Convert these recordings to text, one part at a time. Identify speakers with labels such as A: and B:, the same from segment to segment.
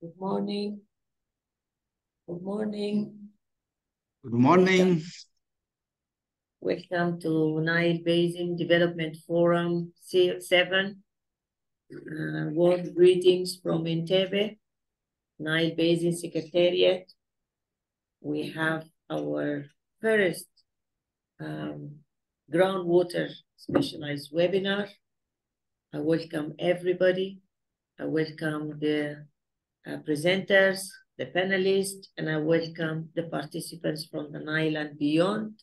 A: Good morning. Good morning.
B: Good morning.
A: Welcome to Nile Basin Development Forum 7. Warm greetings from Entebbe, Nile Basin Secretariat. We have our first groundwater specialized webinar. I welcome everybody. I welcome the presenters, the panelists, and I welcome the participants from the Nile and beyond.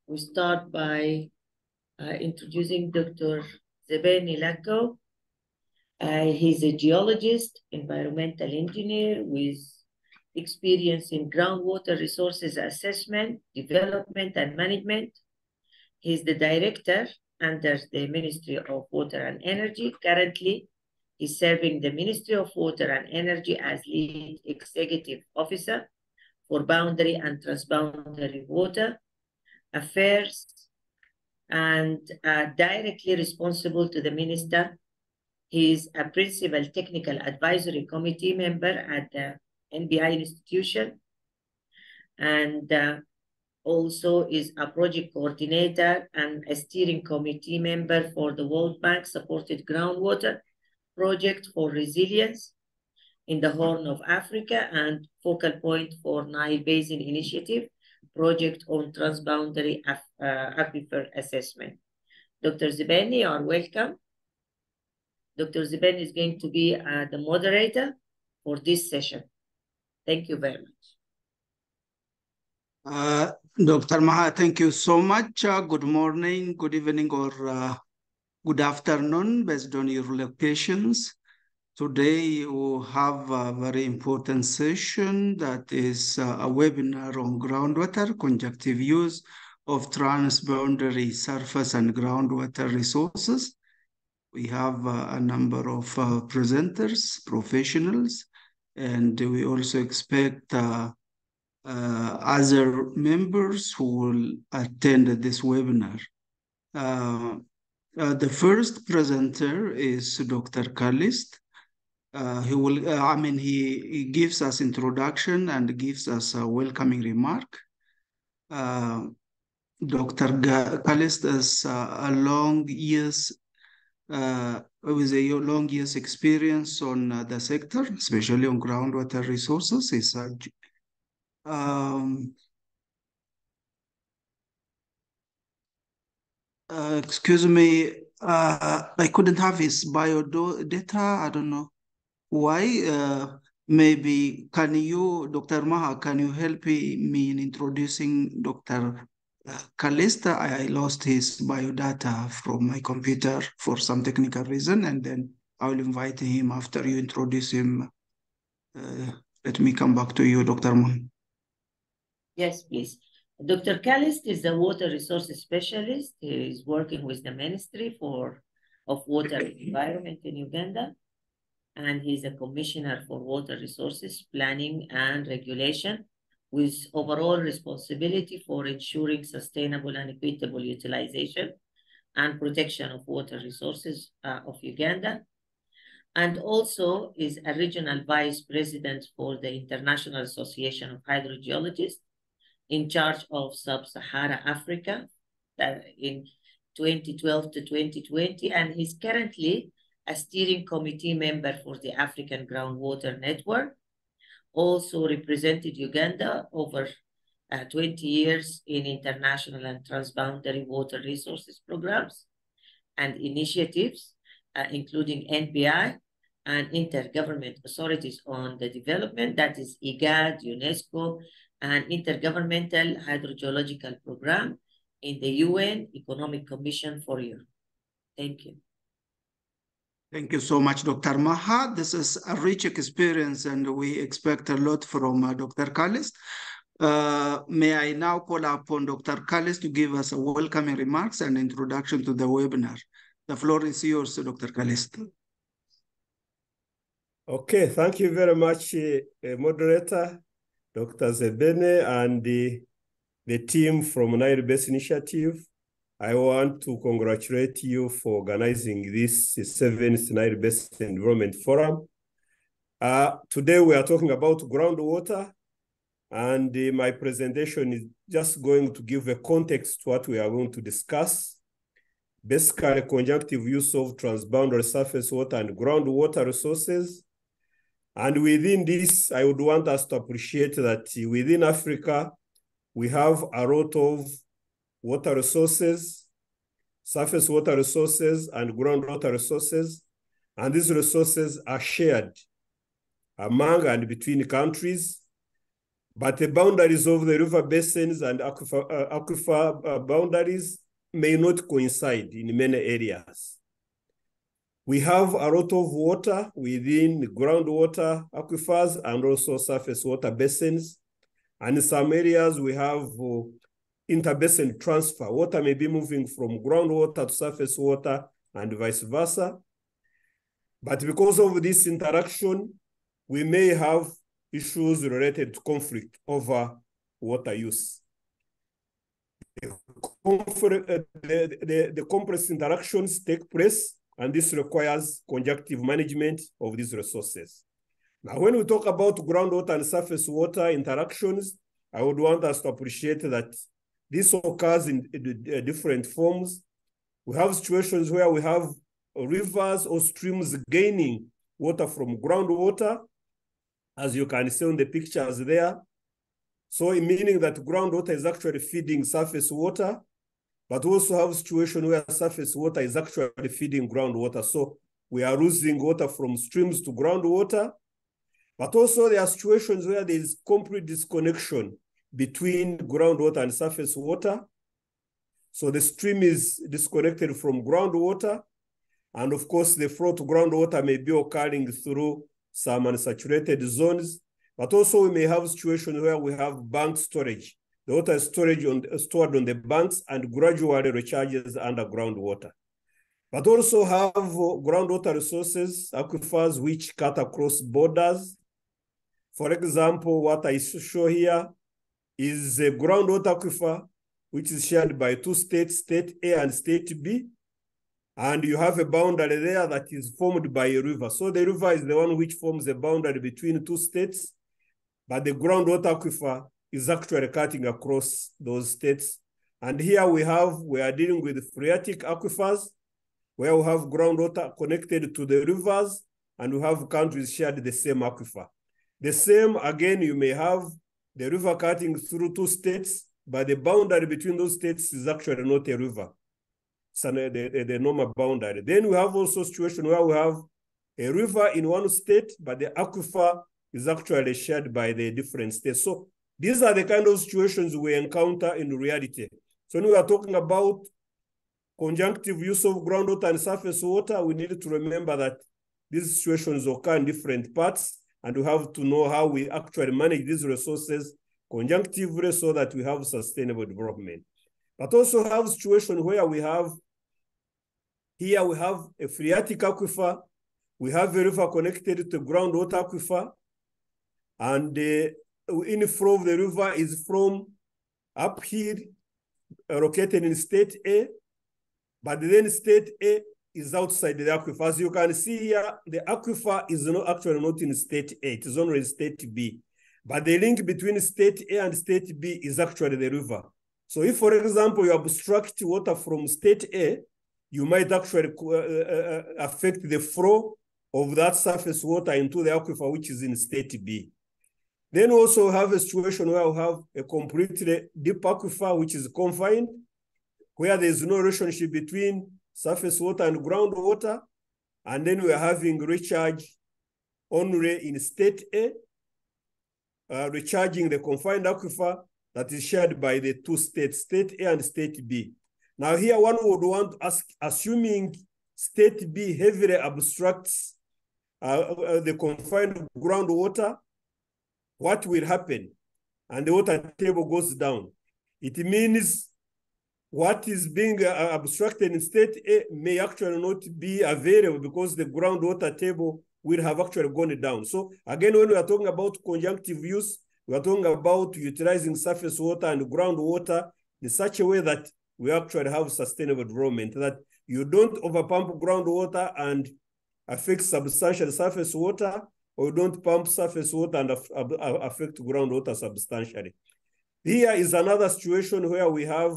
A: We start by introducing Dr. Zebeni Lako. He's a geologist, environmental engineer with experience in groundwater resources assessment, development, and management. He's the director under the Ministry of Water and Energy. Currently, he's serving the Ministry of Water and Energy as lead executive officer for boundary and transboundary water affairs, and directly responsible to the minister. He is a principal technical advisory committee member at the NBI institution, and also is a project coordinator and a steering committee member for the World Bank supported groundwater project for resilience in the Horn of Africa and focal point for Nile Basin Initiative project on transboundary aquifer assessment. Dr. Zebeni, you are welcome. Dr. Zebeni is going to be the moderator for this session. Thank you very much.
B: Dr. Maha, thank you so much. Good morning, good evening, or good afternoon, based on your locations. Today, we have a very important session that is a webinar on groundwater, conjunctive use of transboundary surface and groundwater resources. We have a number of presenters, professionals, and we also expect other members who will attend this webinar. The first presenter is Dr. Kalist. He gives us introduction and gives us a welcoming remark. Dr. Kalist has a long years experience on the sector, especially on groundwater resources. Excuse me, I couldn't have his bio data. I don't know why. Maybe Dr. Maha, can you help me in introducing Dr. Kalista? I lost his biodata from my computer for some technical reason, and then I will invite him after you introduce him. Let me come back to you, Dr. Maha.
A: Yes, please. Dr. Kalist is a water resources specialist. He is working with the Ministry of Water and Environment in Uganda, and he's a commissioner for water resources planning and regulation with overall responsibility for ensuring sustainable and equitable utilization and protection of water resources of Uganda, and also is a regional vice president for the International Association of Hydrogeologists in charge of Sub-Sahara Africa in 2012 to 2020, and he's currently a steering committee member for the African Groundwater Network. Also represented Uganda over 20 years in international and transboundary water resources programs and initiatives, including NBI and intergovernment authorities on the development, that is IGAD, UNESCO, and Intergovernmental Hydrogeological Program in the UN Economic Commission for Europe. Thank you.
B: Thank you so much, Dr. Maha. This is a rich experience, and we expect a lot from Dr. Kalist. May I now call upon Dr. Kalist to give us a welcoming remarks and introduction to the webinar. The floor is yours, Dr. Kalist.
C: Okay, thank you very much, moderator, Dr. Zebene, and the team from Nile Basin Initiative. I want to congratulate you for organizing this 7th Nile Basin Environment Forum. Today we are talking about groundwater, and my presentation is just going to give a context to what we are going to discuss. Basically, conjunctive use of transboundary surface water and groundwater resources. And within this, I would want us to appreciate that within Africa, we have a lot of water resources, surface water resources, and groundwater resources. And these resources are shared among and between countries. But the boundaries of the river basins and aquifer boundaries may not coincide in many areas. We have a lot of water within groundwater aquifers and also surface water basins. And in some areas, we have interbasin transfer. Water may be moving from groundwater to surface water and vice versa. But because of this interaction, we may have issues related to conflict over water use. The complex interactions take place, and this requires conjunctive management of these resources. Now, when we talk about groundwater and surface water interactions, I would want us to appreciate that this occurs in different forms. We have situations where we have rivers or streams gaining water from groundwater, as you can see on the pictures there. So meaning that groundwater is actually feeding surface water, but also have a situation where surface water is actually feeding groundwater. So we are losing water from streams to groundwater, but also there are situations where there is complete disconnection between groundwater and surface water. So the stream is disconnected from groundwater, and of course the flow to groundwater may be occurring through some unsaturated zones, but also we may have situations where we have bank storage. The water is stored on the banks and gradually recharges underground water. But also have groundwater resources, aquifers, which cut across borders. For example, what I show here is a groundwater aquifer, which is shared by two states, state A and state B. And you have a boundary there that is formed by a river. So the river is the one which forms a boundary between two states, but the groundwater aquifer is actually cutting across those states. And here we are dealing with phreatic aquifers, where we have groundwater connected to the rivers, and we have countries shared the same aquifer. The same, again, you may have the river cutting through two states, but the boundary between those states is actually not a river. It's the normal boundary. Then we have also a situation where we have a river in one state, but the aquifer is actually shared by the different states. So these are the kind of situations we encounter in reality. So when we are talking about conjunctive use of groundwater and surface water, we need to remember that these situations occur in different parts, and we have to know how we actually manage these resources conjunctively so that we have sustainable development. But also have situations where we have a phreatic aquifer, we have a river connected to groundwater aquifer, and the inflow of the river is from uphill, located in state A, but then state A is outside the aquifer. As you can see here, the aquifer is actually not in state A, it is only in state B. But the link between state A and state B is actually the river. So if, for example, you obstruct water from state A, you might actually affect the flow of that surface water into the aquifer, which is in state B. Then also have a situation where we have a completely deep aquifer, which is confined, where there is no relationship between surface water and groundwater. And then we are having recharge only in state A, recharging the confined aquifer that is shared by the two states, state A and state B. Now here one would want to ask, assuming state B heavily obstructs the confined groundwater, what will happen? And the water table goes down. It means what is being obstructed in state A may actually not be available because the groundwater table will have actually gone down. So again, when we are talking about conjunctive use, we are talking about utilizing surface water and groundwater in such a way that we actually have sustainable development, that you don't overpump groundwater and affect substantial surface water, or you don't pump surface water and affect groundwater substantially. Here is another situation where we have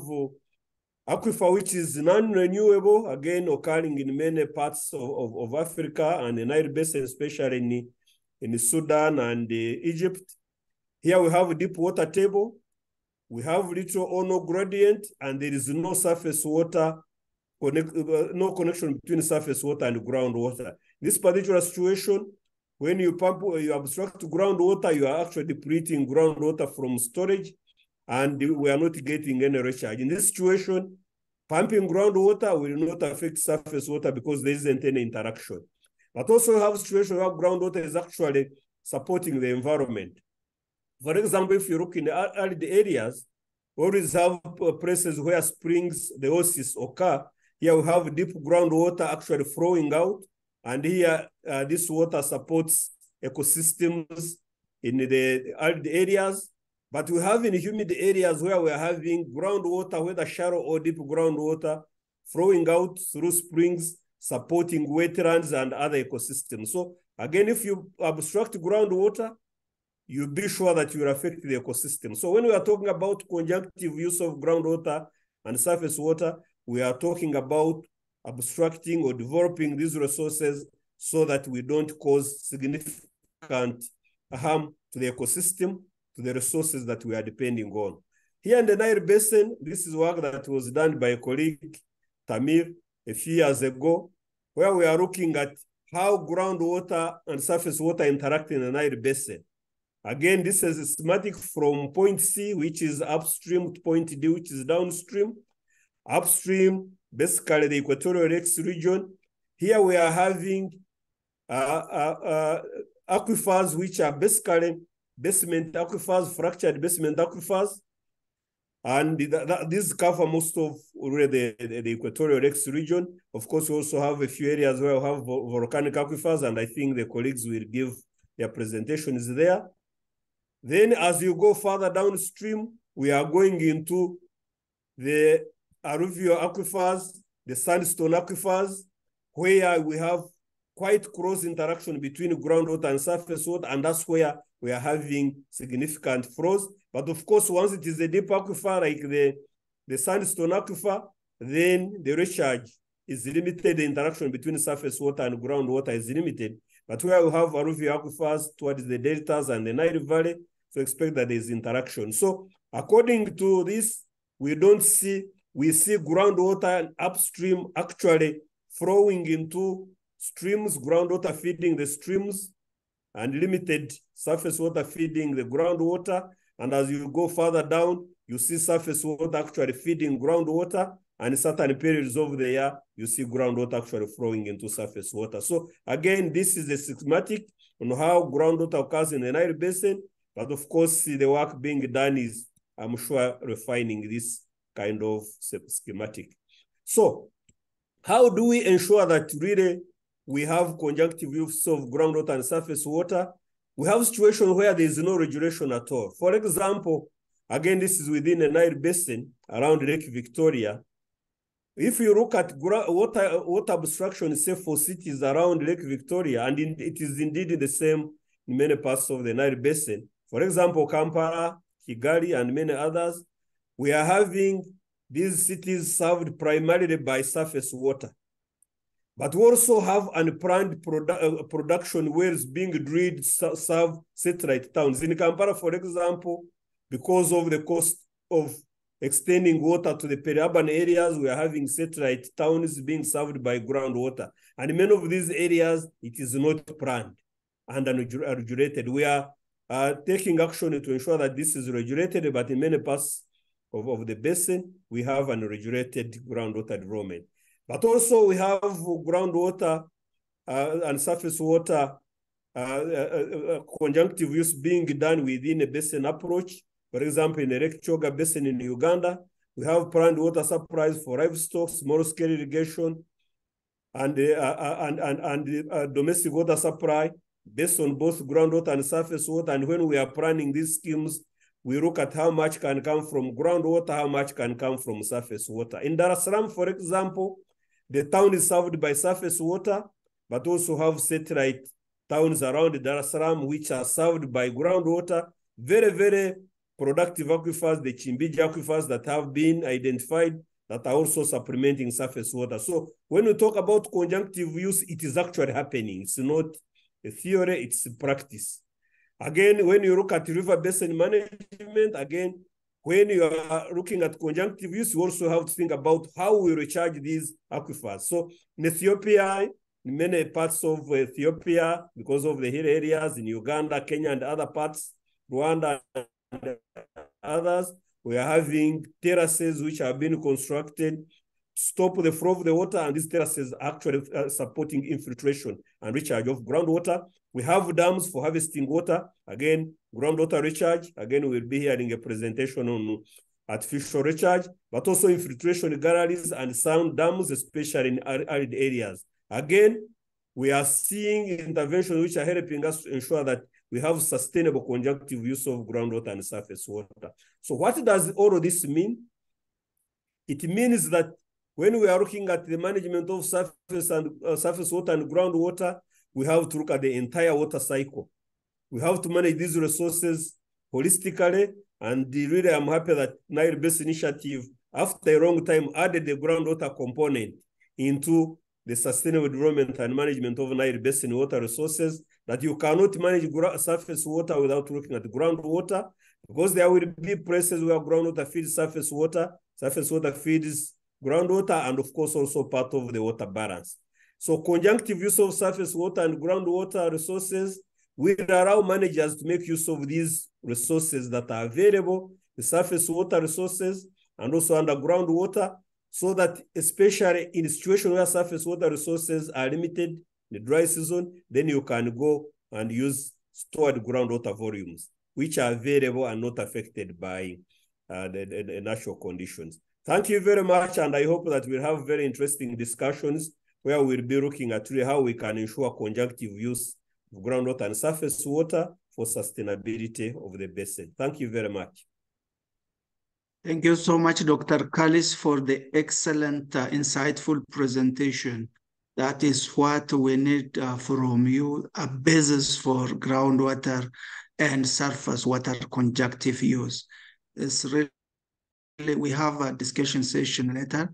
C: aquifer which is non-renewable, again occurring in many parts of Africa and the Nile Basin, especially in Sudan and Egypt. Here we have a deep water table. We have little or no gradient, and there is no surface water, no connection between surface water and groundwater. This particular situation, when you obstruct groundwater, you are actually depleting groundwater from storage, and we are not getting any recharge. In this situation, pumping groundwater will not affect surface water because there isn't any interaction. But also have a situation where groundwater is actually supporting the environment. For example, if you look in the arid areas, we always have places where springs, the oases occur. Here we have deep groundwater actually flowing out. And here, this water supports ecosystems in the arid areas. But we have in humid areas where we are having groundwater, whether shallow or deep groundwater, flowing out through springs, supporting wetlands and other ecosystems. So again, if you obstruct groundwater, you be sure that you will affect the ecosystem. So when we are talking about conjunctive use of groundwater and surface water, we are talking about obstructing or developing these resources so that we don't cause significant harm to the ecosystem, to the resources that we are depending on. Here in the Nile Basin, this is work that was done by a colleague, Tamir, a few years ago, where we are looking at how groundwater and surface water interact in the Nile Basin. Again, this is a schematic from point C, which is upstream, to point D, which is downstream. Upstream, basically the equatorial X region. Here we are having aquifers, which are basically basement aquifers, fractured basement aquifers. And these cover most of the equatorial X region. Of course, we also have a few areas where we have volcanic aquifers, and I think the colleagues will give their presentations there. Then as you go further downstream, we are going into the alluvial aquifers, the sandstone aquifers, where we have quite close interaction between groundwater and surface water, and that's where we are having significant flows. But of course, once it is a deep aquifer like the sandstone aquifer, then the recharge is limited, the interaction between surface water and groundwater is limited. But where we have alluvial aquifers towards the deltas and the Nile Valley, so expect that there's interaction. So according to this, we see groundwater and upstream actually flowing into streams, groundwater feeding the streams, and limited surface water feeding the groundwater. And as you go further down, you see surface water actually feeding groundwater, and in certain periods of the year, you see groundwater actually flowing into surface water. So again, this is a schematic on how groundwater occurs in the Nile Basin. But of course, the work being done is, I'm sure, refining this kind of schematic. So how do we ensure that really we have conjunctive use of groundwater and surface water? We have situations where there is no regulation at all. For example, again, this is within the Nile Basin around Lake Victoria. If you look at water obstruction, say for cities around Lake Victoria, and it is indeed the same in many parts of the Nile Basin. For example, Kampala, Kigali, and many others, we are having these cities served primarily by surface water. But we also have unplanned production wells being drilled to serve satellite towns. In Kampala, for example, because of the cost of extending water to the peri-urban areas, we are having satellite towns being served by groundwater. And in many of these areas, it is not planned and unregulated. We are taking action to ensure that this is regulated, but in many parts of the basin, we have unregulated groundwater development. But also we have groundwater and surface water conjunctive use being done within a basin approach. For example, in the Lake Kyoga Basin in Uganda, we have planned water supplies for livestock, small-scale irrigation, and domestic water supply based on both groundwater and surface water. And when we are planning these schemes, we look at how much can come from groundwater, how much can come from surface water. In Dar es Salaam, for example, the town is served by surface water, but also have satellite towns around Dar es Salaam which are served by groundwater. Very, very productive aquifers, the Chimbiji aquifers that have been identified that are also supplementing surface water. So when we talk about conjunctive use, it is actually happening. It's not a theory, it's a practice. Again, when you look at river basin management, again, when you are looking at conjunctive use, you also have to think about how we recharge these aquifers. So in Ethiopia, in many parts of Ethiopia, because of the hill areas in Uganda, Kenya, and other parts, Rwanda, and others, we are having terraces which have been constructed to stop the flow of the water, and these terraces are actually supporting infiltration and recharge of groundwater. We have dams for harvesting water. Again, groundwater recharge. Again, we'll be hearing a presentation on artificial recharge, but also infiltration galleries and sound dams, especially in arid areas. Again, we are seeing interventions which are helping us to ensure that we have sustainable conjunctive use of groundwater and surface water. So what does all of this mean? It means that when we are looking at the management of surface water and groundwater, we have to look at the entire water cycle. We have to manage these resources holistically, and really I'm happy that Nile Basin Initiative, after a long time, added the groundwater component into the sustainable development and management of Nile Basin water resources, that you cannot manage surface water without looking at groundwater, because there will be places where groundwater feeds surface water feeds groundwater, and of course also part of the water balance. So conjunctive use of surface water and groundwater resources will allow managers to make use of these resources that are available, the surface water resources and also underground water, so that especially in a situation where surface water resources are limited in the dry season, then you can go and use stored groundwater volumes, which are available and not affected by the natural conditions. Thank you very much, and I hope that we'll have very interesting discussions where we'll be looking at really how we can ensure conjunctive use of groundwater and surface water for sustainability of the basin. Thank you very much.
B: Thank you so much, Dr. Kallis, for the excellent, insightful presentation. That is what we need from you, a basis for groundwater and surface water conjunctive use. It's really, we have a discussion session later.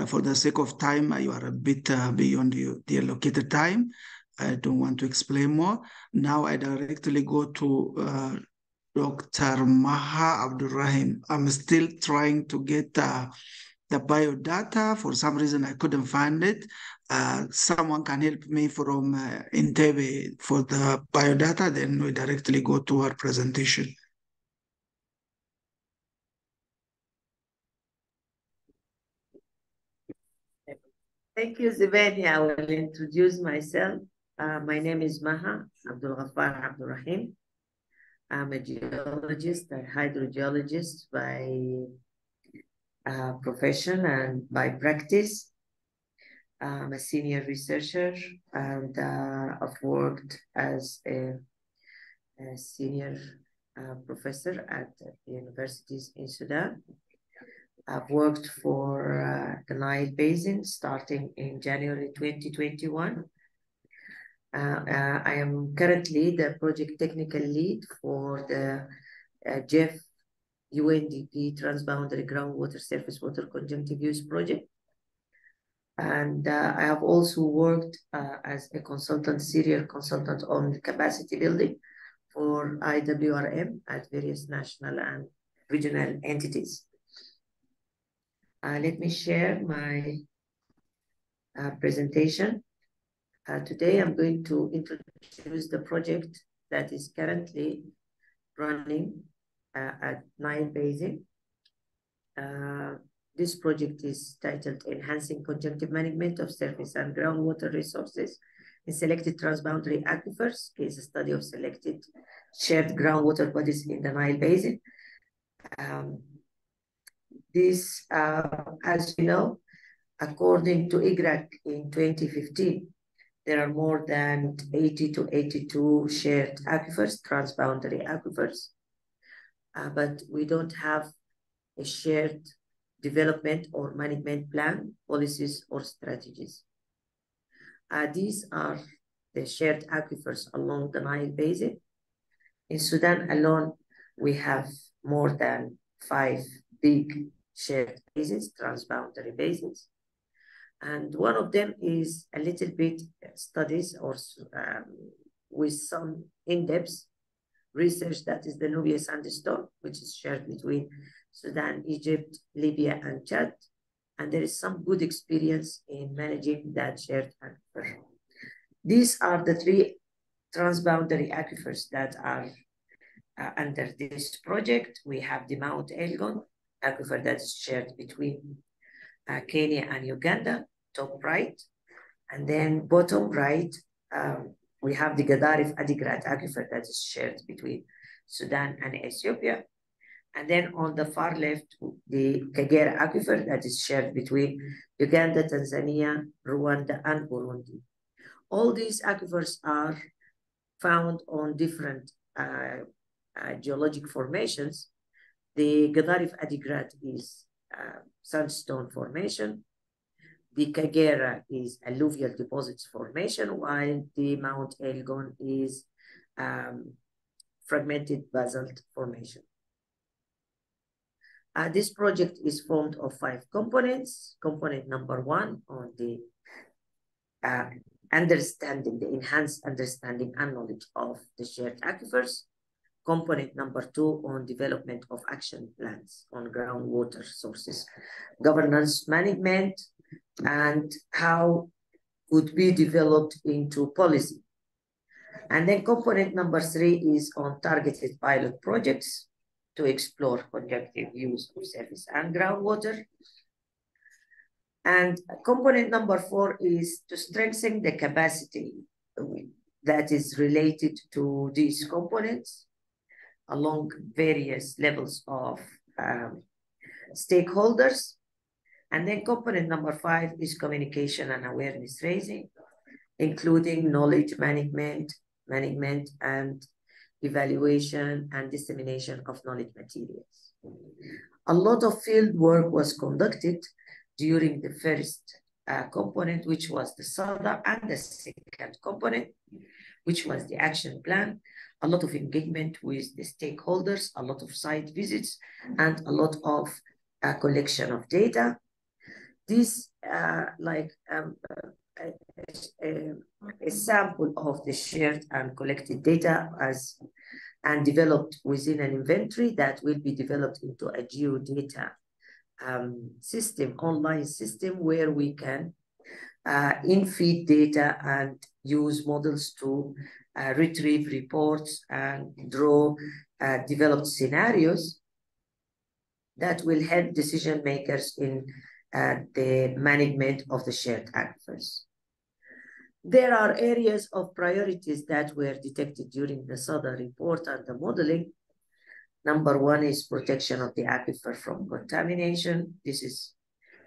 B: For the sake of time, you are a bit beyond the allocated time. I don't want to explain more. Now I directly go to Dr. Maha Abdurrahim. I'm still trying to get the biodata. For some reason, I couldn't find it. Someone can help me from Entebbe for the biodata, then we directly go to our presentation.
A: Thank you, Zebeni. I will introduce myself. My name is Maha Abdurrahim. I'm a geologist and hydrogeologist by profession and by practice. I'm a senior researcher, and I've worked as a senior professor at universities in Sudan. I've worked for the Nile Basin starting in January 2021. I am currently the project technical lead for the GEF UNDP transboundary groundwater surface water conjunctive use project. And I have also worked as a consultant, senior consultant on capacity building for IWRM at various national and regional entities. Let me share my presentation. Today, I'm going to introduce the project that is currently running at Nile Basin. This project is titled Enhancing Conjunctive Management of Surface and Groundwater Resources in Selected Transboundary Aquifers, case study of selected shared groundwater bodies in the Nile Basin. This, as you know, according to IGRAC in 2015, there are more than 80 to 82 shared aquifers, transboundary aquifers. but we don't have a shared development or management plan, policies, or strategies. These are the shared aquifers along the Nile Basin. In Sudan alone, we have more than 5 big shared basins, transboundary basins. And one of them is a little bit studies or with some in-depth research, that is the Nubia sandstone, which is shared between Sudan, Egypt, Libya, and Chad. And there is some good experience in managing that shared aquifer. These are the 3 transboundary aquifers that are under this project. We have the Mount Elgon aquifer that is shared between Kenya and Uganda, top right. And then bottom right, we have the Gadarif Adigrat aquifer that is shared between Sudan and Ethiopia. And then on the far left, the Kagera aquifer that is shared between Uganda, Tanzania, Rwanda, and Burundi. All these aquifers are found on different geologic formations. The Gadarif Adigrat is sandstone formation. The Kagera is alluvial deposits formation, while the Mount Elgon is fragmented basalt formation. This project is formed of 5 components. Component number 1 on the understanding, the enhanced understanding and knowledge of the shared aquifers. Component number 2 on development of action plans on groundwater sources, governance management, and how could be developed into policy. And then component number 3 is on targeted pilot projects to explore conjunctive use of surface and groundwater. And component number 4 is to strengthen the capacity that is related to these components along various levels of stakeholders. And then component number 5 is communication and awareness raising, including knowledge management and evaluation and dissemination of knowledge materials. A lot of field work was conducted during the first component, which was the SADA, and the second component, which was the action plan. A lot of engagement with the stakeholders, a lot of site visits, and a lot of collection of data. This a sample of the shared and collected data and developed within an inventory that will be developed into a geodata system, online system, where we can in-feed data and use models to retrieve reports and draw developed scenarios that will help decision makers in the management of the shared aquifers. There are areas of priorities that were detected during the SADA report and the modeling. Number 1 is protection of the aquifer from contamination. This is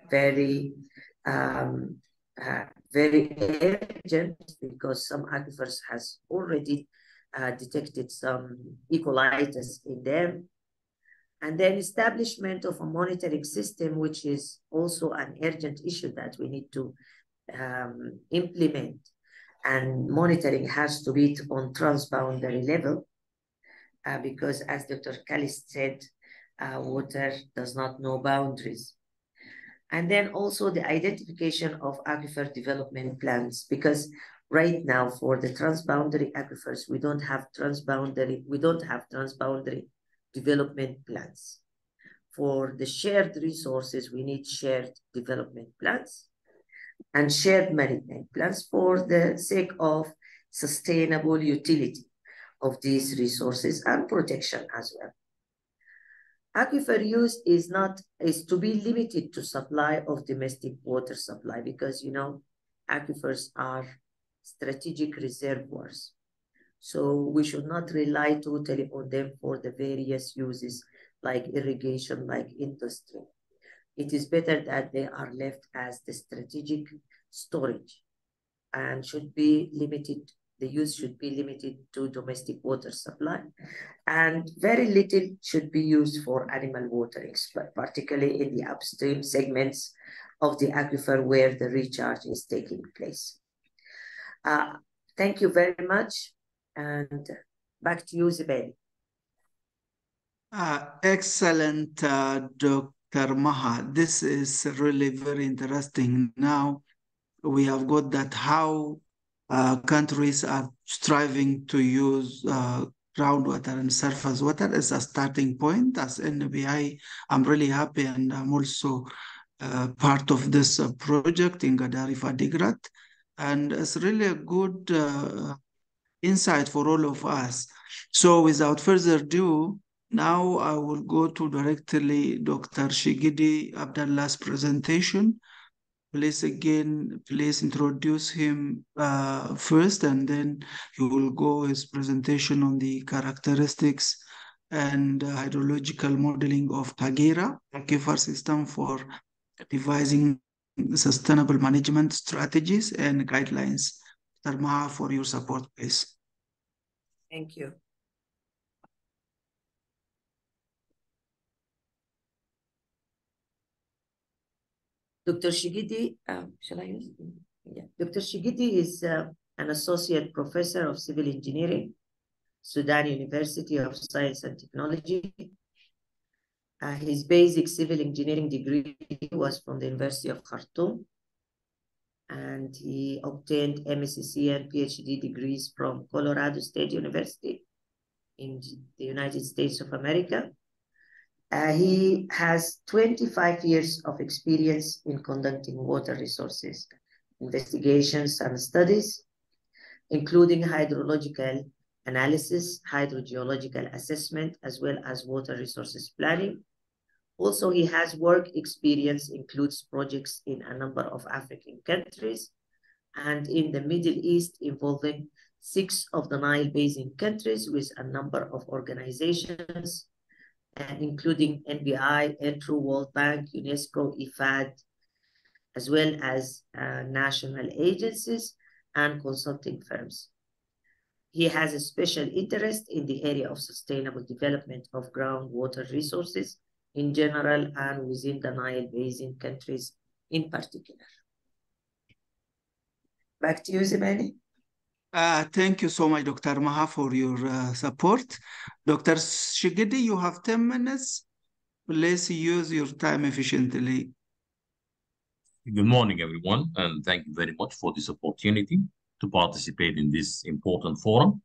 A: very urgent because some aquifers has already detected some E. colitis in them. And then establishment of a monitoring system, which is also an urgent issue that we need to implement. And monitoring has to be on transboundary level because, as Dr. Callis said, water does not know boundaries. And then also the identification of aquifer development plans, because right now for the transboundary aquifers, we don't have transboundary development plans. For the shared resources, we need shared development plans and shared management plans for the sake of sustainable utility of these resources and protection as well. Aquifer use is to be limited to supply of domestic water supply because, you know, aquifers are strategic reservoirs. So we should not rely totally on them for the various uses like irrigation, like industry. It is better that they are left as the strategic storage and should be limited the use should be limited to domestic water supply, and very little should be used for animal watering, particularly in the upstream segments of the aquifer where the recharge is taking place. Thank you very much, and back to you, Zibeli.
B: Excellent, Dr. Maha. This is really very interesting. Now we have got that how countries are striving to use groundwater and surface water as a starting point. As NBI, I'm really happy, and I'm also part of this project in Gadari Fadigrat. And it's really a good insight for all of us. So without further ado, now I will go to directly Dr. Shigidi Abdullah's presentation. Please introduce him first, and then he will go his presentation on the characteristics and hydrological modeling of Kagera aquifer system for devising sustainable management strategies and guidelines. Dr. Maha, for your support, please.
A: Thank you. Dr. Shigidi, shall I use? Yeah. Dr. Shigidi is an associate professor of civil engineering, Sudan University of Science and Technology. His basic civil engineering degree was from the University of Khartoum, and he obtained MSc and PhD degrees from Colorado State University in the United States of America. He has 25 years of experience in conducting water resources investigations and studies, including hydrological analysis, hydrogeological assessment, as well as water resources planning. Also, he has work experience, includes projects in a number of African countries and in the Middle East, involving 6 of the Nile Basin countries with a number of organizations, including NBI, ENTRU, World Bank, UNESCO, IFAD, as well as national agencies and consulting firms. He has a special interest in the area of sustainable development of groundwater resources in general and within the Nile Basin countries in particular. Back to you, Zibani.
B: Thank you so much, Dr. Maha, for your support. Dr. Shigidi, you have 10 minutes. Please use your time efficiently.
D: Good morning, everyone, and thank you very much for this opportunity to participate in this important forum.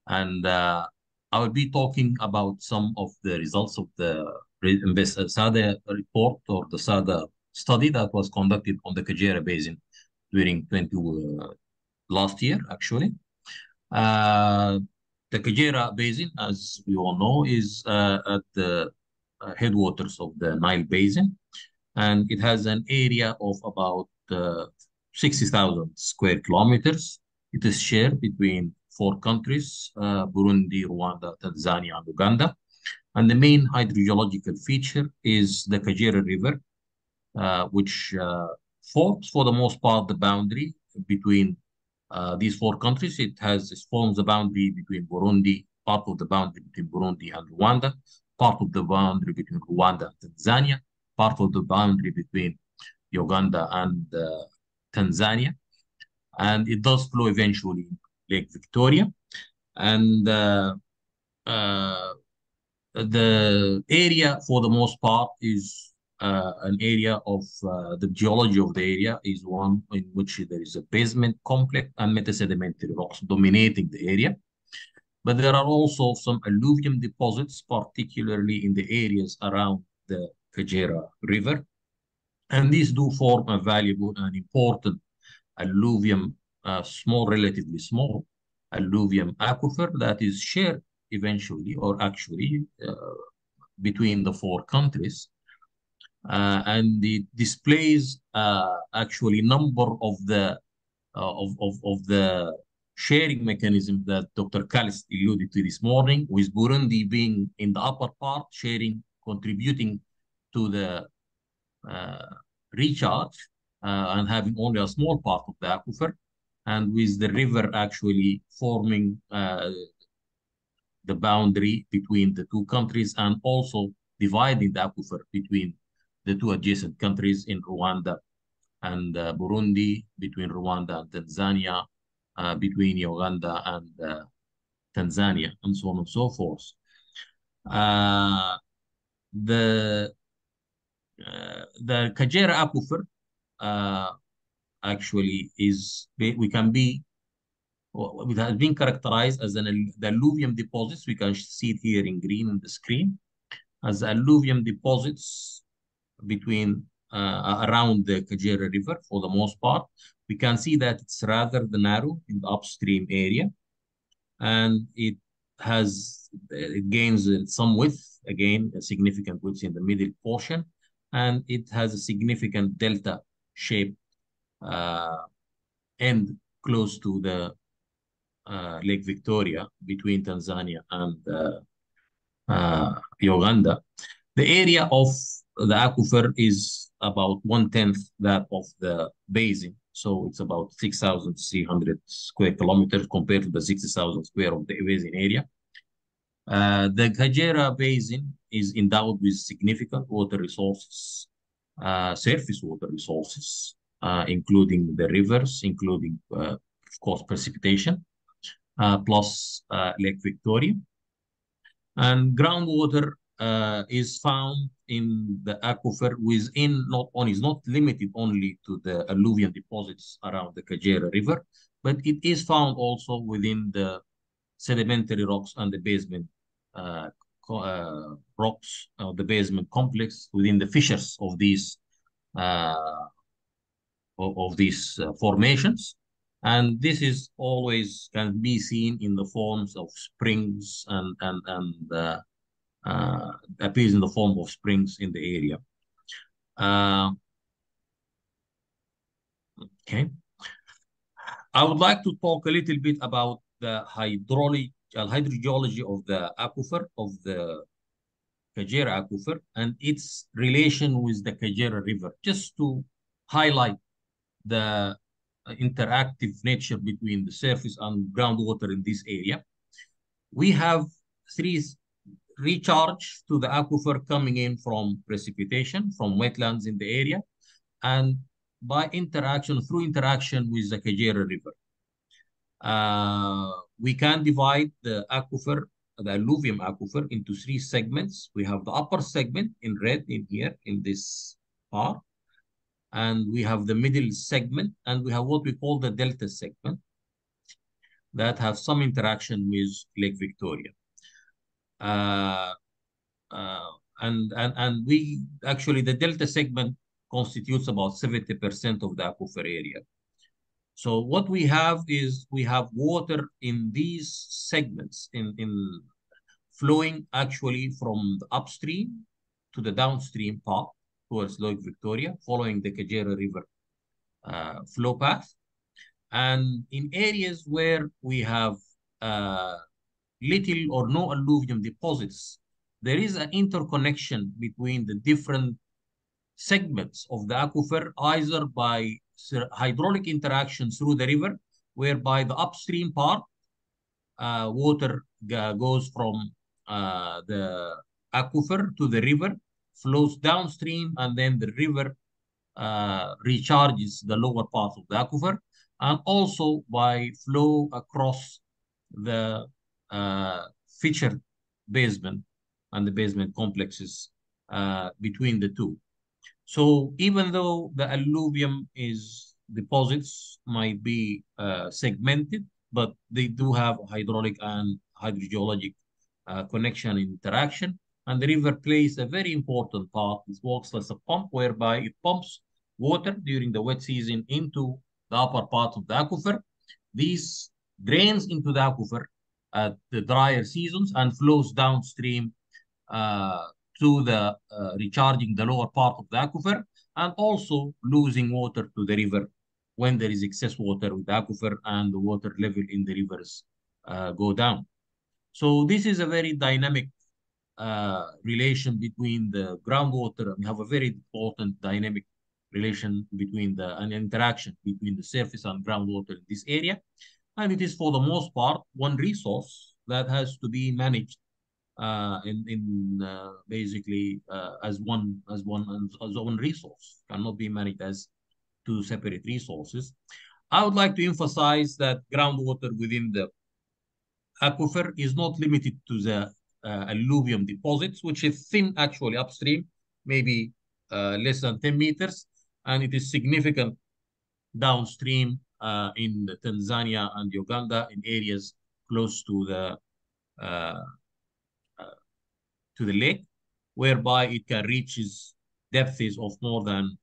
D: And I will be talking about some of the results of the SADA report, or the SADA study that was conducted on the Kagera Basin during last year, actually. The Kagera Basin, as we all know, is at the headwaters of the Nile Basin, and it has an area of about 60,000 square kilometers. It is shared between 4 countries, Burundi, Rwanda, Tanzania, and Uganda. And the main hydrogeological feature is the Kagera River, which forms, for the most part, the boundary between these 4 countries. It forms the boundary between Burundi, part of the boundary between Burundi and Rwanda, part of the boundary between Rwanda and Tanzania, part of the boundary between Uganda and Tanzania. And it does flow eventually in Lake Victoria. And the area, for the most part, is an area of the geology of the area is one in which there is a basement complex and metasedimentary rocks dominating the area. But there are also some alluvium deposits, particularly in the areas around the Kagera River. And these do form a valuable and important alluvium, relatively small alluvium aquifer that is shared eventually, or actually, between the 4 countries. And it displays actually number of the sharing mechanism that Dr. Kalis alluded to this morning, with Burundi being in the upper part, contributing to the recharge and having only a small part of the aquifer. and with the river actually forming the boundary between the two countries, and also dividing the aquifer between the two adjacent countries in Rwanda and Burundi, between Rwanda and Tanzania, between Uganda and Tanzania, and so on and so forth. The Kagera aquifer actually is, we can be, it has been characterized as the alluvium deposits. We can see it here in green on the screen as alluvium deposits between around the Kagera River for the most part. We can see that it's rather narrow in the upstream area, and it gains some width, again, a significant width in the middle portion, and it has a significant delta shape end close to the Lake Victoria between Tanzania and Uganda. The area of the aquifer is about 1/10 that of the basin. So it's about 6,300 square kilometers compared to the 60,000 square of the basin area. The Kagera Basin is endowed with significant water resources, surface water resources, including the rivers, including, of course, precipitation, plus Lake Victoria. And groundwater is found in the aquifer within, is not limited only to the alluvial deposits around the Kagera River, but it is found also within the sedimentary rocks and the basement rocks, the basement complex, within the fissures of these formations. And this is always can be seen in the forms of springs and appears in the form of springs in the area. Okay. I would like to talk a little bit about the hydrology of the aquifer, of the Kagera aquifer, and its relation with the Kagera River, just to highlight the interactive nature between the surface and groundwater in this area. We have three recharge to the aquifer coming in from precipitation, from wetlands in the area, and by interaction, through interaction with the Kagera River. We can divide the aquifer, the alluvium aquifer, into three segments. We have the upper segment in red in here, in this part, and we have the middle segment, and we have what we call the delta segment that have some interaction with Lake Victoria. And we actually, the delta segment constitutes about 70% of the aquifer area. So what we have is we have water in these segments in flowing actually from the upstream to the downstream part towards Lake Victoria, following the Kagera River flow path. And in areas where we have little or no alluvium deposits, there is an interconnection between the different segments of the aquifer, either by hydraulic interaction through the river, whereby the upstream part, water goes from the aquifer to the river, flows downstream, and then the river recharges the lower part of the aquifer, and also by flow across the fissure basement and the basement complexes between the two. So even though the alluvium deposits might be segmented, but they do have hydraulic and hydrogeologic connection and interaction. And the river plays a very important part. It works as a pump, whereby it pumps water during the wet season into the upper part of the aquifer. This drains into the aquifer at the drier seasons and flows downstream to the recharging the lower part of the aquifer, and also losing water to the river when there is excess water with the aquifer and the water level in the rivers go down. So this is a very dynamic relation between the groundwater, and we have a very important dynamic relation between an interaction between the surface and groundwater in this area. And it is for the most part one resource that has to be managed basically as one resource, cannot be managed as two separate resources. I would like to emphasize that groundwater within the aquifer is not limited to the alluvium deposits, which is thin actually upstream, maybe less than 10 meters, and it is significant downstream in Tanzania and Uganda in areas close to the lake, whereby it can reach depths of more than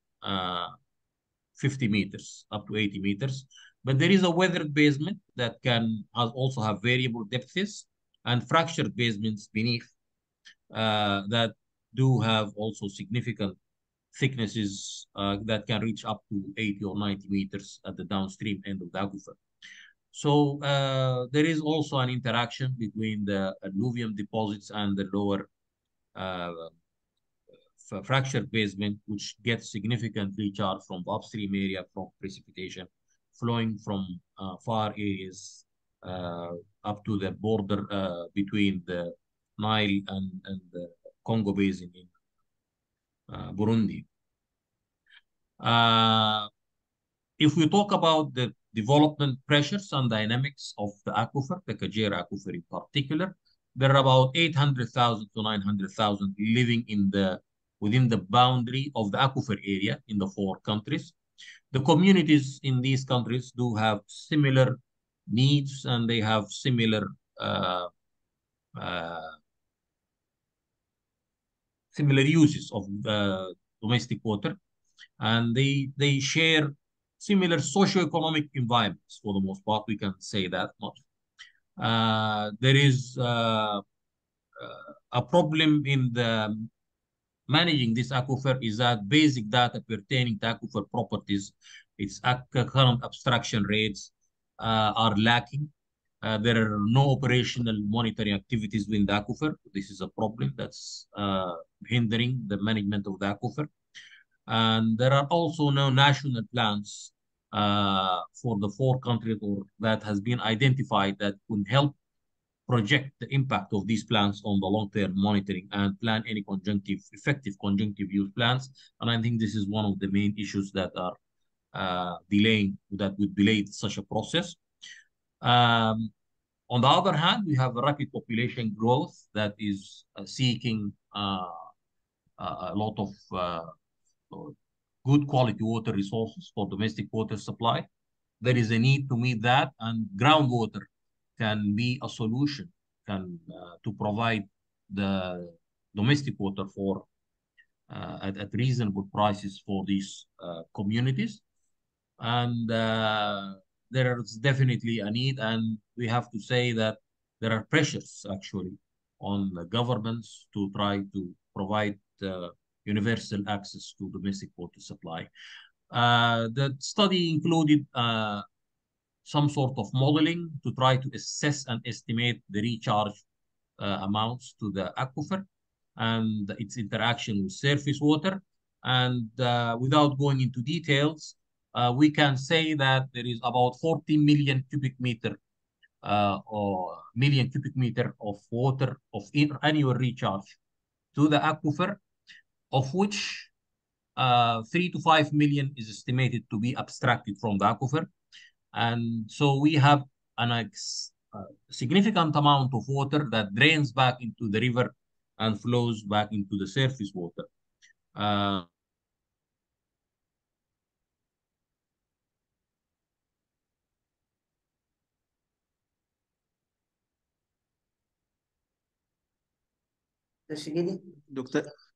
D: 50 meters, up to 80 meters. But there is a weathered basement that can also have variable depths and fractured basements beneath that do have also significant thicknesses that can reach up to 80 or 90 meters at the downstream end of the aquifer. So there is also an interaction between the alluvium deposits and the lower fractured basement, which gets significant recharge from the upstream area from precipitation flowing from far areas up to the border between the Nile and the Congo Basin in Burundi. If we talk about the development pressures and dynamics of the aquifer, the Kagera aquifer in particular, there are about 800,000 to 900,000 living within the boundary of the aquifer area in the 4 countries. The communities in these countries do have similar needs, and they have similar uses of domestic water, and they share similar socioeconomic environments for the most part. We can say that much. There is a problem in the managing this aquifer is that basic data pertaining to aquifer properties, its current abstraction rates are lacking. There are no operational monitoring activities within the aquifer. This is a problem that's hindering the management of the aquifer. And there are also no national plans for the 4 countries that has been identified that could help project the impact of these plans on the long-term monitoring and plan any effective conjunctive use plans. And I think this is one of the main issues that are would delay such a process. On the other hand, we have a rapid population growth that is seeking a lot of good quality water resources for domestic water supply. There is a need to meet that, and groundwater can be a solution to provide the domestic water for at reasonable prices for these communities. And there is definitely a need, and we have to say that there are pressures actually on the governments to try to provide universal access to domestic water supply. The study included some sort of modeling to try to assess and estimate the recharge amounts to the aquifer and its interaction with surface water. And without going into details, we can say that there is about 40 million cubic meter or million cubic meter of water of annual recharge to the aquifer, of which 3 to 5 million is estimated to be abstracted from the aquifer. And so we have a significant amount of water that drains back into the river and flows back into the surface water.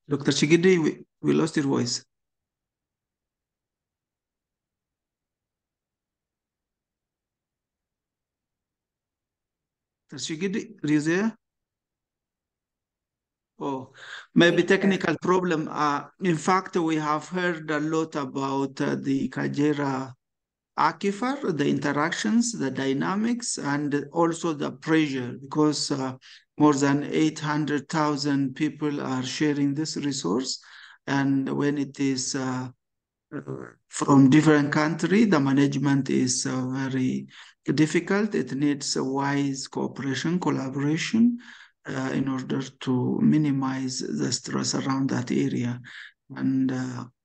B: Dr. Shigidi, we lost your voice. Dr. Shigidi, are you there? Oh, maybe technical problem. In fact, we have heard a lot about the Kagera aquifer, the interactions, the dynamics, and also the pressure, because more than 800,000 people are sharing this resource. And when it is from different countries. The management is very difficult. It needs a wise cooperation, collaboration in order to minimize the stress around that area. And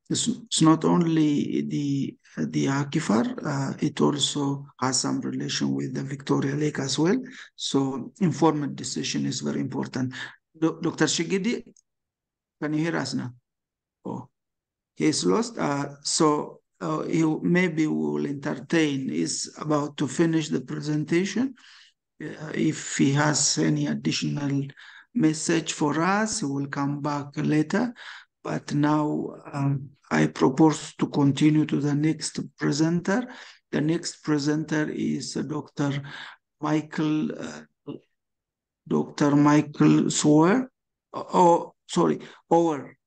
B: it's not only the aquifer, it also has some relation with the Victoria Lake as well. So informed decision is very important. Dr. Shigidi, can you hear us now? Oh, he's lost. Maybe we will entertain. He's about to finish the presentation. If he has any additional message for us, he will come back later. But now I propose to continue to the next presenter. The next presenter is Dr. Michael Swear. Ower.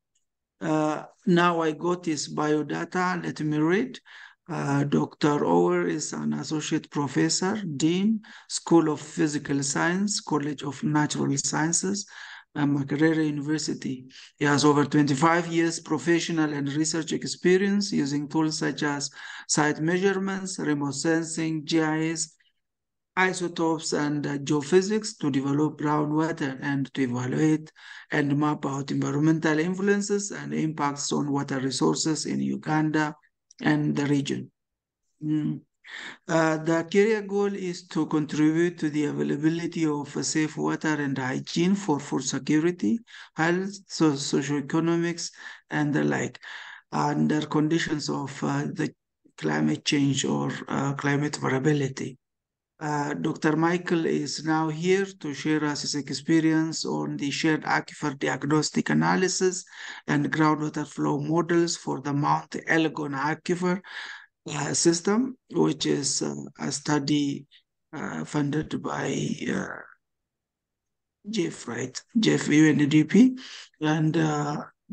B: Now I got his biodata. Let me read. Dr. Ower is an associate professor, dean, School of Physical Science, College of Natural Sciences, Makerere University. He has over 25 years professional and research experience using tools such as site measurements, remote sensing, GIS, isotopes, and geophysics to develop groundwater and to evaluate and map out environmental influences and impacts on water resources in Uganda and the region. The career goal is to contribute to the availability of safe water and hygiene for food security, health, socioeconomics, and the like, under conditions of the climate change or climate variability. Dr. Michael is now here to share us his experience on the shared aquifer diagnostic analysis and groundwater flow models for the Mount Elgon aquifer system, which is a study funded by Jeff, right? Jeff UNDP, and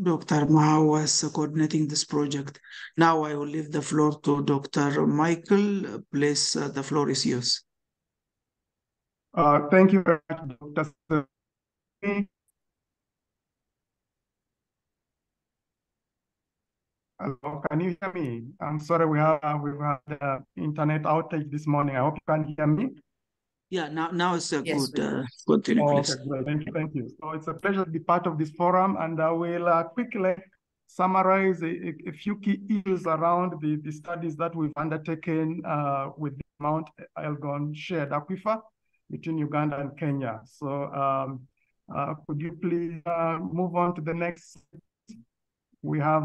B: Dr. Maha was coordinating this project. Now I will leave the floor to Dr. Michael. Please, the floor is yours.
E: Thank you very much, Dr. Hello, can you hear me? I'm sorry, we've had internet outage this morning. I hope you can hear me.
B: Yeah, now it's a
A: Yes,
B: good continue, please.
E: Okay, great. Thank you. So it's a pleasure to be part of this forum, and I will quickly summarize a few key issues around the studies that we've undertaken with the Mount Elgon shared aquifer between Uganda and Kenya. So could you please move on to the next? We have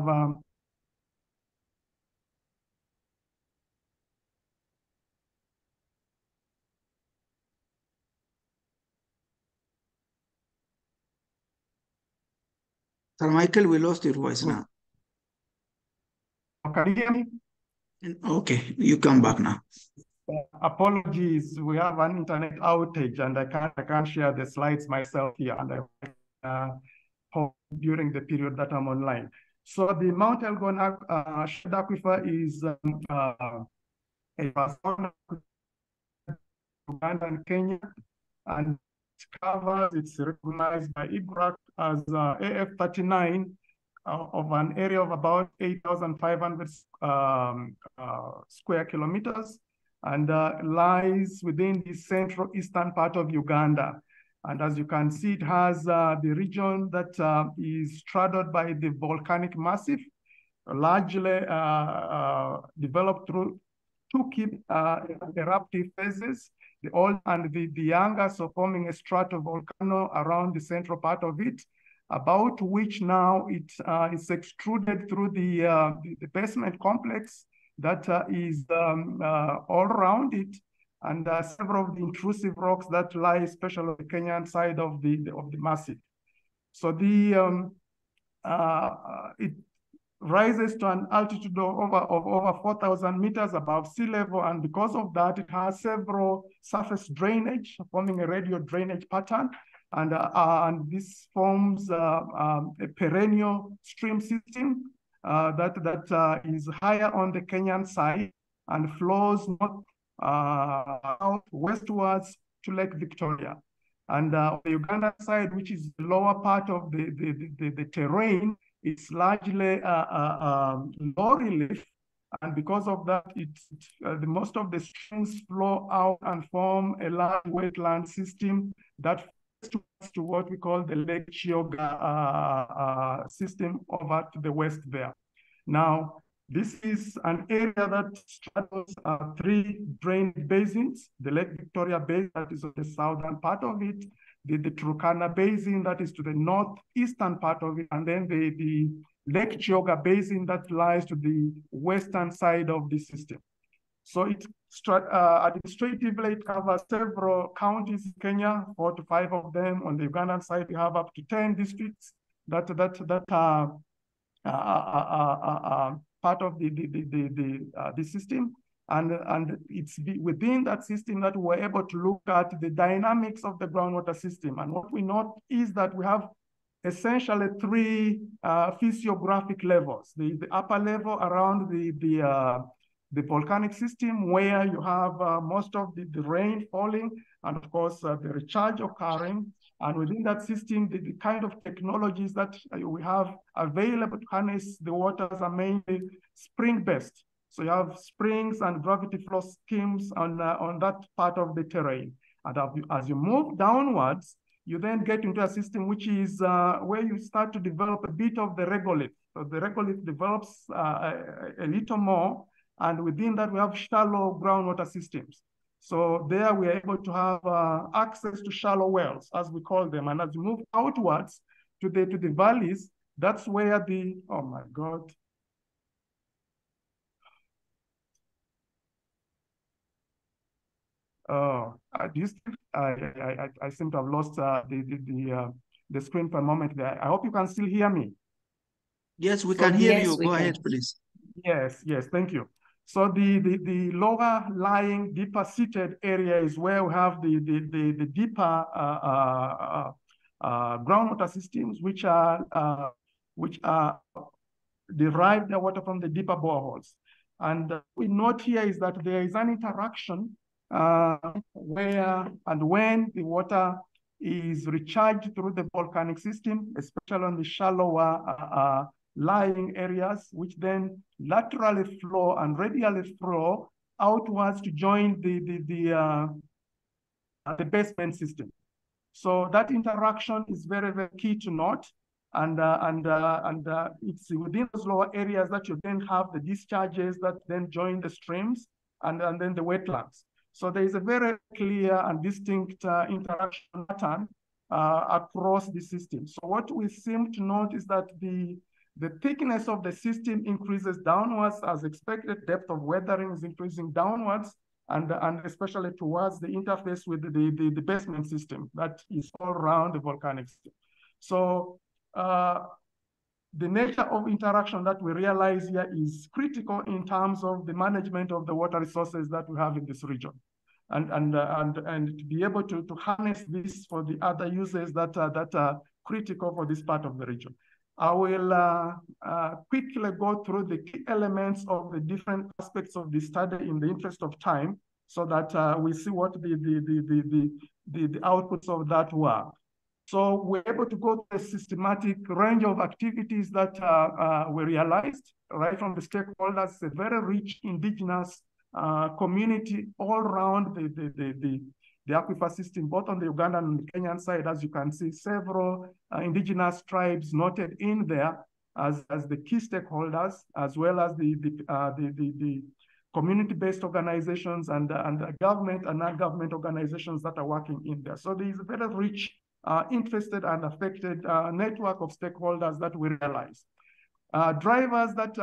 B: Sir Michael, we lost your voice now.
E: can you hear me?
B: Okay, you come back now.
E: Apologies, we have an internet outage and I can't share the slides myself here, and I hope during the period that I'm online. So the Mount Elgon shared aquifer is a Uganda and Kenya, and it's recognized by IGRAC as AF39 of an area of about 8,500 square kilometers, and lies within the central eastern part of Uganda. And as you can see, it has the region that is straddled by the volcanic massif, largely developed through two key eruptive phases, the old and the younger, so forming a stratovolcano around the central part of it, about which now it is extruded through the basement complex that is all around it, and several of the intrusive rocks that lie, especially on the Kenyan side of the massif. So it rises to an altitude of over 4,000 meters above sea level, and because of that, it has several surface drainage, forming a radial drainage pattern, and this forms a perennial stream system that is higher on the Kenyan side and flows north, south, westwards to Lake Victoria. And on the Uganda side, which is the lower part of the terrain, it's largely low relief. And because of that, the most of the streams flow out and form a large wetland system that to what we call the Lake Geoga system over to the west there. Now, this is an area that straddles 3 drainage basins: the Lake Victoria Basin that is on the southern part of it, the Turkana Basin that is to the northeastern part of it, and then the Lake Geoga Basin that lies to the western side of the system. So it administratively it covers several counties in Kenya, 4 to 5 of them. On the Ugandan side, we have up to 10 districts that are part of the system. And it's within that system that we're able to look at the dynamics of the groundwater system. And what we note is that we have essentially 3 physiographic levels. The upper level around the volcanic system, where you have most of the rain falling, and of course the recharge occurring. And within that system, the kind of technologies that we have available to harness the waters are mainly spring-based. So you have springs and gravity flow schemes on that part of the terrain. And as you move downwards, you then get into a system which is where you start to develop a bit of the regolith. So the regolith develops a little more, and within that we have shallow groundwater systems. So there we are able to have access to shallow wells, as we call them. And as you move outwards to the valleys, that's where the, oh my God. I seem to have lost the screen for a moment there. I hope you can still hear me.
B: Yes, we can hear you. Go ahead, please.
E: Yes, thank you. So the lower lying, deeper seated area is where we have the deeper groundwater systems, which are derived the water from the deeper boreholes. And we note here is that there is an interaction where and when the water is recharged through the volcanic system, especially on the shallower lying areas, which then laterally flow and radially flow outwards to join the basement system. So that interaction is very, very key to note. And it's within those lower areas that you then have the discharges that then join the streams and then the wetlands. So there is a very clear and distinct interaction pattern across the system. So what we seem to note is that the thickness of the system increases downwards as expected. Depth of weathering is increasing downwards, and especially towards the interface with the basement system that is all around the volcanic system. So the nature of interaction that we realize here is critical in terms of the management of the water resources that we have in this region, and to be able to harness this for the other uses that are critical for this part of the region. I will quickly go through the key elements of the different aspects of the study in the interest of time, so that we see what the outputs of that were. So we're able to go to a systematic range of activities that we realized right from the stakeholders. A very rich indigenous community all around the aquifer system, both on the Ugandan and the Kenyan side. As you can see, several indigenous tribes noted in there as the key stakeholders, as well as the community-based organizations and government and non-government organizations that are working in there. So there is a very rich interested and affected network of stakeholders that we realize. Drivers that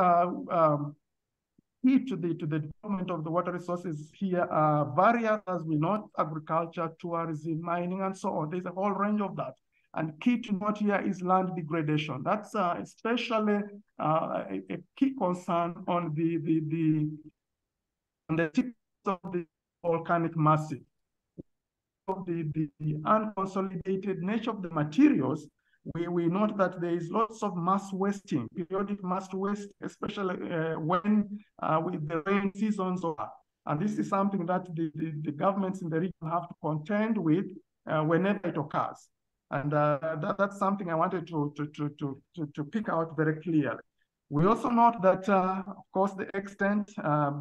E: key to the development of the water resources here are various, as we know, agriculture, tourism, mining, and so on. There's a whole range of that. And key to note here is land degradation. That's especially a key concern on the tips of the volcanic massif. Of the unconsolidated nature of the materials, we note that there is lots of mass wasting, periodic mass waste, especially when with the rain seasons are. And this is something that the governments in the region have to contend with whenever it occurs. And that's something I wanted to pick out very clearly. We also note that, of course, the extent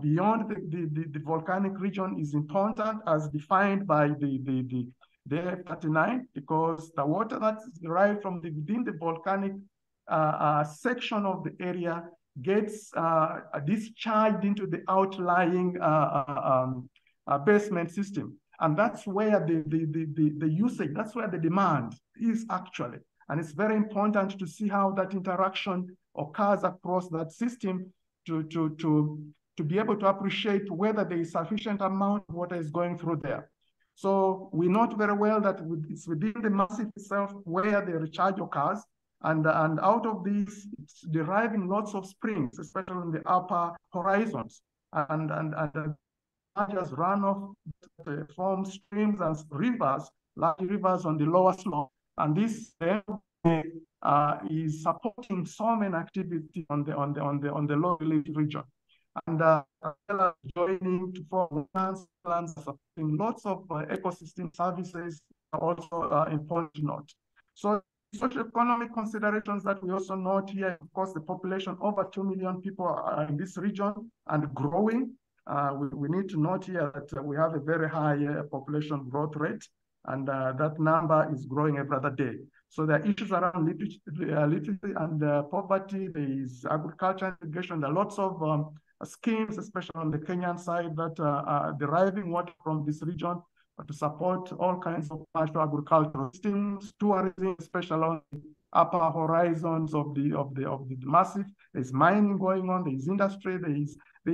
E: beyond the volcanic region is important as defined by the F39, because the water that's derived from within the volcanic section of the area gets discharged into the outlying basement system. And that's where the usage, that's where the demand is actually. And it's very important to see how that interaction occurs across that system to be able to appreciate whether there is sufficient amount of water is going through there. So we note very well that it's within the massif itself where the recharge occurs. And out of these, it's deriving lots of springs, especially in the upper horizons. And just runoff form streams and rivers, large rivers on the lower slope. And this is supporting so many activity on the low elevation region. And joining to form plans supporting lots of ecosystem services are also important to note. So socioeconomic considerations that we also note here, of course, the population over 2 million people are in this region and growing. We need to note here that we have a very high population growth rate, and that number is growing every other day. So there are issues around literacy and poverty. There is agriculture integration. There are lots of schemes, especially on the Kenyan side, that are deriving water from this region to support all kinds of natural agricultural systems, tourism, especially on the upper horizons of the massif. There's mining going on. There is industry. There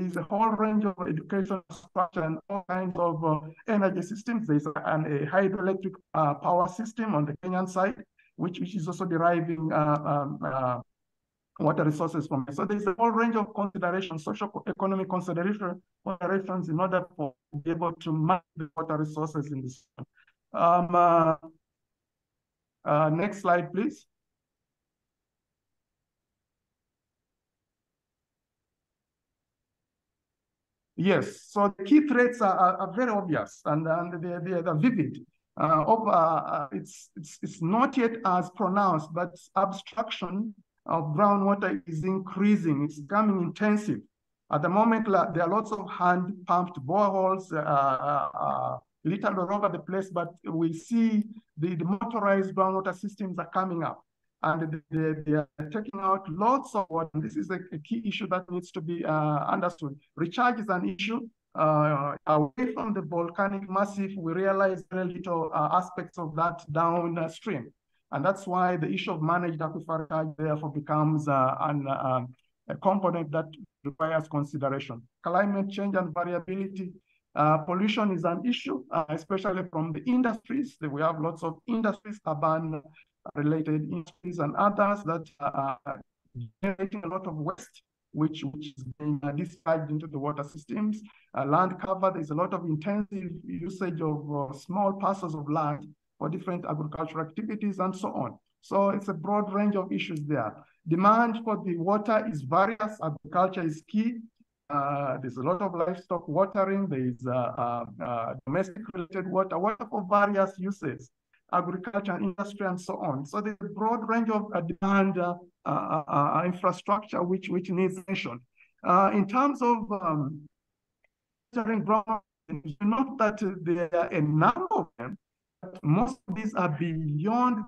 E: is a whole range of education structure and all kinds of energy systems. There's a hydroelectric power system on the Kenyan side, which is also deriving water resources from it. So there's a whole range of considerations, socio-economic considerations in order to be able to manage the water resources in this. Next slide, please. Yes, so the key threats are very obvious and they're vivid. It's not yet as pronounced, but abstraction of groundwater is increasing. It's becoming intensive. At the moment, there are lots of hand-pumped boreholes littered all over the place, but we see the motorized groundwater systems are coming up. And they are taking out lots of water. And this is a key issue that needs to be understood. Recharge is an issue. Away from the volcanic massif, we realize very little aspects of that downstream. And that's why the issue of managed aquifer recharge therefore becomes a component that requires consideration. Climate change and variability. Pollution is an issue, especially from the industries. We have lots of industries, urban related industries and others that are generating a lot of waste, which is being discharged into the water systems. Land cover, there's a lot of intensive usage of small parcels of land for different agricultural activities and so on. So it's a broad range of issues there. Demand for the water is various. Agriculture is key. There's a lot of livestock watering. There's domestic related water for various uses, agriculture, industry, and so on. So there's a broad range of demand infrastructure which needs attention. In terms of ground, you note that there are a number of them. Most of these are beyond.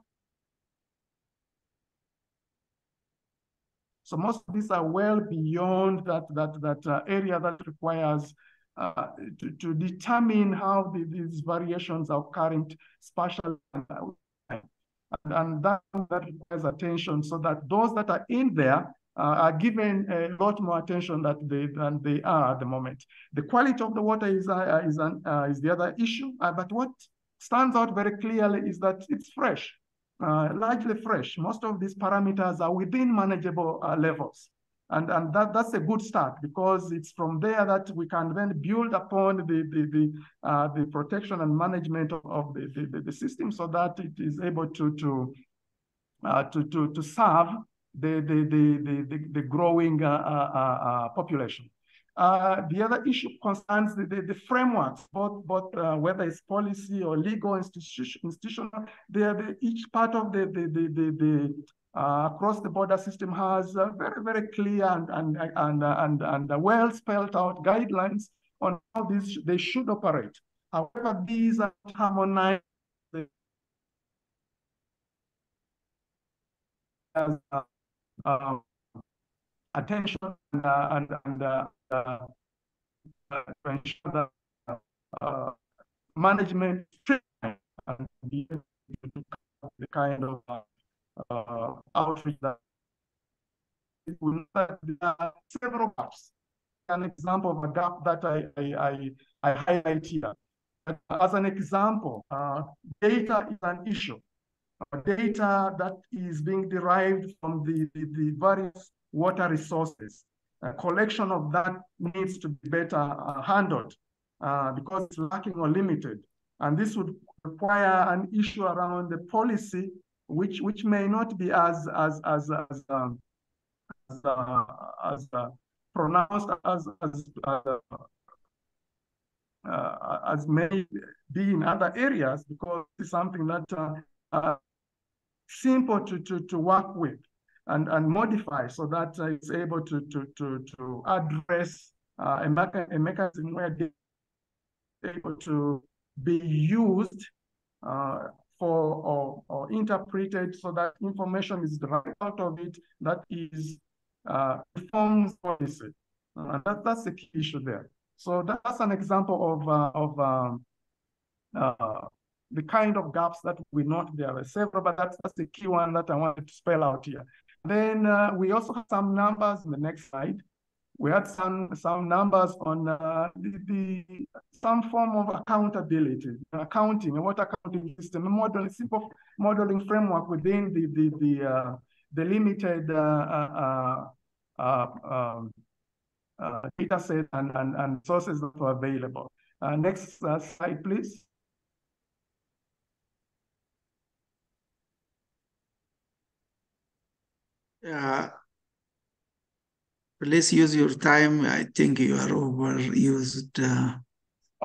E: So most of these are well beyond that area that requires to determine how these variations are occurring spatially, and that requires attention, so that those that are in there are given a lot more attention than they are at the moment. The quality of the water is the other issue, but what stands out very clearly is that it's fresh, largely fresh. Most of these parameters are within manageable levels. And that's a good start, because it's from there that we can then build upon the protection and management of the system, so that it is able to serve the growing population. The other issue concerns the frameworks, both whether it's policy or legal, institutional. Each part of the across the border system has very, very clear and well spelled out guidelines on how they should operate. However, these are harmonized attention to ensure that management and be able to do the kind of outreach that there are several gaps. An example of a gap that I highlight here. As an example, data is an issue. Data that is being derived from the various water resources. Collection of that needs to be better handled because it's lacking or limited. And this would require an issue around the policy, which may not be as pronounced as may be in other areas, because it's something that simple to work with and modify so that it's able to address a mechanism where it's able to be used for or interpreted so that information is derived out of it that is informs policy. That's the key issue there. So that's an example of the kind of gaps that we note. There are several, but that's the key one that I wanted to spell out here. Then we also have some numbers in the next slide. We had some numbers on some form of accountability, accounting, a water accounting system, a simple modeling framework within the limited data set and sources that are available. Next slide, please.
B: Please use your time. I think you are overused.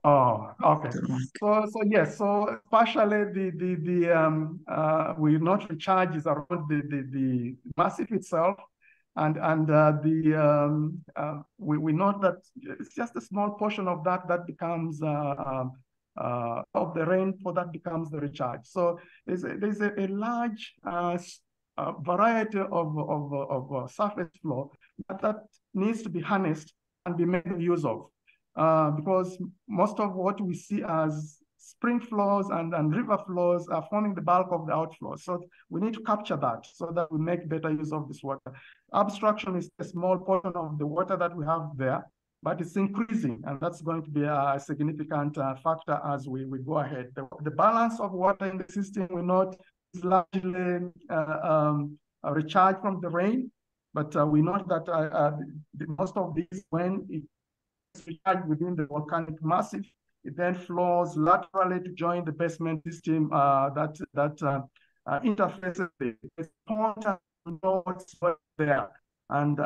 E: Oh, okay. So yes. So partially we not recharge is around the massive itself, and we note that it's just a small portion of that becomes of the rainfall that becomes the recharge. So there's a large variety of surface flow that needs to be harnessed and be made use of, because most of what we see as spring flows and river flows are forming the bulk of the outflows. So we need to capture that so that we make better use of this water. Abstraction is a small portion of the water that we have there, but it's increasing, and that's going to be a significant factor as we go ahead. The balance of water in the system we note is largely recharged from the rain, but we note that most of these, when it's recharged within the volcanic massif, it then flows laterally to join the basement system that interfaces the important nodes there, and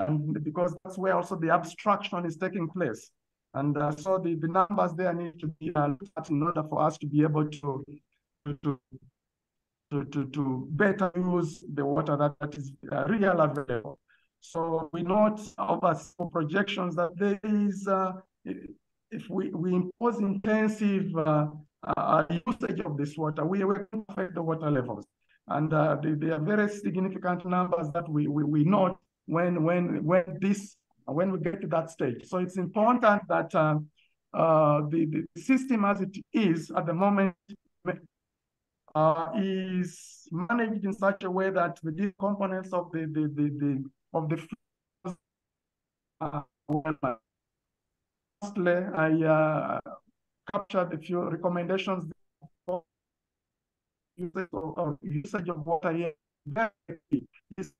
E: because that's where also the abstraction is taking place, and so the numbers there need to be looked at in order for us to be able to better use the water that is really available. So we note over some projections that there is, if we impose intensive usage of this water, we will affect the water levels. And there are very significant numbers that we note when we get to that stage. So it's important that the system as it is at the moment is managed in such a way that the components of the lastly, I captured a few recommendations for usage of water here. This is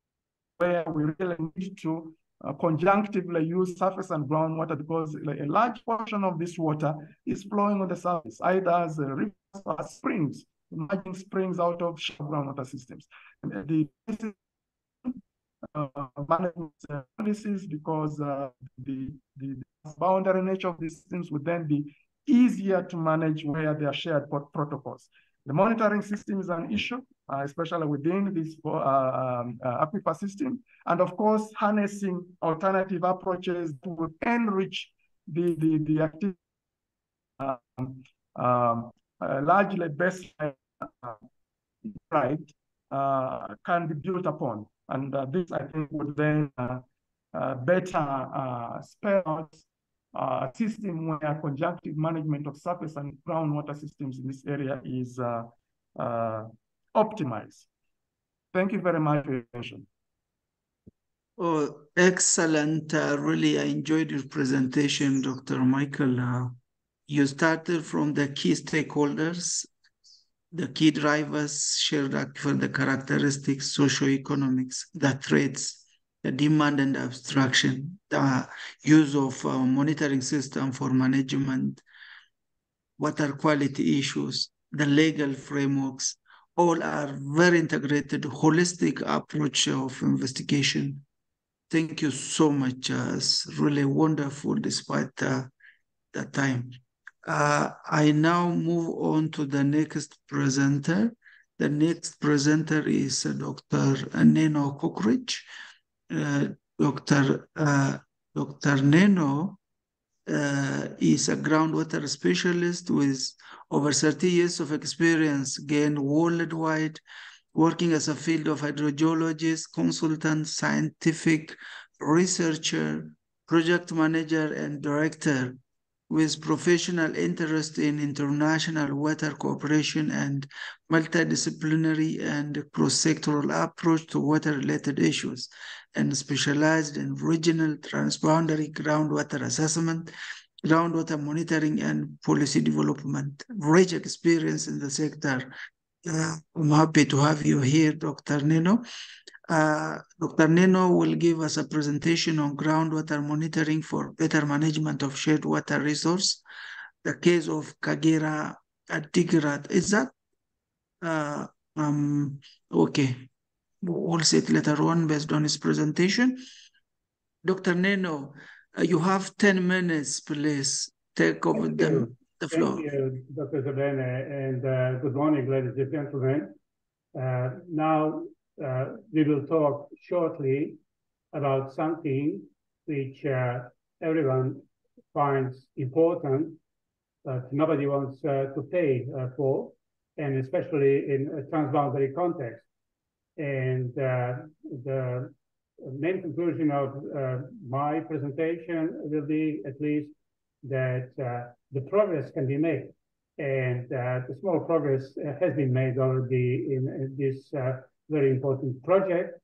E: where we really need to conjunctively use surface and groundwater, because a large portion of this water is flowing on the surface, either as rivers or springs, emerging springs out of shallow groundwater systems. And management policies, because the boundary nature of these systems would then be easier to manage where they are shared protocols. The monitoring system is an issue, especially within this aquifer system. And of course, harnessing alternative approaches to enrich the activity, largely based can be built upon. And this, I think, would then better spell out a system where conjunctive management of surface and groundwater systems in this area is optimized. Thank you very much for your attention.
B: Oh, excellent. Really, I enjoyed your presentation, Dr. Michael. You started from the key stakeholders, the key drivers, shared aquifer, the characteristics, socioeconomics, the threats, the demand and abstraction, the use of monitoring system for management, water quality issues, the legal frameworks, all are very integrated, holistic approach of investigation. Thank you so much. It's really wonderful despite the time. I now move on to the next presenter. The next presenter is Dr. Neno Cockridge. Dr. Neno is a groundwater specialist with over 30 years of experience gained worldwide, working as a field of hydrogeologist, consultant, scientific researcher, project manager, and director, with professional interest in international water cooperation and multidisciplinary and cross-sectoral approach to water-related issues, and specialized in regional transboundary groundwater assessment, groundwater monitoring, and policy development. Rich experience in the sector. I'm happy to have you here, Dr. Neno. Dr. Neno will give us a presentation on groundwater monitoring for better management of shared water resource. The case of Kagera Adigrat. Is that? Okay. We'll see it later on based on his presentation. Dr. Neno, you have 10 minutes, please. Take over the floor.
F: Thank you, Dr. Zabene, and good morning, ladies and gentlemen. Now, we will talk shortly about something which everyone finds important, but nobody wants to pay for, and especially in a transboundary context. And the main conclusion of my presentation will be at least that the progress can be made. And the small progress has been made already in this very important project.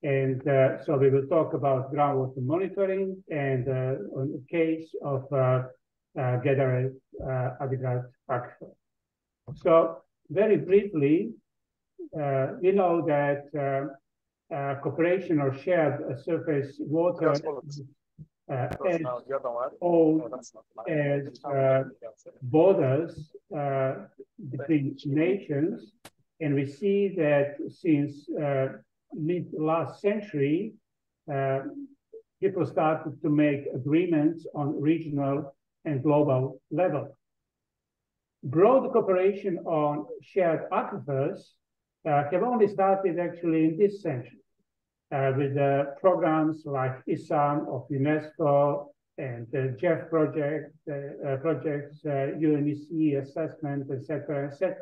F: And so we will talk about groundwater monitoring and on the case of Kagera Adigrat aquifer. So very briefly, we know that cooperation or shared surface water as old as borders between nations. And we see that since mid last century, people started to make agreements on regional and global level. Broad cooperation on shared aquifers have only started actually in this century with programs like ISAM of UNESCO and the GEF project, projects, UNEC assessment, etc., etc.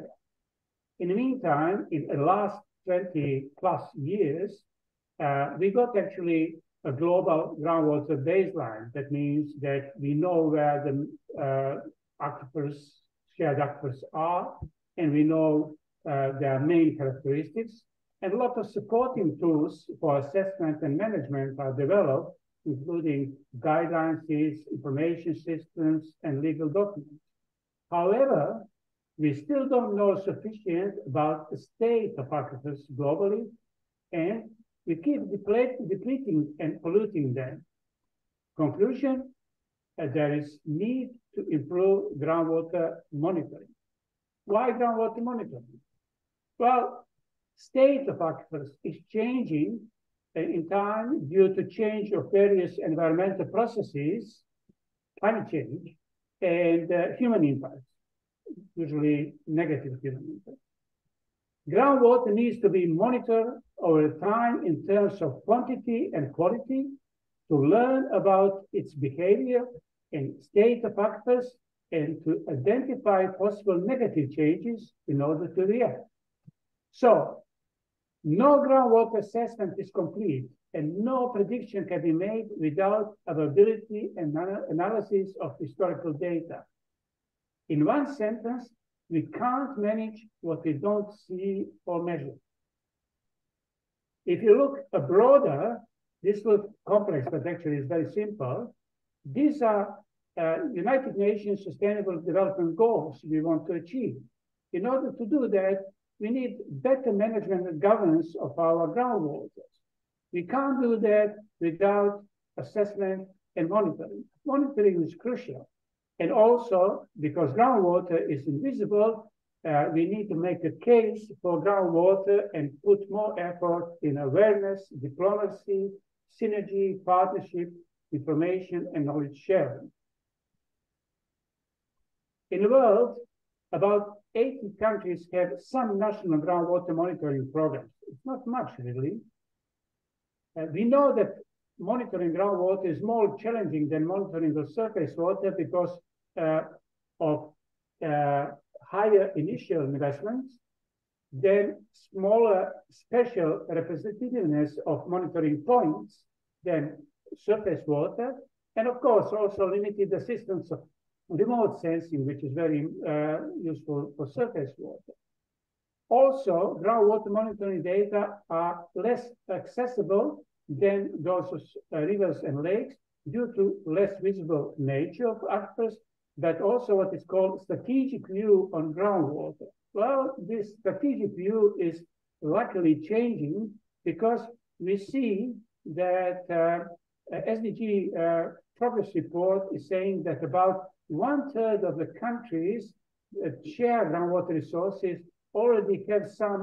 F: In the meantime, in the last 20 plus years, we got actually a global groundwater baseline. That means that we know where the aquifers, shared aquifers are, and we know their main characteristics. And a lot of supporting tools for assessment and management are developed, including guidelines, information systems, and legal documents. However, we still don't know sufficient about the state of aquifers globally, and we keep depleting and polluting them. Conclusion, there is need to improve groundwater monitoring. Why groundwater monitoring? Well, state of aquifers is changing in time due to change of various environmental processes, climate change and human impacts, usually negative human impacts. Groundwater needs to be monitored over time in terms of quantity and quality to learn about its behavior and state of factors and to identify possible negative changes in order to react. So, no groundwater assessment is complete and no prediction can be made without availability and analysis of historical data. In one sentence, we can't manage what we don't see or measure. If you look broader, this looks complex, but actually it's very simple. These are United Nations Sustainable Development Goals we want to achieve. In order to do that, we need better management and governance of our groundwaters. We can't do that without assessment and monitoring. Monitoring is crucial. And also, because groundwater is invisible, we need to make a case for groundwater and put more effort in awareness, diplomacy, synergy, partnership, information, and knowledge sharing. In the world, about 80 countries have some national groundwater monitoring programs. It's not much, really. We know that monitoring groundwater is more challenging than monitoring the surface water because of higher initial investments, then smaller special representativeness of monitoring points than surface water, and of course also limited assistance of remote sensing, which is very useful for surface water. Also, groundwater monitoring data are less accessible than those of rivers and lakes due to less visible nature of aquifers, but also what is called strategic view on groundwater. Well, this strategic view is luckily changing because we see that SDG progress report is saying that about 1/3 of the countries that share groundwater resources already have some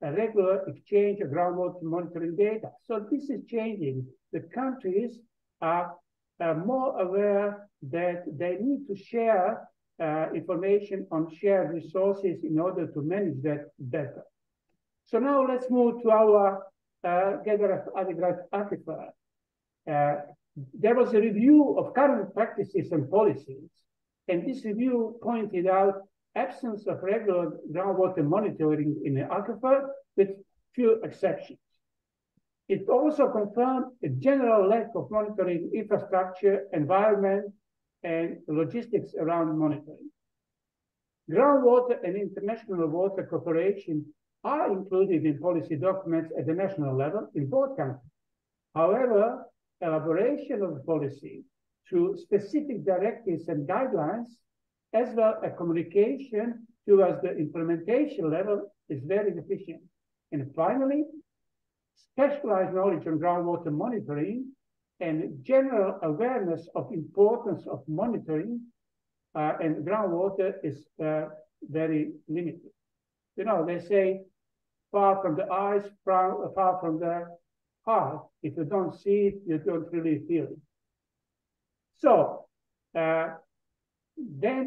F: regular exchange of groundwater monitoring data. So this is changing. The countries are more aware that they need to share information on shared resources in order to manage that better. So now let's move to our gather aquifer. There was a review of current practices and policies, and this review pointed out absence of regular groundwater monitoring in the aquifer with few exceptions. It also confirmed a general lack of monitoring infrastructure, environment, and logistics around monitoring. Groundwater and international water cooperation are included in policy documents at the national level in both countries. However, elaboration of the policy through specific directives and guidelines, as well as communication towards the implementation level, is very deficient. And finally, specialized knowledge on groundwater monitoring and general awareness of importance of monitoring and groundwater is very limited. You know, they say, far from the eyes, far from the heart. If you don't see it, you don't really feel it. So then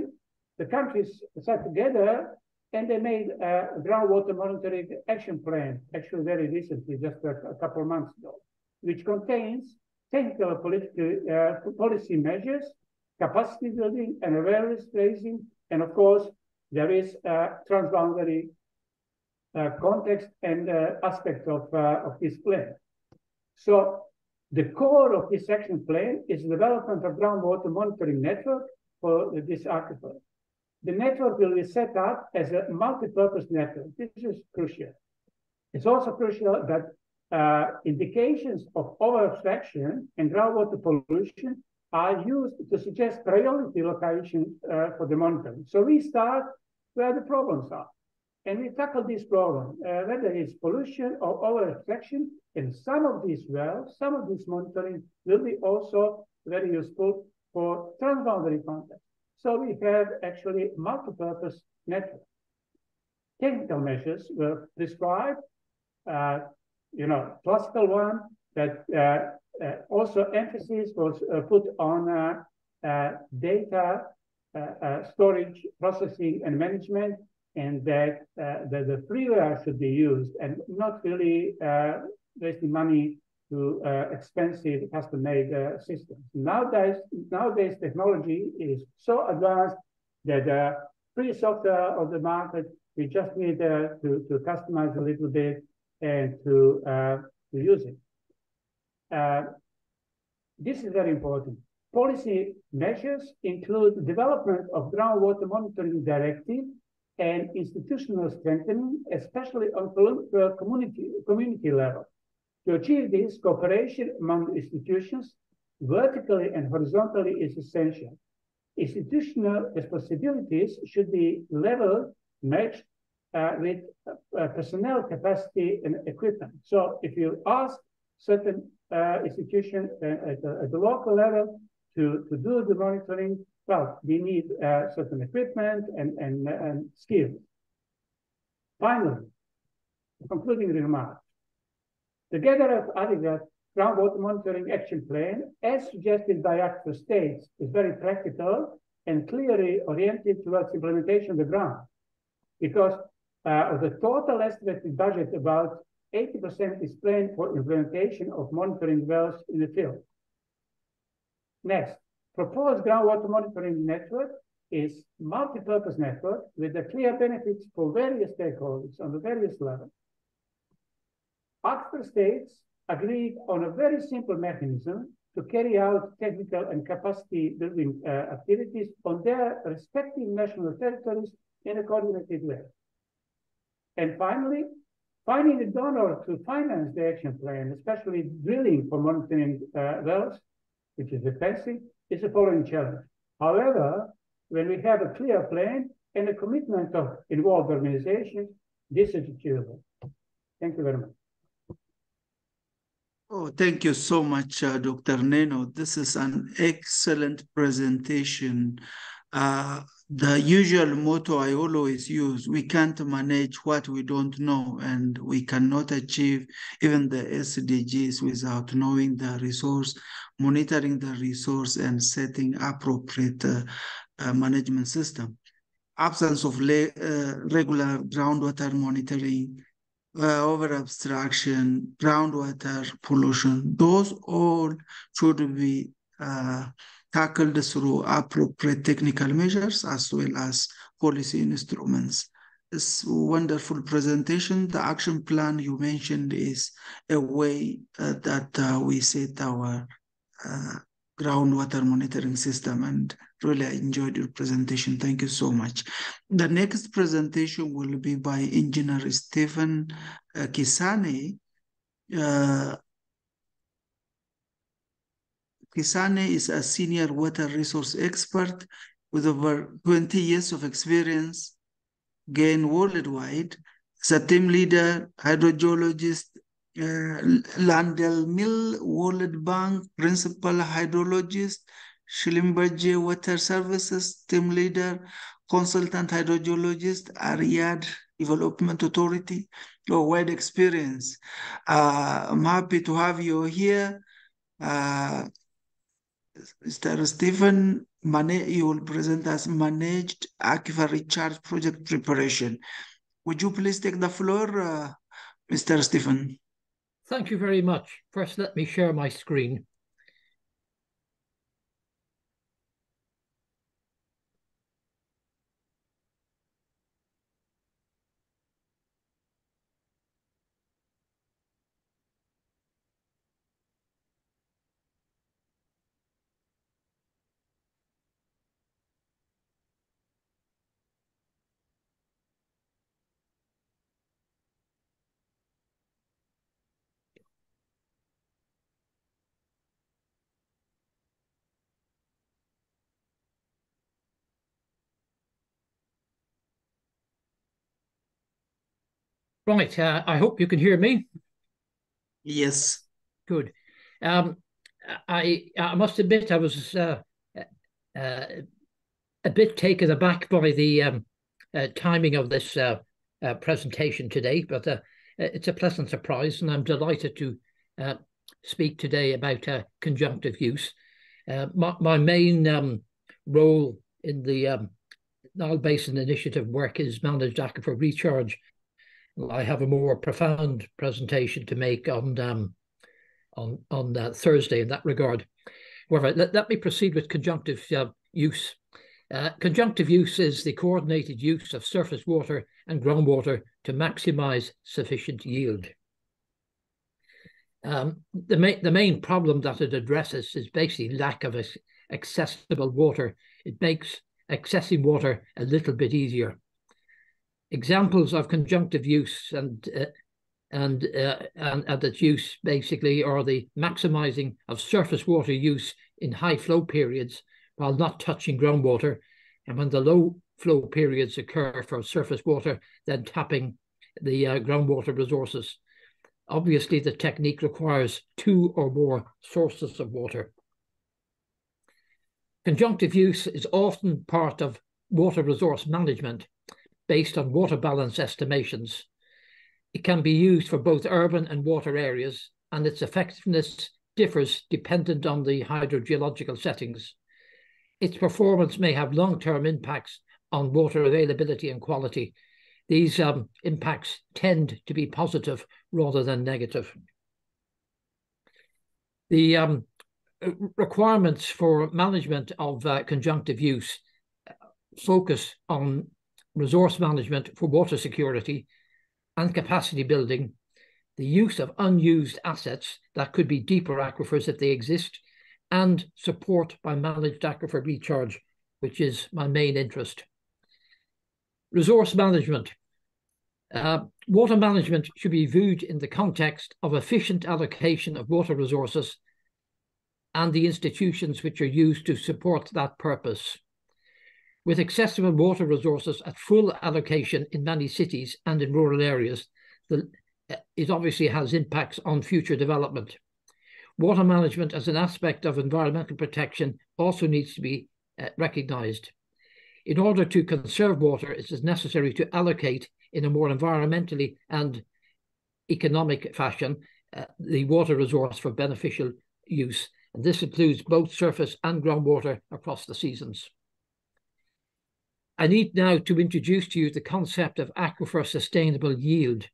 F: the countries sat together and they made a groundwater monitoring action plan, actually very recently, just a couple of months ago, which contains technical policy measures, capacity building, and awareness raising, and of course, there is a transboundary context and aspect of this plan. So the core of this action plan is the development of groundwater monitoring network for this aquifer. The network will be set up as a multi-purpose network. This is crucial. It's also crucial that indications of over-abstraction and groundwater pollution are used to suggest priority location for the monitoring. So we start where the problems are. And we tackle this problem, whether it's pollution or over-abstraction, and some of these wells, some of this monitoring will be also very useful for transboundary context. So we have actually multi-purpose network. Technical measures were prescribed, classical one, that also emphasis was put on data storage, processing, and management, and that the freeware should be used and not really wasting money to expensive custom-made systems. Nowadays, technology is so advanced that free software on the market, we just need to customize a little bit and to use it. This is very important. Policy measures include development of groundwater monitoring directive and institutional strengthening, especially on community level. To achieve this, cooperation among institutions, vertically and horizontally, is essential. Institutional responsibilities should be level matched with personnel capacity and equipment. So if you ask certain institution at the local level to do the monitoring, well, we need certain equipment and skills. Finally, concluding remarks. Together of adequate groundwater monitoring action plan, as suggested by active states, is very practical and clearly oriented towards implementation on the ground. Because of the total estimated budget, about 80% is planned for implementation of monitoring wells in the field. Next, proposed groundwater monitoring network is multi-purpose network with the clear benefits for various stakeholders on the various levels. Active states agreed on a very simple mechanism to carry out technical and capacity building activities on their respective national territories in a coordinated way. And finally, finding a donor to finance the action plan, especially drilling for monitoring wells, which is expensive, is a following challenge. However, when we have a clear plan and a commitment of involved organizations, this is achievable. Thank you very much.
B: Oh, thank you so much, Dr. Neno. This is an excellent presentation. The usual motto I always use, we can't manage what we don't know, and we cannot achieve even the SDGs without knowing the resource, monitoring the resource, and setting appropriate management system. Absence of regular groundwater monitoring, over abstraction, groundwater pollution, those all should be tackled through appropriate technical measures as well as policy instruments. This wonderful presentation. The action plan you mentioned is a way that we set our groundwater monitoring system, and really I enjoyed your presentation. Thank you so much. The next presentation will be by Engineer Stephen Kisane. Kisane is a senior water resource expert with over 20 years of experience gained worldwide. He's a team leader, hydrogeologist, Landell Mill, World Bank, principal hydrologist, Schlumberger Water Services, team leader, consultant hydrogeologist, Riyadh Development Authority, your wide experience. I'm happy to have you here. Mr. Stephen, you will present us Managed Aquifer Recharge Project Preparation. Would you please take the floor, Mr. Stephen?
G: Thank you very much. First, let me share my screen. Right, I hope you can hear me.
B: Yes.
G: Good. I must admit I was a bit taken aback by the timing of this presentation today, but it's a pleasant surprise, and I'm delighted to speak today about conjunctive use. My main role in the Nile Basin Initiative work is managed aquifer recharge. I have a more profound presentation to make on Thursday in that regard. However, let me proceed with conjunctive use. Conjunctive use is the coordinated use of surface water and groundwater to maximize sufficient yield. The main problem that it addresses is basically lack of accessible water. It makes accessing water a little bit easier. Examples of conjunctive use and its use basically are the maximizing of surface water use in high flow periods while not touching groundwater, and when the low flow periods occur for surface water, then tapping the groundwater resources. Obviously, the technique requires 2 or more sources of water. Conjunctive use is often part of water resource management based on water balance estimations. It can be used for both urban and water areas, and its effectiveness differs dependent on the hydrogeological settings. Its performance may have long-term impacts on water availability and quality. These impacts tend to be positive rather than negative. The requirements for management of conjunctive use focus on resource management for water security and capacity building, the use of unused assets that could be deeper aquifers if they exist, and support by managed aquifer recharge, which is my main interest. Resource management. Water management should be viewed in the context of efficient allocation of water resources and the institutions which are used to support that purpose. With accessible water resources at full allocation in many cities and in rural areas, it obviously has impacts on future development. Water management as an aspect of environmental protection also needs to be recognised. In order to conserve water, it is necessary to allocate in a more environmentally and economic fashion the water resource for beneficial use. And this includes both surface and groundwater across the seasons. I need now to introduce to you the concept of aquifer sustainable yield.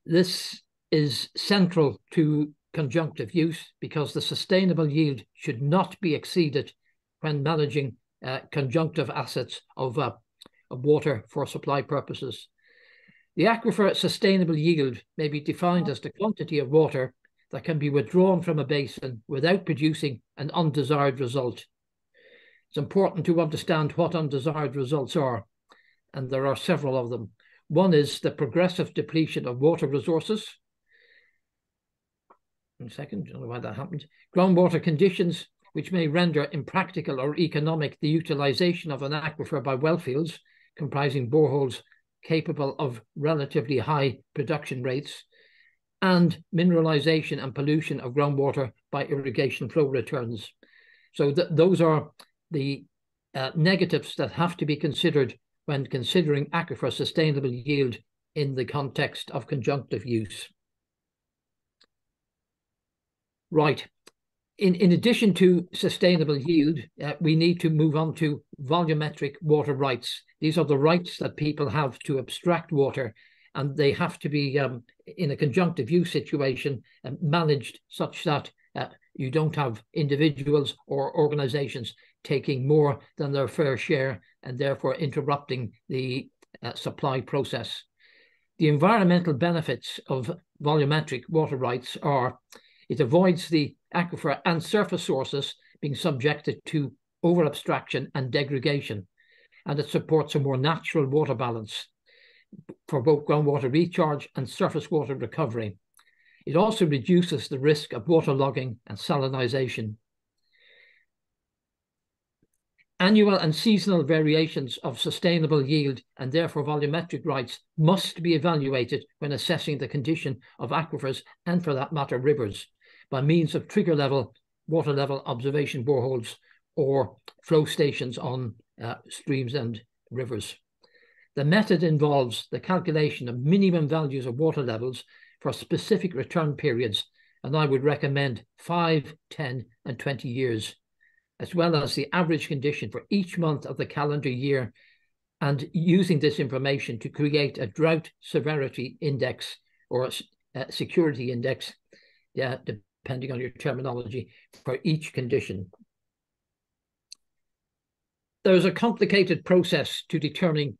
G: This is central to conjunctive use because the sustainable yield should not be exceeded when managing conjunctive assets of water for supply purposes. The aquifer sustainable yield may be defined as the quantity of water that can be withdrawn from a basin without producing an undesired result. It's important to understand what undesired results are, and there are several of them. One is the progressive depletion of water resources. One second, I don't know why that happened. Groundwater conditions, which may render impractical or economic the utilization of an aquifer by wellfields, comprising boreholes capable of relatively high production rates, and mineralization and pollution of groundwater by irrigation flow returns. So those are the negatives that have to be considered when considering aquifer sustainable yield in the context of conjunctive use. Right. In addition to sustainable yield, we need to move on to volumetric water rights. These are the rights that people have to abstract water, and they have to be, in a conjunctive use situation, managed such that you don't have individuals or organizations taking more than their fair share and therefore interrupting the supply process. The environmental benefits of volumetric water rights are: it avoids the aquifer and surface sources being subjected to over-abstraction and degradation, and it supports a more natural water balance for both groundwater recharge and surface water recovery. It also reduces the risk of waterlogging and salinization. Annual and seasonal variations of sustainable yield and therefore volumetric rights must be evaluated when assessing the condition of aquifers and, for that matter, rivers, by means of trigger level, water level observation boreholes or flow stations on streams and rivers. The method involves the calculation of minimum values of water levels for specific return periods and I would recommend 5, 10, and 20 years, as well as the average condition for each month of the calendar year, and using this information to create a drought severity index or a security index, depending on your terminology, for each condition. There's a complicated process to determining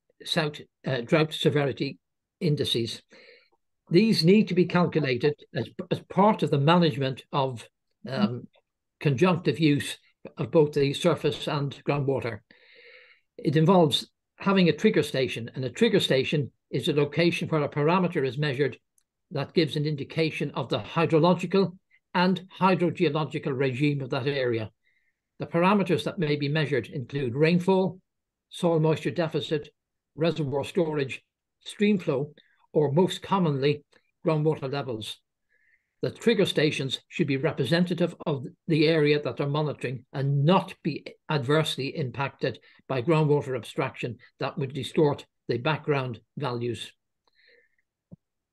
G: drought severity indices. These need to be calculated as part of the management of conjunctive use of both the surface and groundwater. It involves having a trigger station, and a trigger station is a location where a parameter is measured that gives an indication of the hydrological and hydrogeological regime of that area. The parameters that may be measured include rainfall, soil moisture deficit, reservoir storage, stream flow, or most commonly, groundwater levels. The trigger stations should be representative of the area that they're monitoring and not be adversely impacted by groundwater abstraction that would distort the background values.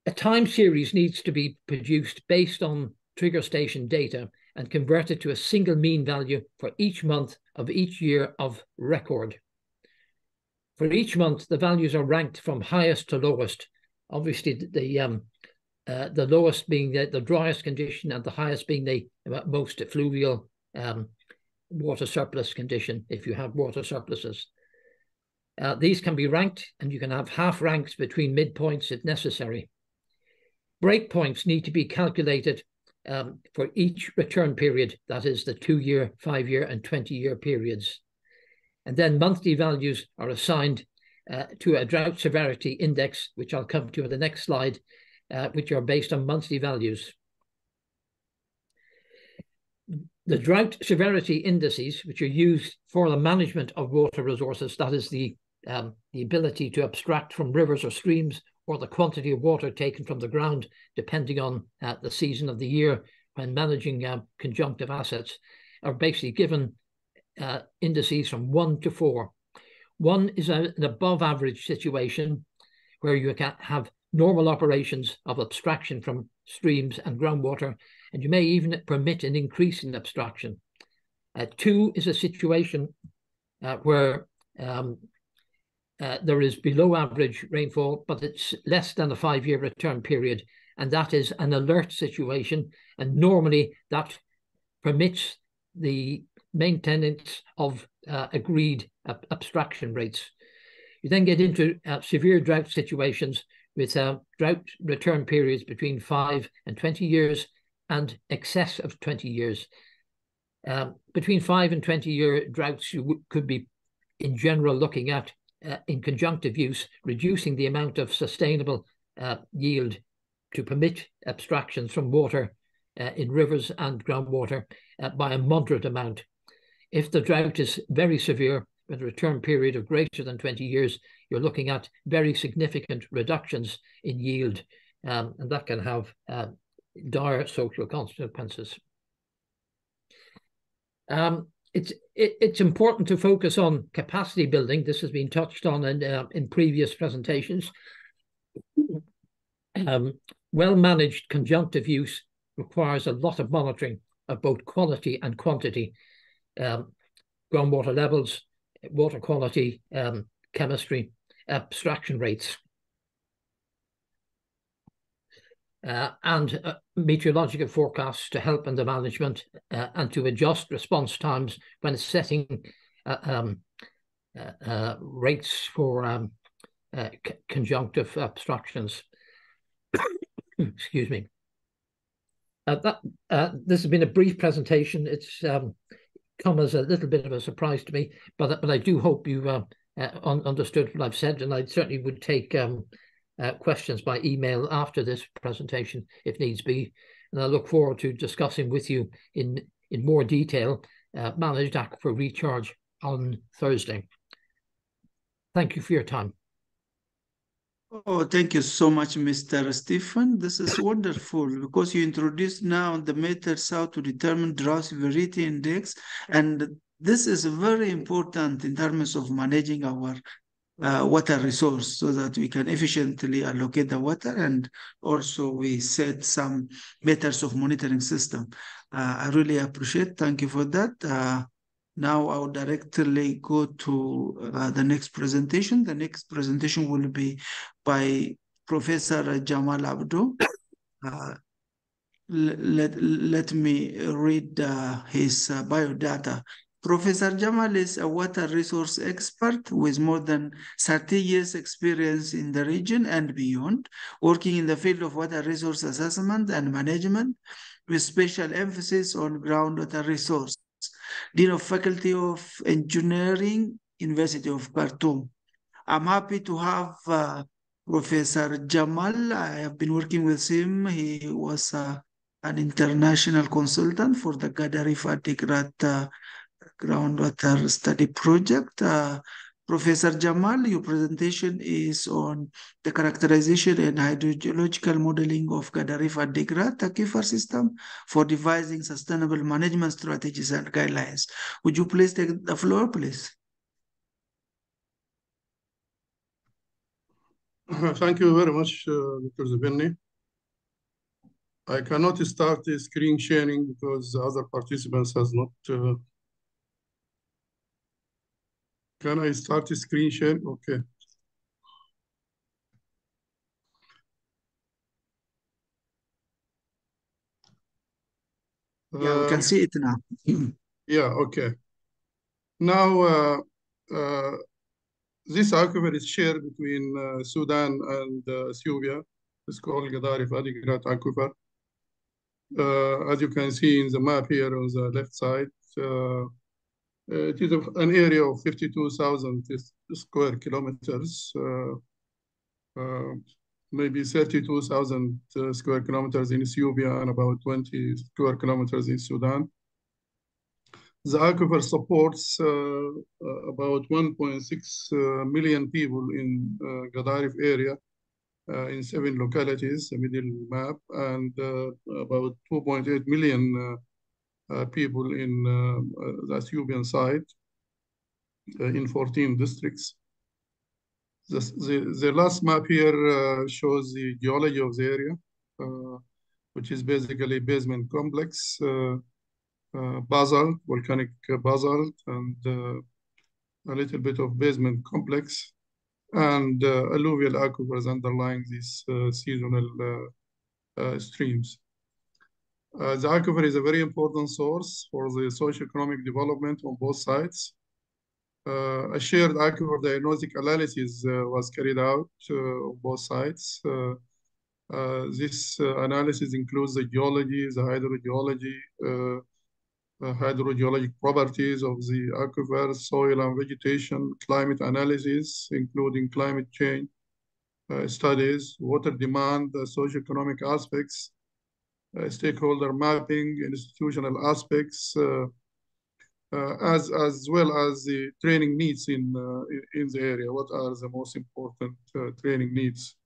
G: A time series needs to be produced based on trigger station data and converted to a single mean value for each month of each year of record. For each month, the values are ranked from highest to lowest. Obviously, the lowest being the driest condition and the highest being the most fluvial water surplus condition, if you have water surpluses. These can be ranked, and you can have half ranks between midpoints if necessary. Breakpoints need to be calculated for each return period, that is the 2-year, 5-year, and 20-year periods. And then monthly values are assigned to a drought severity index, which I'll come to in the next slide, which are based on monthly values. The drought severity indices, which are used for the management of water resources, that is the ability to abstract from rivers or streams, or the quantity of water taken from the ground, depending on the season of the year when managing conjunctive assets, are basically given indices from 1 to 4. 1 is an above average situation where you can have normal operations of abstraction from streams and groundwater, and you may even permit an increase in abstraction. 2 is a situation where there is below average rainfall, but it's less than a 5-year return period, and that is an alert situation, and normally that permits the maintenance of agreed abstraction rates. You then get into severe drought situations with drought return periods between 5 and 20 years and excess of 20 years. Between 5 and 20-year droughts, you could be, in general, looking at, in conjunctive use, reducing the amount of sustainable yield to permit abstractions from water in rivers and groundwater by a moderate amount. If the drought is very severe, with a return period of greater than 20 years, you're looking at very significant reductions in yield, and that can have dire social consequences. It's important to focus on capacity building. This has been touched on in previous presentations. Well-managed conjunctive use requires a lot of monitoring of both quality and quantity, groundwater levels, water quality, chemistry, abstraction rates, and meteorological forecasts to help in the management and to adjust response times when setting rates for conjunctive abstractions. Excuse me. This has been a brief presentation. It's come as a little bit of a surprise to me, but I do hope you understood what I've said, and I certainly would take questions by email after this presentation if needs be, and I look forward to discussing with you in more detail managed aquifer recharge on Thursday. Thank you for your time.
B: Oh, thank you so much, Mr. Stephen. This is wonderful because you introduced now the methods how to determine drought severity index, and this is very important in terms of managing our water resource so that we can efficiently allocate the water, and also we set some methods of monitoring system. I really appreciate. Thank you for that. Now I'll directly go to the next presentation. The next presentation will be by Professor Jamal Abdo. Let me read his biodata. Professor Jamal is a water resource expert with more than 30 years experience in the region and beyond, working in the field of water resource assessment and management with special emphasis on groundwater resource. Dean of Faculty of Engineering, University of Khartoum. I'm happy to have Professor Jamal. I have been working with him. He was an international consultant for the Gadarif Adigrat groundwater study project. Professor Jamal, your presentation is on the characterization and hydrogeological modeling of Gadarif Adigrat aquifer system for devising sustainable management strategies and guidelines. Would you please take the floor, please?
H: Thank you very much, Dr. Zebenny. I cannot start the screen sharing because the other participants has not. Can I start the screen sharing? Okay.
B: Yeah, we can see it now.
H: Yeah, okay. Now, this aquifer is shared between Sudan and Ethiopia. It's called Gadarif Adigrat aquifer. As you can see in the map here on the left side, it is an area of 52,000 square kilometers, maybe 32,000 square kilometers in Ethiopia and about 20 square kilometers in Sudan. The aquifer supports about 1.6 million people in Gadarif area in 7 localities, the middle map, and about 2.8 million people in the Ethiopian side in 14 districts. The last map here shows the geology of the area, which is basically basement complex, basalt, volcanic basalt, and a little bit of basement complex, and alluvial aquifers underlying these seasonal streams. The aquifer is a very important source for the socio-economic development on both sides. A shared aquifer diagnostic analysis was carried out on both sides. This analysis includes the geology, the hydrogeology, hydrogeologic properties of the aquifer, soil and vegetation, climate analysis, including climate change studies, water demand, socio-economic aspects, stakeholder mapping, institutional aspects, as well as the training needs in the area. What are the most important training needs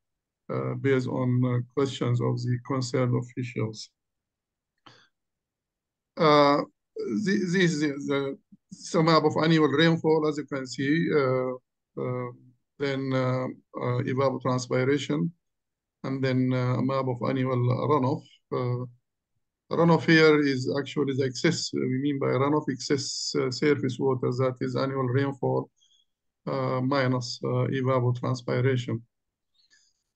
H: based on questions of the concerned officials? This is the map of annual rainfall, as you can see, then evapotranspiration, and then a map of annual runoff. Runoff here is actually the excess, we mean by runoff, excess surface water, that is annual rainfall minus evapotranspiration.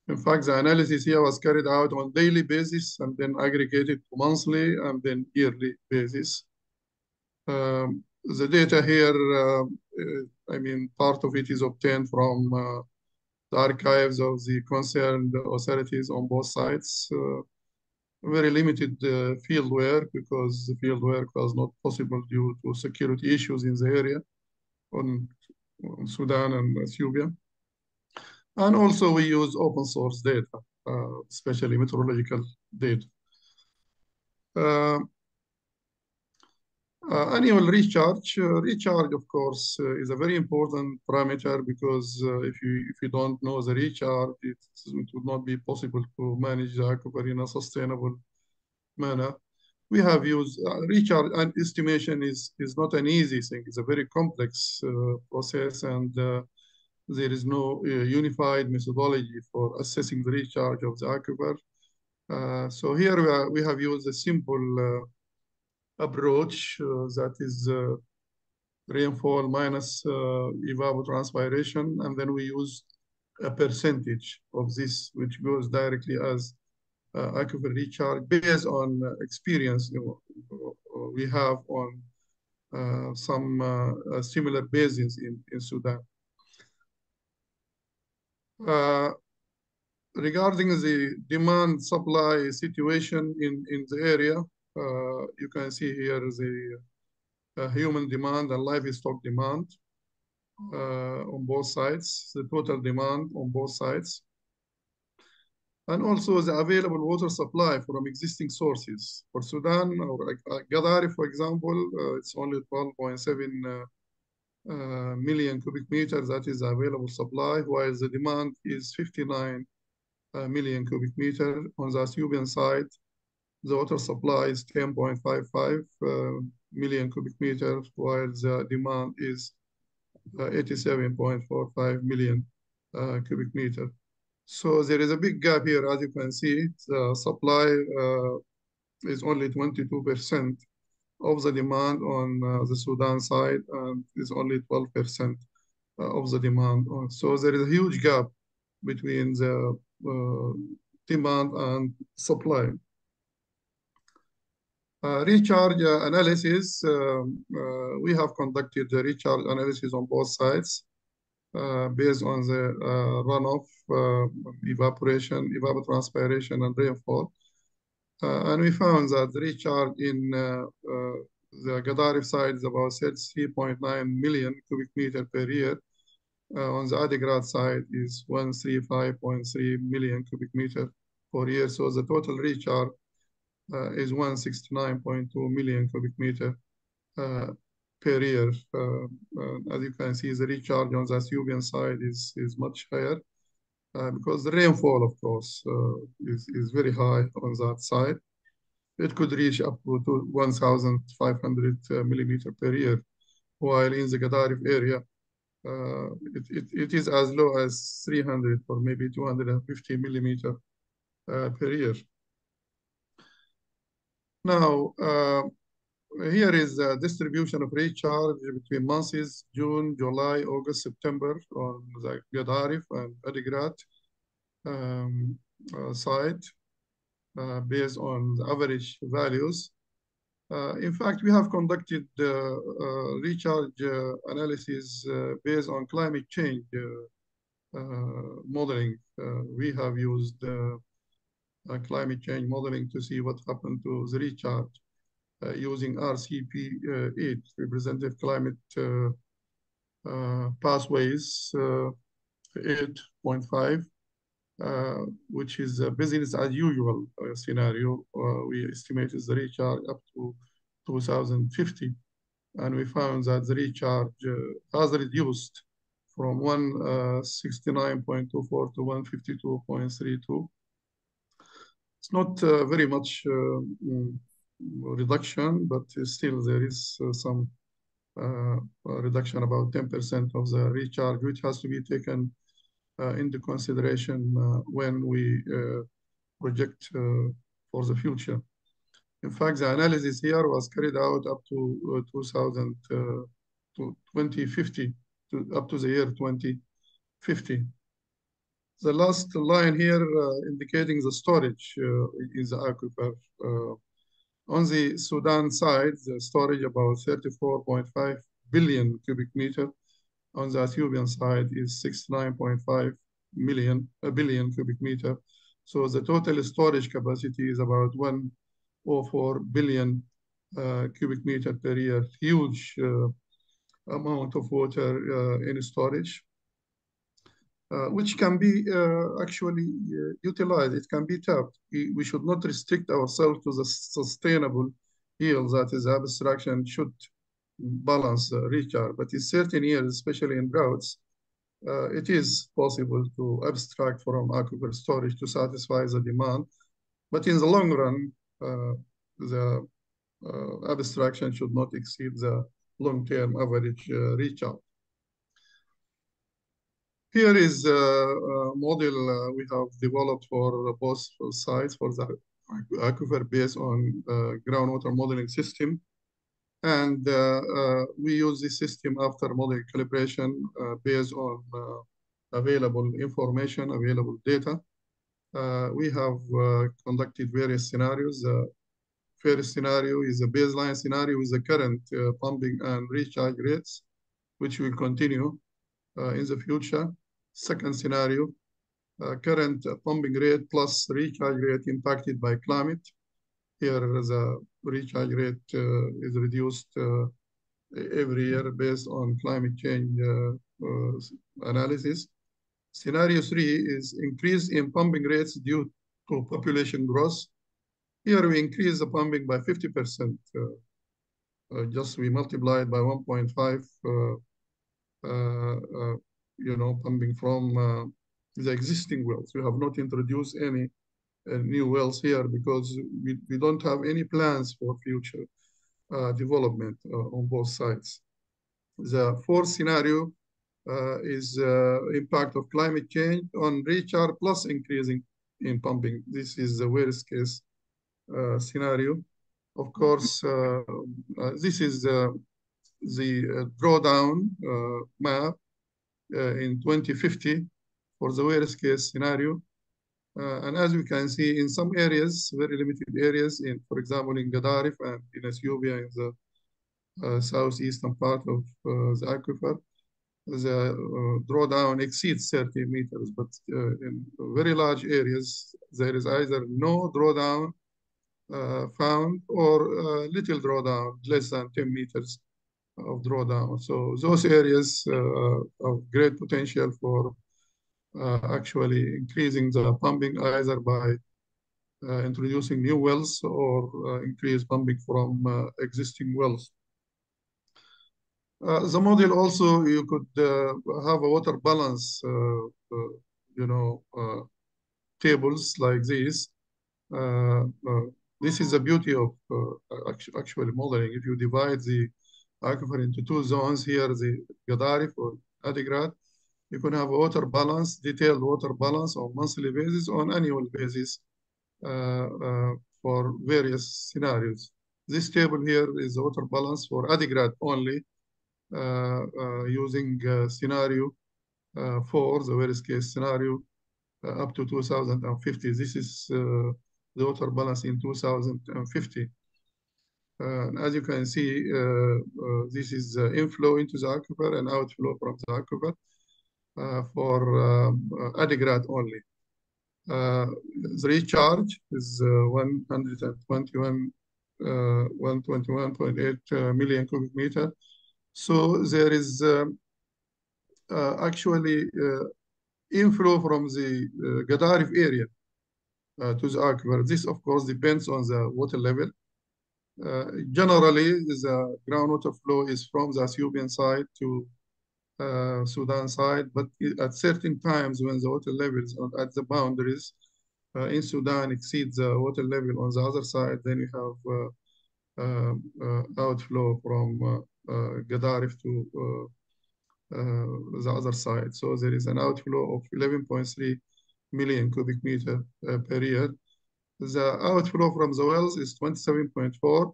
H: In fact, the analysis here was carried out on daily basis and then aggregated to monthly and then yearly basis. The data here, I mean, part of it is obtained from the archives of the concerned authorities on both sides. Very limited field work because the field work was not possible due to security issues in the area on Sudan and Ethiopia. And also we use open source data, especially meteorological data. Annual recharge. Recharge, of course, is a very important parameter because if you don't know the recharge, it would not be possible to manage the aquifer in a sustainable manner. We have used recharge, and estimation is not an easy thing. It's a very complex process, and there is no unified methodology for assessing the recharge of the aquifer. So here we have used a simple approach that is rainfall minus evapotranspiration, and then we use a percentage of this, which goes directly as aquifer recharge based on experience we have on some similar basins in Sudan. Regarding the demand-supply situation in the area, you can see here the human demand and livestock demand on both sides, the total demand on both sides, and also the available water supply from existing sources. For Sudan or Gadari, for example, it's only 12.7 million cubic meters that is available supply, while the demand is 59 million cubic meter. On the Ethiopian side, the water supply is 10.55 million cubic meters, while the demand is 87.45 million cubic meter. So there is a big gap here, as you can see. The supply is only 22% of the demand on the Sudan side, and is only 12% of the demand. So there is a huge gap between the demand and supply. Recharge analysis, we have conducted the recharge analysis on both sides based on the runoff, evaporation, evapotranspiration, and rainfall. And we found that the recharge in the Gadari side is about 33.9 million cubic meter per year. On the Adigrat side is 135.3 million cubic meter per year. So the total recharge is 169.2 million cubic meter per year. As you can see, the recharge on the Ethiopian side is much higher because the rainfall, of course, is very high on that side. It could reach up to 1,500 millimeter per year, while in the Gadarif area, it is as low as 300 or maybe 250 millimeter per year. Now, here is the distribution of recharge between months June, July, August, September on the Gadarif and Adigrat side based on the average values. In fact, we have conducted recharge analysis based on climate change modeling. We have used climate change modeling to see what happened to the recharge using RCP8, representative climate pathways 8.5, which is a business as usual scenario. We estimated the recharge up to 2050, and we found that the recharge has reduced from 169.24 to 152.32. It's not very much reduction, but still there is some reduction, about 10% of the recharge, which has to be taken into consideration when we project for the future. In fact, the analysis here was carried out up to 2050, up to the year 2050. The last line here indicating the storage in the aquifer. On the Sudan side, the storage about 34.5 billion cubic meter. On the Ethiopian side is 69.5 billion cubic meter. So the total storage capacity is about 104 billion cubic meter per year. Huge amount of water in storage, which can be actually utilized. It can be tapped. We should not restrict ourselves to the sustainable yield, that is abstraction should balance recharge. But in certain years, especially in droughts, it is possible to abstract from aquifer storage to satisfy the demand. But in the long run, the abstraction should not exceed the long-term average recharge. Here is a model we have developed for both sites for the aquifer based on groundwater modeling system. And we use this system after model calibration based on available information, available data. We have conducted various scenarios. First scenario is a baseline scenario with the current pumping and recharge rates, which will continue in the future. Second scenario, current pumping rate plus recharge rate impacted by climate. Here, the recharge rate is reduced every year based on climate change analysis. Scenario 3 is increase in pumping rates due to population growth. Here we increase the pumping by 50%. Just we multiplied by 1.5, pumping from the existing wells. We have not introduced any new wells here because we don't have any plans for future development on both sides. The fourth scenario is impact of climate change on recharge plus increasing in pumping. This is the worst case scenario. Of course, this is the drawdown map in 2050 for the worst case scenario. And as we can see, in some areas, very limited areas, for example, in Gadarif and in Ethiopia, in the southeastern part of the aquifer, the drawdown exceeds 30 meters. But in very large areas, there is either no drawdown found or little drawdown, less than 10 meters of drawdown. So those areas of great potential for actually increasing the pumping either by introducing new wells or increase pumping from existing wells. The model also, you could have a water balance, tables like this. This is the beauty of actually modeling. If you divide the aquifer into two zones here, the Gadarif or Adigrat, you can have a water balance, detailed water balance on monthly basis, on annual basis for various scenarios. This table here is the water balance for Adigrat only, using scenario 4, the worst case scenario, up to 2050. This is the water balance in 2050. As you can see, this is inflow into the aquifer and outflow from the aquifer for Adigrat only. The recharge is 121.8 million cubic meter. So there is actually inflow from the Gadarif area to the aquifer. This, of course, depends on the water level. Generally, the groundwater flow is from the Ethiopian side to Sudan side, but at certain times when the water levels at the boundaries in Sudan exceeds the water level on the other side, then you have outflow from Gadarif to the other side. So there is an outflow of 11.3 million cubic meter per year. The outflow from the wells is 27.4.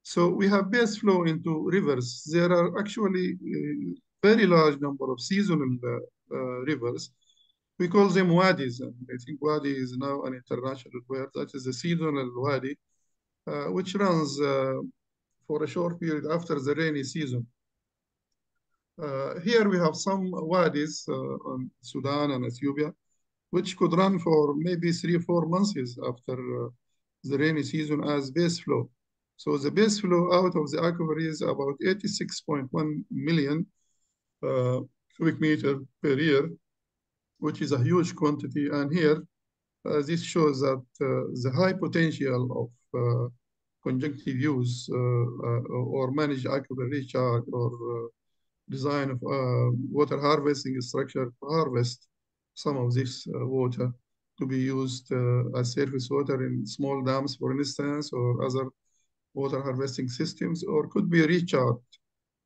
H: So we have base flow into rivers. There are actually very large number of seasonal rivers. We call them wadis. And I think wadi is now an international word. That is a seasonal wadi, which runs for a short period after the rainy season. Here we have some wadis on Sudan and Ethiopia, which could run for maybe 3 or 4 months after the rainy season as base flow. So the base flow out of the aquifer is about 86.1 million cubic meter per year, which is a huge quantity. And here, this shows that the high potential of conjunctive use or managed aquifer recharge or design of water harvesting structure to harvest some of this water to be used as surface water in small dams, for instance, or other water harvesting systems, or could be recharged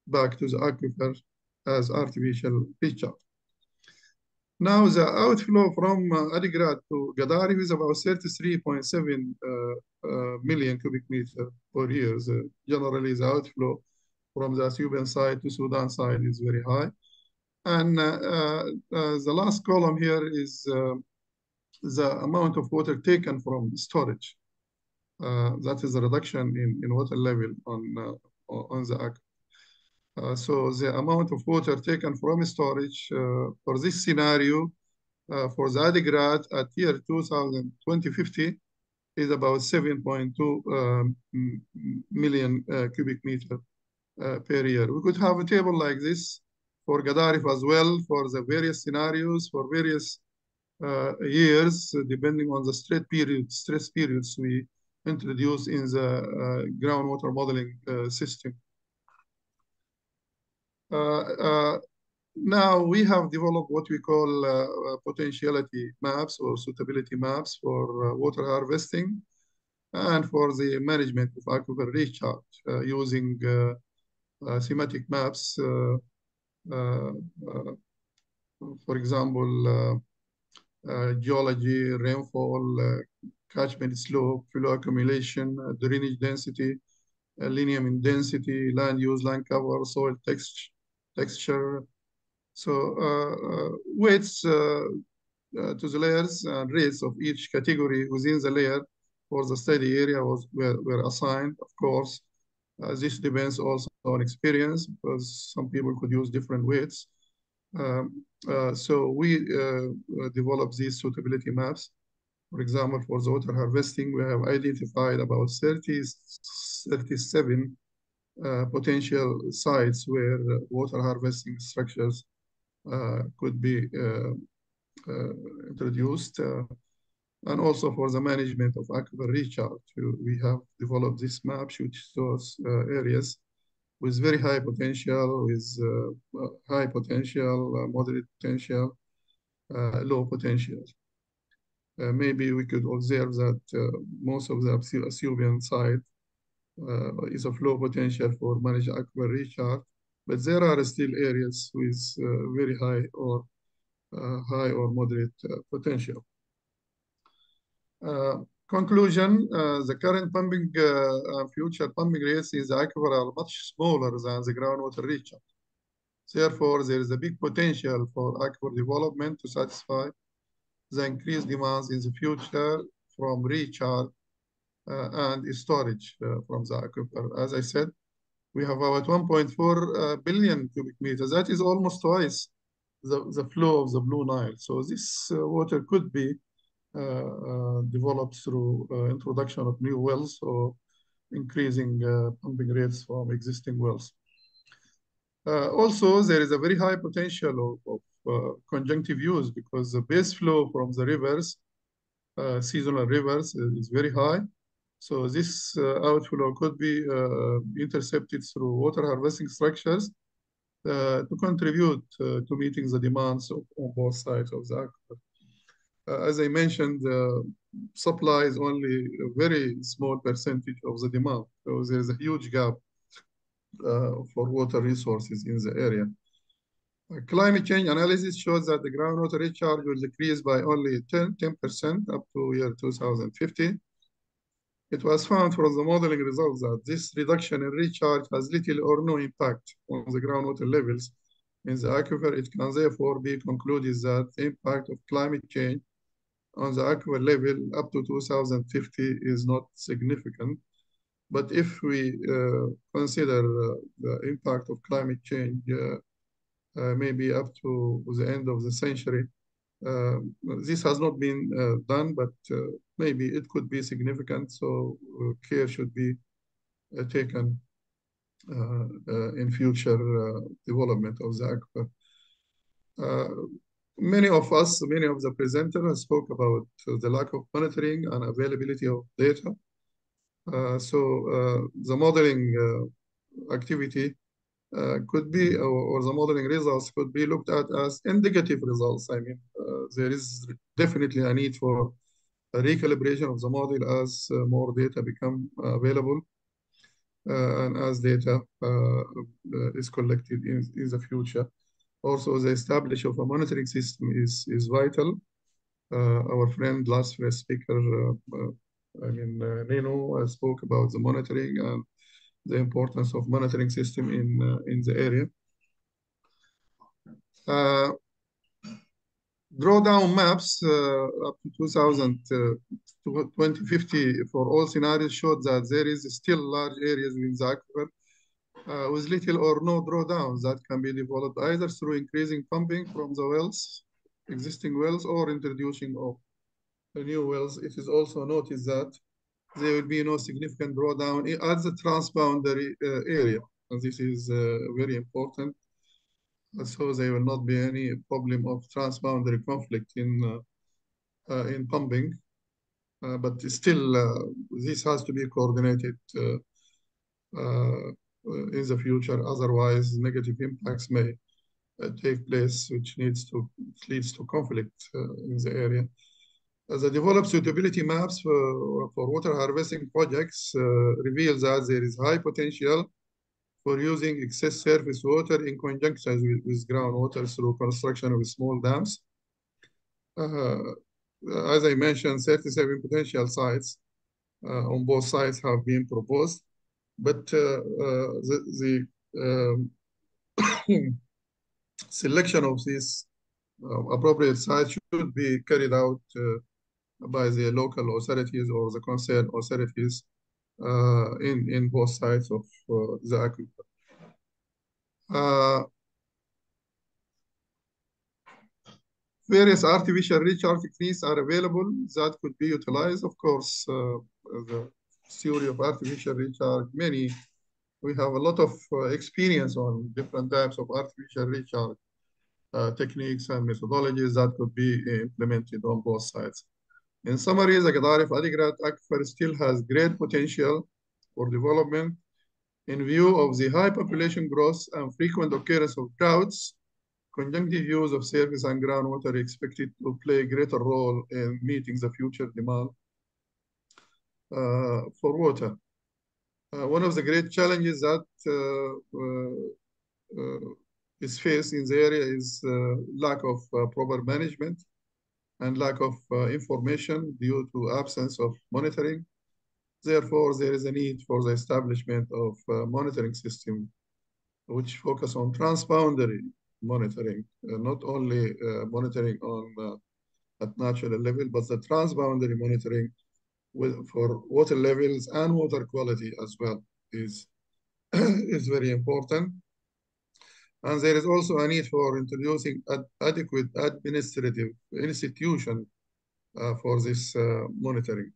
H: back to the aquifer as artificial recharge. Now the outflow from Adigrad to Gadari is about 33.7 million cubic meter per year. Generally, the outflow from the Ethiopian side to Sudan side is very high. And the last column here is the amount of water taken from storage. That is a reduction in water level on the aquifer. So the amount of water taken from storage for this scenario for the Adigrad at year 2050 is about 7.2 million cubic meter per year. We could have a table like this for Gadarif as well, for the various scenarios, for various years, depending on the stress periods we introduce in the groundwater modeling system. Now we have developed what we call potentiality maps or suitability maps for water harvesting and for the management of aquifer recharge using thematic maps. For example, geology, rainfall, catchment slope, flow accumulation, drainage density, lineament density, land use, land cover, soil texture. So weights to the layers and rates of each category within the layer for the study area were assigned, of course. This depends also on experience because some people could use different weights. So we developed these suitability maps. For example, for the water harvesting, we have identified about 37 potential sites where water harvesting structures could be introduced. And also for the management of aquifer recharge, we have developed this map which shows areas with very high potential, with high potential, moderate potential, low potential. Maybe we could observe that most of the Ethiopian side is of low potential for managed aquifer recharge, but there are still areas with very high or moderate potential. Conclusion, the current pumping and future pumping rates in the aquifer are much smaller than the groundwater recharge. Therefore, there is a big potential for aquifer development to satisfy the increased demands in the future from recharge and storage from the aquifer. As I said, we have about 1.4 billion cubic meters. That is almost twice the flow of the Blue Nile. So this water could be developed through introduction of new wells or increasing pumping rates from existing wells. Also, there is a very high potential of conjunctive use because the base flow from the rivers, seasonal rivers, is very high. So this outflow could be intercepted through water harvesting structures to contribute to meeting the demands on both sides of the aquifer. As I mentioned, supply is only a very small percentage of the demand. So there's a huge gap for water resources in the area. Climate change analysis shows that the groundwater recharge will decrease by only 10% up to year 2050. It was found from the modeling results that this reduction in recharge has little or no impact on the groundwater levels in the aquifer. It can therefore be concluded that the impact of climate change on the aquifer level up to 2050 is not significant. But if we consider the impact of climate change maybe up to the end of the century, this has not been done, but maybe it could be significant. So care should be taken in future development of the aquifer. Many of the presenters spoke about the lack of monitoring and availability of data. So the modeling activity could be, or the modeling results could be looked at as indicative results. I mean, there is definitely a need for a recalibration of the model as more data become available and as data is collected in the future. Also, the establishment of a monitoring system is vital. Our friend, last speaker, Nino spoke about the monitoring and the importance of monitoring system in the area. Drawdown maps up to 2050 for all scenarios showed that there is still large areas within the aquifer with little or no drawdowns that can be developed either through increasing pumping from the wells, existing wells, or introducing of new wells. It is also noticed that there will be no significant drawdown at the transboundary area, and this is very important. So there will not be any problem of transboundary conflict in pumping, but still this has to be coordinated in the future. Otherwise, negative impacts may take place, which leads to conflict in the area. The developed suitability maps for water harvesting projects reveal that there is high potential for using excess surface water in conjunction with groundwater through construction of small dams. As I mentioned, 37 potential sites on both sides have been proposed, but the selection of these appropriate sites should be carried out by the local authorities or the concerned authorities in both sides of the aquifer. Various artificial recharge techniques are available that could be utilized. Of course, the theory of artificial recharge, we have a lot of experience on different types of artificial recharge techniques and methodologies that could be implemented on both sides. In summary, the Gadaref Adigrat aquifer still has great potential for development in view of the high population growth and frequent occurrence of droughts. Conjunctive use of surface and groundwater are expected to play a greater role in meeting the future demand for water. One of the great challenges that is faced in the area is lack of proper management and lack of information due to absence of monitoring. Therefore, there is a need for the establishment of a monitoring system which focus on transboundary monitoring, not only monitoring on at natural level, but the transboundary monitoring for water levels and water quality as well is very important. And there is also a need for introducing adequate administrative institution for this monitoring.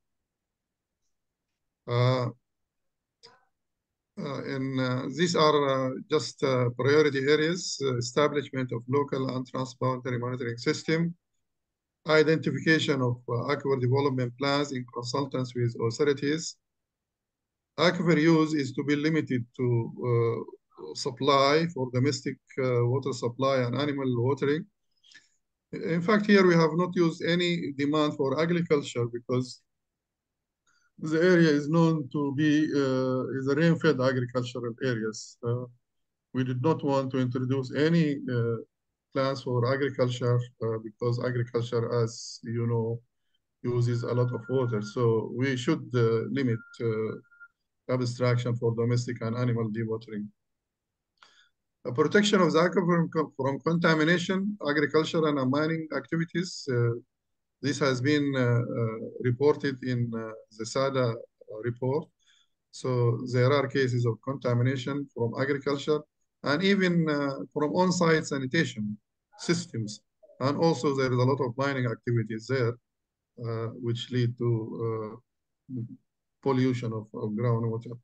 H: These are just priority areas: establishment of local and transboundary monitoring system, identification of aquifer development plans in consultance with authorities. Aquifer use is to be limited to supply for domestic water supply and animal watering. In fact, here we have not used any demand for agriculture because the area is known to be is a rain-fed agricultural areas. We did not want to introduce any plans for agriculture because agriculture, as you know, uses a lot of water. So we should limit abstraction for domestic and animal dewatering. Protection of the aquifer from contamination, agriculture and mining activities. This has been reported in the SADA report. So there are cases of contamination from agriculture and even from on-site sanitation systems. And also there is a lot of mining activities there, which lead to pollution of groundwater.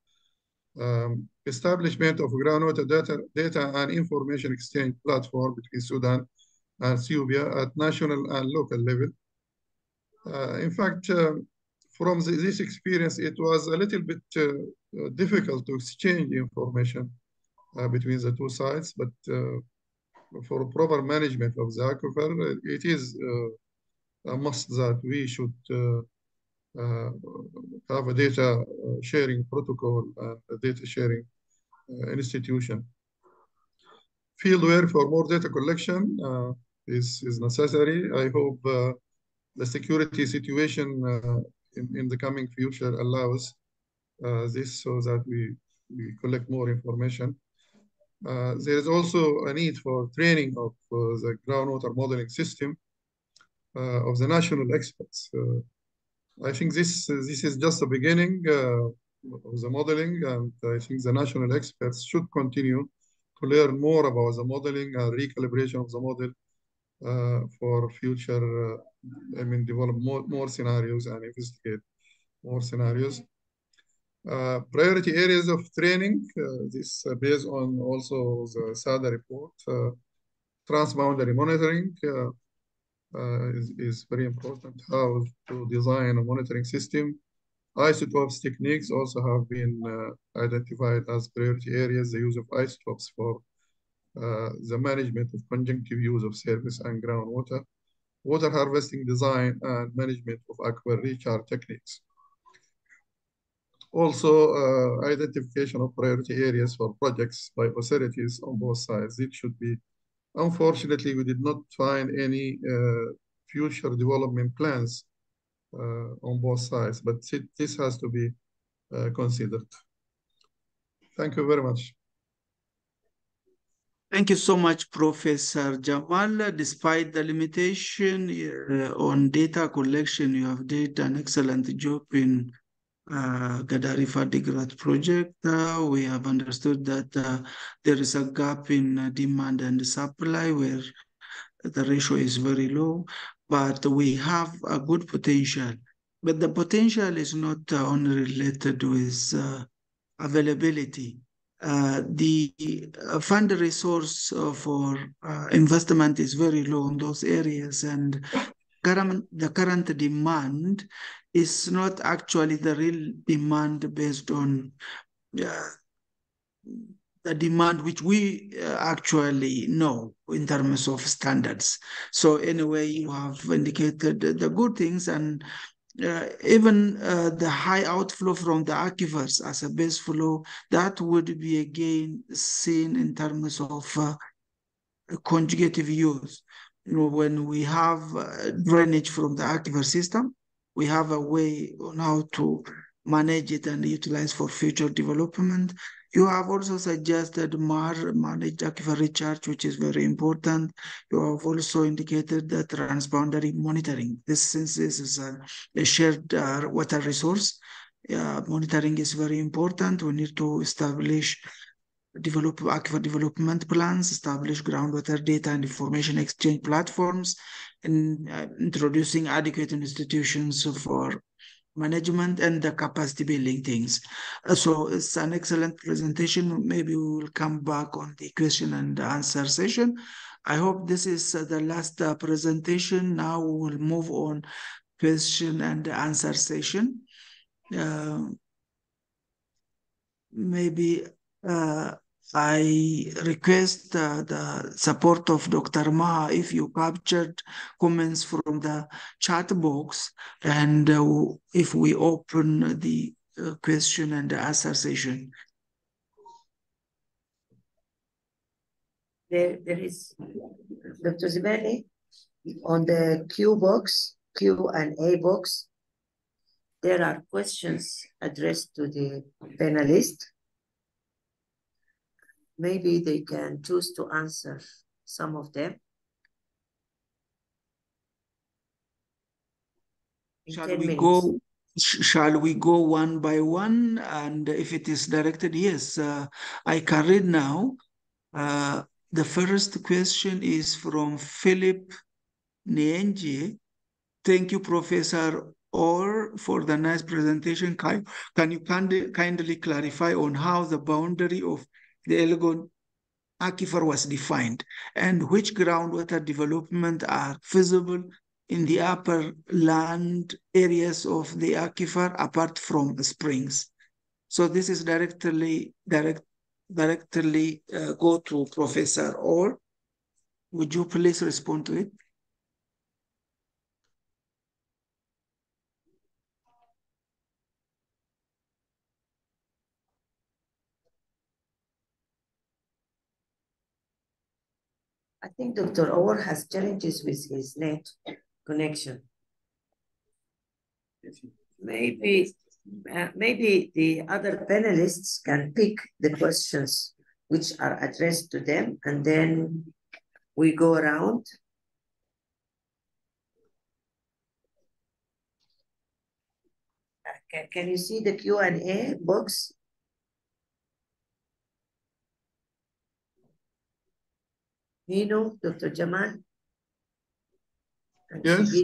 H: Establishment of groundwater data and information exchange platform between Sudan and Ethiopia at national and local level. In fact, from this experience, it was a little bit difficult to exchange information between the two sides, but for proper management of the aquifer, it is a must that we should have a data sharing protocol and a data sharing institution. field work for more data collection is necessary. I hope the security situation in the coming future allows this so that we collect more information. There is also a need for training of the groundwater modeling system of the national experts. I think this is just the beginning of the modeling, and I think the national experts should continue to learn more about the modeling and recalibration of the model for future, develop more scenarios and investigate more scenarios. Priority areas of training, this based on also the SADA report. Transboundary monitoring is very important, how to design a monitoring system. Isotopes techniques also have been identified as priority areas, the use of isotopes for the management of conjunctive use of surface and groundwater, water harvesting design, and management of aquifer recharge techniques. Also, identification of priority areas for projects by authorities on both sides. It should be, unfortunately, we did not find any future development plans on both sides, but this has to be considered. Thank you very much.
B: Thank you so much, Professor Jamal. Despite the limitation on data collection, you have did an excellent job in Gadarifa Digrat project. We have understood that there is a gap in demand and supply where the ratio is very low, but we have a good potential. But the potential is not only related with availability. The fund resource for investment is very low in those areas, and the current demand is not actually the real demand based on the demand which we actually know in terms of standards. So anyway, you have indicated the good things, and even the high outflow from the aquifers as a base flow, that would be again seen in terms of conjugative use. When we have drainage from the aquifer system, we have a way on how to manage it and utilize for future development. You have also suggested managed aquifer recharge, which is very important. You have also indicated the transboundary monitoring. Since this is a shared water resource, monitoring is very important. We need to develop aquifer development plans, establish groundwater data and information exchange platforms, and introducing adequate institutions for management and the capacity building things. So it's an excellent presentation. Maybe we will come back on the question and answer session. I hope this is the last presentation. Now we will move on question and answer session. Maybe I request the support of Dr. Maha if you captured comments from the chat box, and if we open the question and answer session.
A: There is, Dr. Zibani, on the Q&A box, there are questions addressed to the panelists. Maybe they can choose to answer some of them.
B: Shall we go one by one? And if it is directed, yes, I can read now. The first question is from Philip Nienje. Thank you, Professor Orr, for the nice presentation. Can you kindly clarify on how the boundary of the Elgon aquifer was defined, and which groundwater development are feasible in the upper land areas of the aquifer apart from springs? So this is directly go to Professor Orr. Would you please respond to it?
A: I think Dr. Orr has challenges with his net connection. Maybe the other panelists can pick the questions which are addressed to them, and then we go around. Can you see the Q&A box? Nino, Dr. Jamal?
H: Yes.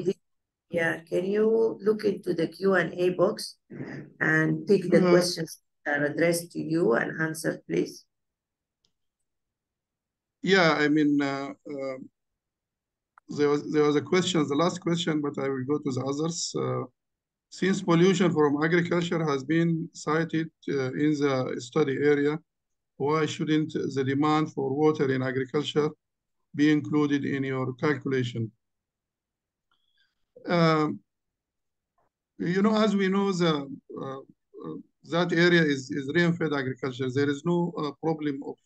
A: Yeah, can you look into the Q&A box and pick the questions that are addressed to you and answer, please?
H: Yeah, I mean, there was a question, the last question, but I will go to the others. Since pollution from agriculture has been cited in the study area, why shouldn't the demand for water in agriculture be included in your calculation? You know, as we know, that area is rain-fed agriculture. There is no problem of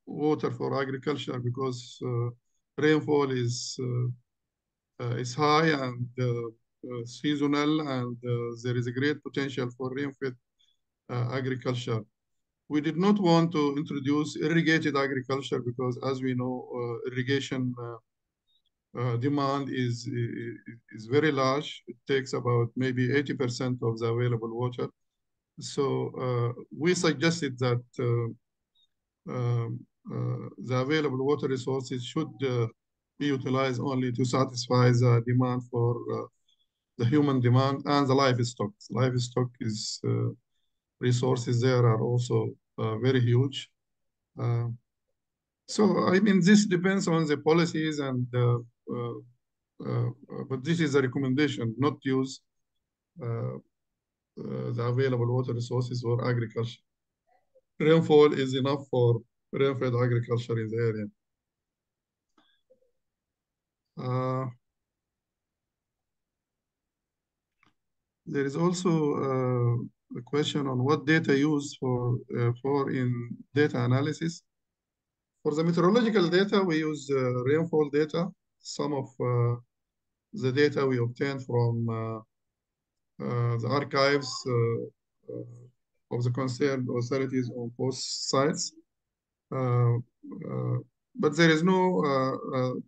H: water for agriculture because rainfall is high and seasonal, and there is a great potential for rain-fed agriculture. We did not want to introduce irrigated agriculture because, as we know, irrigation demand is very large. It takes about maybe 80% of the available water. So we suggested that the available water resources should be utilized only to satisfy the demand for the human demand and the livestock. Livestock is resources there are also very huge. So I mean, this depends on the policies, and but this is a recommendation, not use the available water resources for agriculture. Rainfall is enough for rain-fed agriculture in the area. There is also a question on what data used for in data analysis. For the meteorological data, we use rainfall data. Some of the data we obtained from the archives of the concerned authorities on both sites. But there is no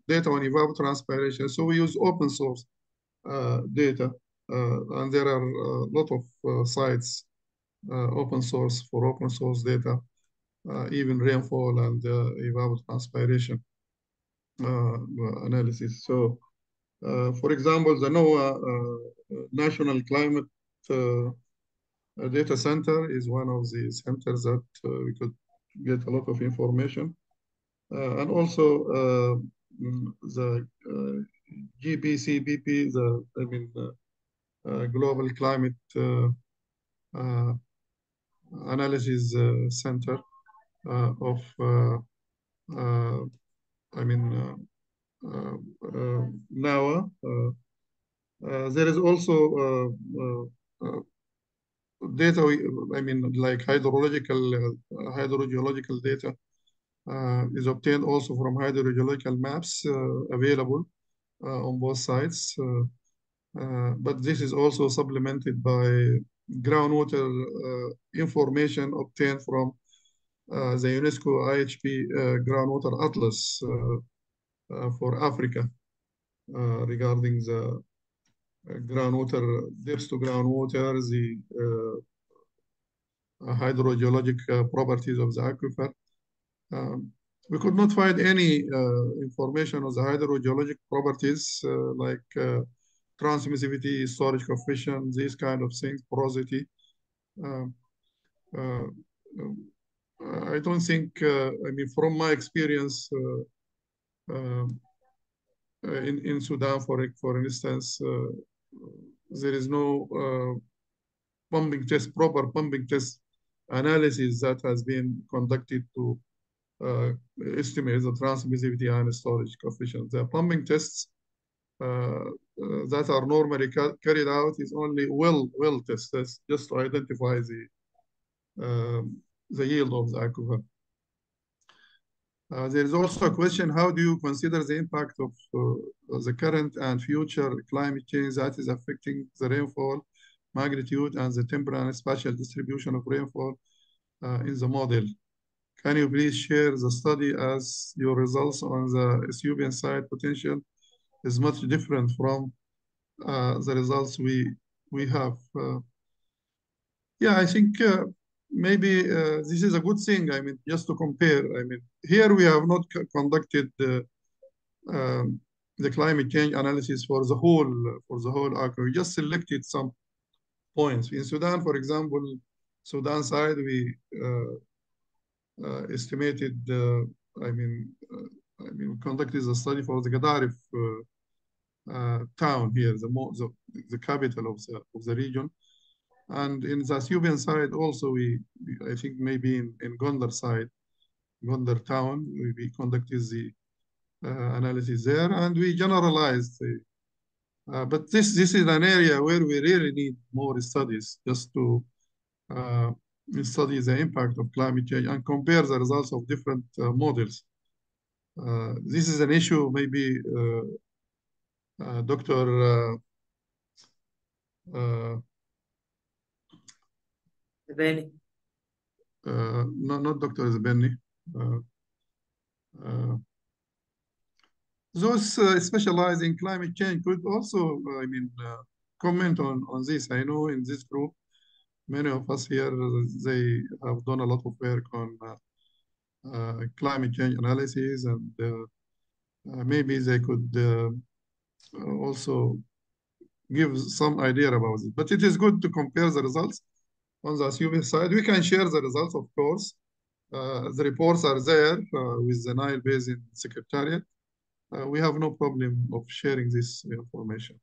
H: data on evapotranspiration, so we use open source data. And there are a lot of sites open source for open source data, even rainfall and evapotranspiration analysis. So, for example, the NOAA National Climate Data Center is one of the centers that we could get a lot of information. And also the GBCBP, Global Climate Analysis Center of NOAA. There is also data, like hydrogeological data is obtained also from hydrogeological maps available on both sites. But this is also supplemented by groundwater information obtained from the UNESCO IHP Groundwater Atlas for Africa regarding the groundwater, depths to groundwater, the hydrogeologic properties of the aquifer. We could not find any information on the hydrogeologic properties like transmissivity, storage coefficient, these kind of things, porosity. I don't think, from my experience in Sudan, for instance, there is no proper pumping test analysis that has been conducted to estimate the transmissivity and storage coefficient. The pumping tests that are normally carried out is only well tests, just to identify the yield of the aquifer. There is also a question, how do you consider the impact of the current and future climate change that is affecting the rainfall magnitude and the temporal and spatial distribution of rainfall in the model? Can you please share the study as your results on the Ethiopian side potential is much different from the results we have? Yeah, I think maybe this is a good thing. I mean, just to compare. I mean, here we have not conducted the climate change analysis for the whole arc. We just selected some points. In Sudan, for example, Sudan side, we estimated. I mean, we conducted a study for the Gadaref town here, the capital of the region. And in the Ethiopian side also, I think maybe in Gondar side, Gondar town, we conducted the analysis there, and we generalized. But this is an area where we really need more studies just to study the impact of climate change and compare the results of different models. This is an issue maybe Dr.
A: Zebeni.
H: Not Dr. Zebeni. Those specialized in climate change could also, comment on this. I know in this group, many of us here, they have done a lot of work on climate change analysis, and maybe they could also give some idea about it. But it is good to compare the results on the Ethiopian side. We can share the results, of course. The reports are there with the Nile Basin Secretariat. We have no problem of sharing this information.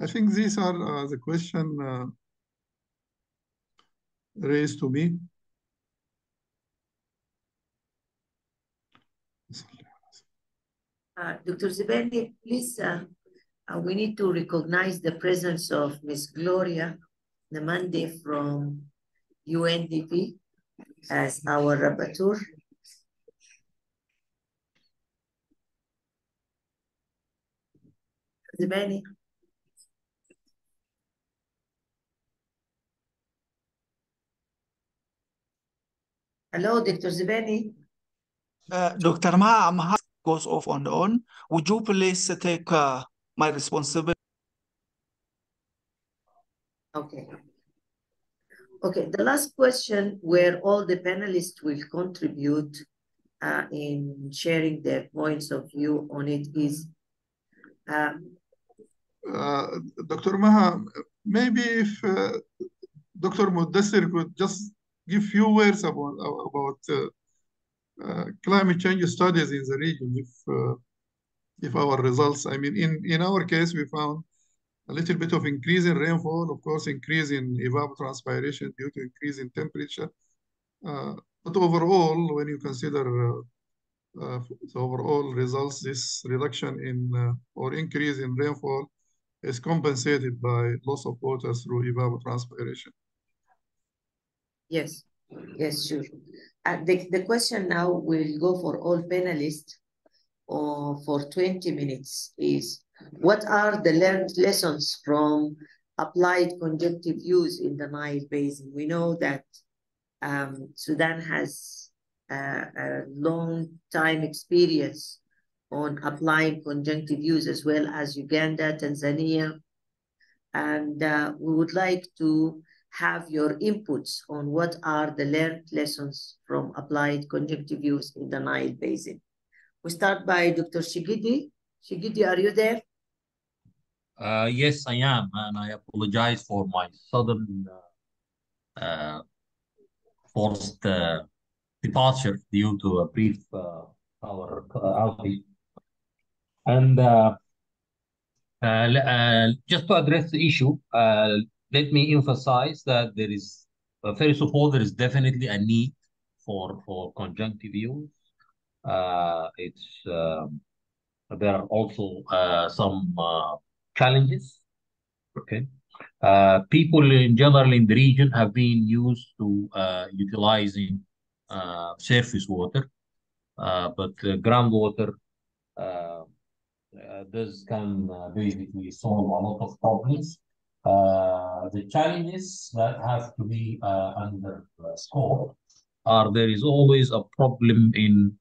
H: I think these are the questions raised to me.
A: Dr. Zebeni, please, we need to recognize the presence of Ms. Gloria Namande from UNDP as our rapporteur. Zebeni. Hello, Dr. Zebeni.
I: Dr. Maha, goes off on the on. Would you please take my responsibility?
A: Okay. Okay, the last question where all the panelists will contribute in sharing their points of view on it is
H: Dr. Maha, maybe if Dr. Mudassir could just give few words about climate change studies in the region. If our results, I mean, in our case, we found a little bit of increase in rainfall, of course, increase in evapotranspiration due to increase in temperature. But overall, when you consider the overall results, this reduction in or increase in rainfall is compensated by loss of water through evapotranspiration.
A: Yes, yes, sure. The question now will go for all panelists for 20 minutes is, what are the learned lessons from applied conjunctive use in the Nile Basin? We know that Sudan has a long time experience on applying conjunctive use, as well as Uganda, Tanzania. And we would like to have your inputs on what are the learned lessons from applied conjunctive use in the Nile Basin. We start by Dr. Shigidi. Shigidi, are you there?
D: Yes, I am, and I apologize for my sudden forced departure due to a brief power outage. And just to address the issue, let me emphasize that there is, first of all, there is definitely a need for conjunctive use. There are also some challenges. Okay, people in general in the region have been used to utilizing surface water but groundwater can basically solve a lot of problems. The challenges that have to be under scope are there is always a problem in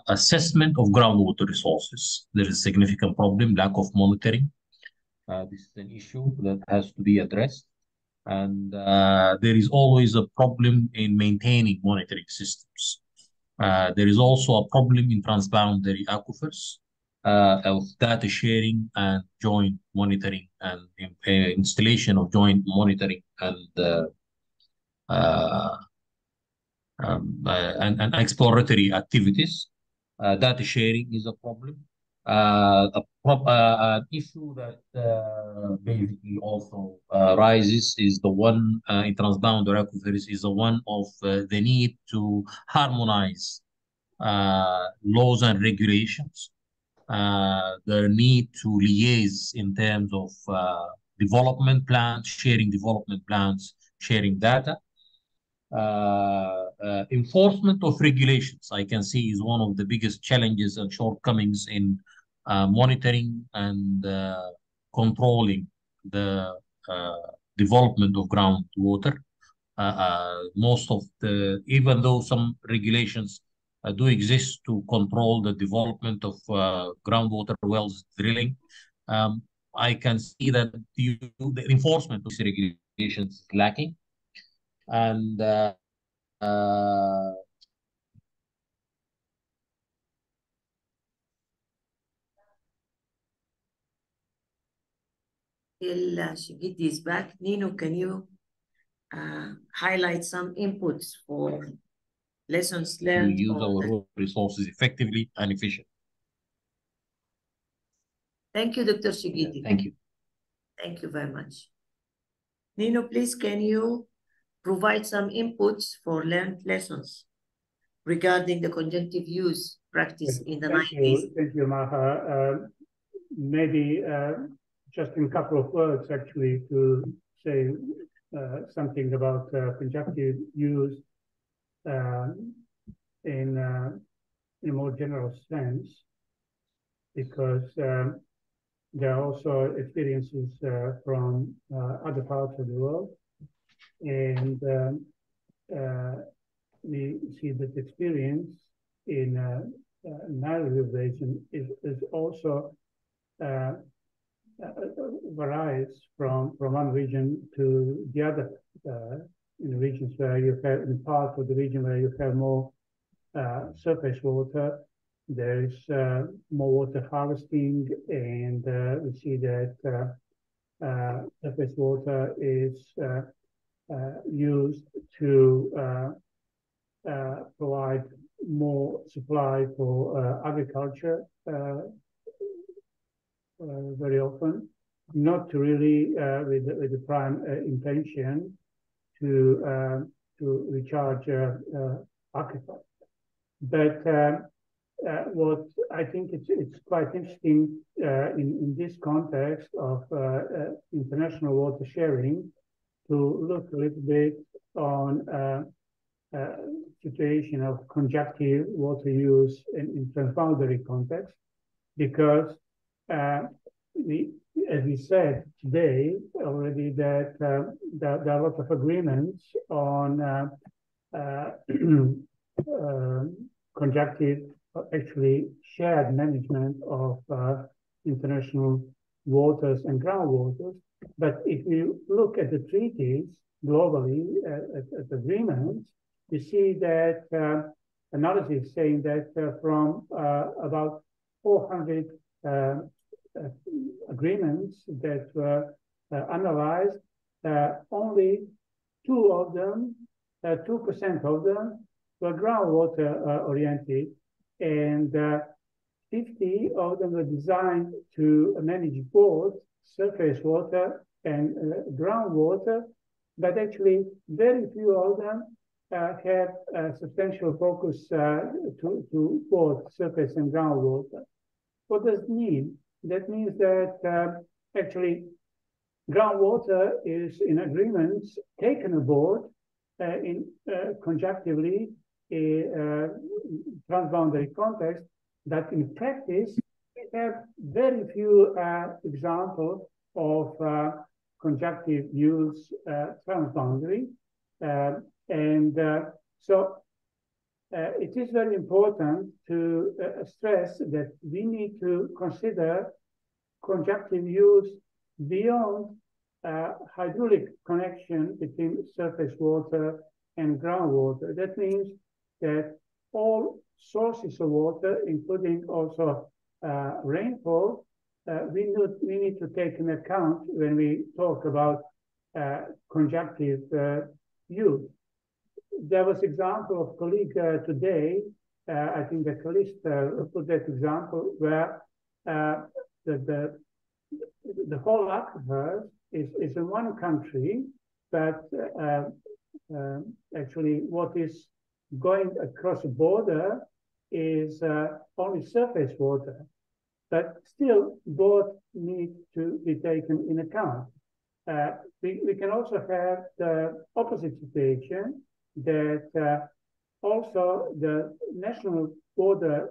D: assessment of groundwater resources. There is a significant problem, lack of monitoring. This is an issue that has to be addressed. And there is always a problem in maintaining monitoring systems. There is also a problem in transboundary aquifers of data sharing and joint monitoring and installation of joint monitoring and exploratory activities. Data sharing is a problem. An issue that basically also rises is the one in transboundary aquifers is the one of the need to harmonize laws and regulations, the need to liaise in terms of development plans, sharing development plans, sharing data. Enforcement of regulations, I can see, is one of the biggest challenges and shortcomings in monitoring and controlling the development of groundwater. Most of even though some regulations do exist to control the development of groundwater wells drilling, I can see that the enforcement of these regulations is lacking. And
A: Shigiti is back. Nino, can you highlight some inputs for lessons learned?
D: To use our resources effectively and efficiently.
A: Thank you, Dr. Shigiti.
D: Thank you.
A: Thank you very much. Nino, please, can you provide some inputs for learned lessons regarding the conjunctive use practice in the 90s?
F: Thank you, Maha. Maybe just in a couple of words, actually, to say something about conjunctive use in a more general sense, because there are also experiences from other parts of the world. And we see that experience in Nile Basin is also varies from one region to the other. In regions where you have, in part of the region where you have more surface water, there is more water harvesting, and we see that surface water is used to provide more supply for agriculture very often, not really with the prime intention to recharge aquifers. But what I think it's quite interesting in this context of international water sharing to look a little bit on situation of conjunctive water use in transboundary context, because as we said today already, that there are a lot of agreements on conjunctive, actually shared management of international waters and groundwaters. But if you look at the treaties globally, at agreements, you see that analysis saying that from about 400 agreements that were analyzed, only 2% of them were groundwater oriented, and 50 of them were designed to manage both surface water and groundwater, but actually very few of them have a substantial focus to both surface and groundwater. What does it mean? That means that actually groundwater is in agreements taken aboard in conjunctively transboundary context, that in practice, we have very few examples of conjunctive use transboundary. So it is very important to stress that we need to consider conjunctive use beyond hydraulic connection between surface water and groundwater. That means that all sources of water, including also rainfall, we need to take into account when we talk about conjunctive use. There was example of colleague today, I think the colleague put that example where the whole aquifer is in one country, but actually what is going across the border is only surface water. But still, both need to be taken in account. We can also have the opposite situation, that also the national border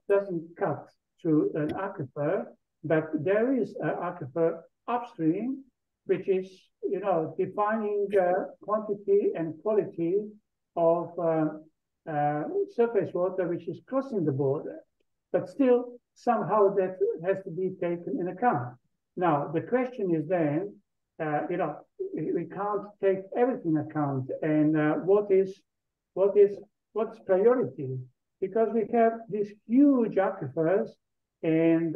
F: doesn't cut through an aquifer, but there is an aquifer upstream, which is, defining the quantity and quality of surface water which is crossing the border. But still, somehow that has to be taken in account. Now, the question is then, we can't take everything into account, and what's priority? Because we have these huge aquifers, and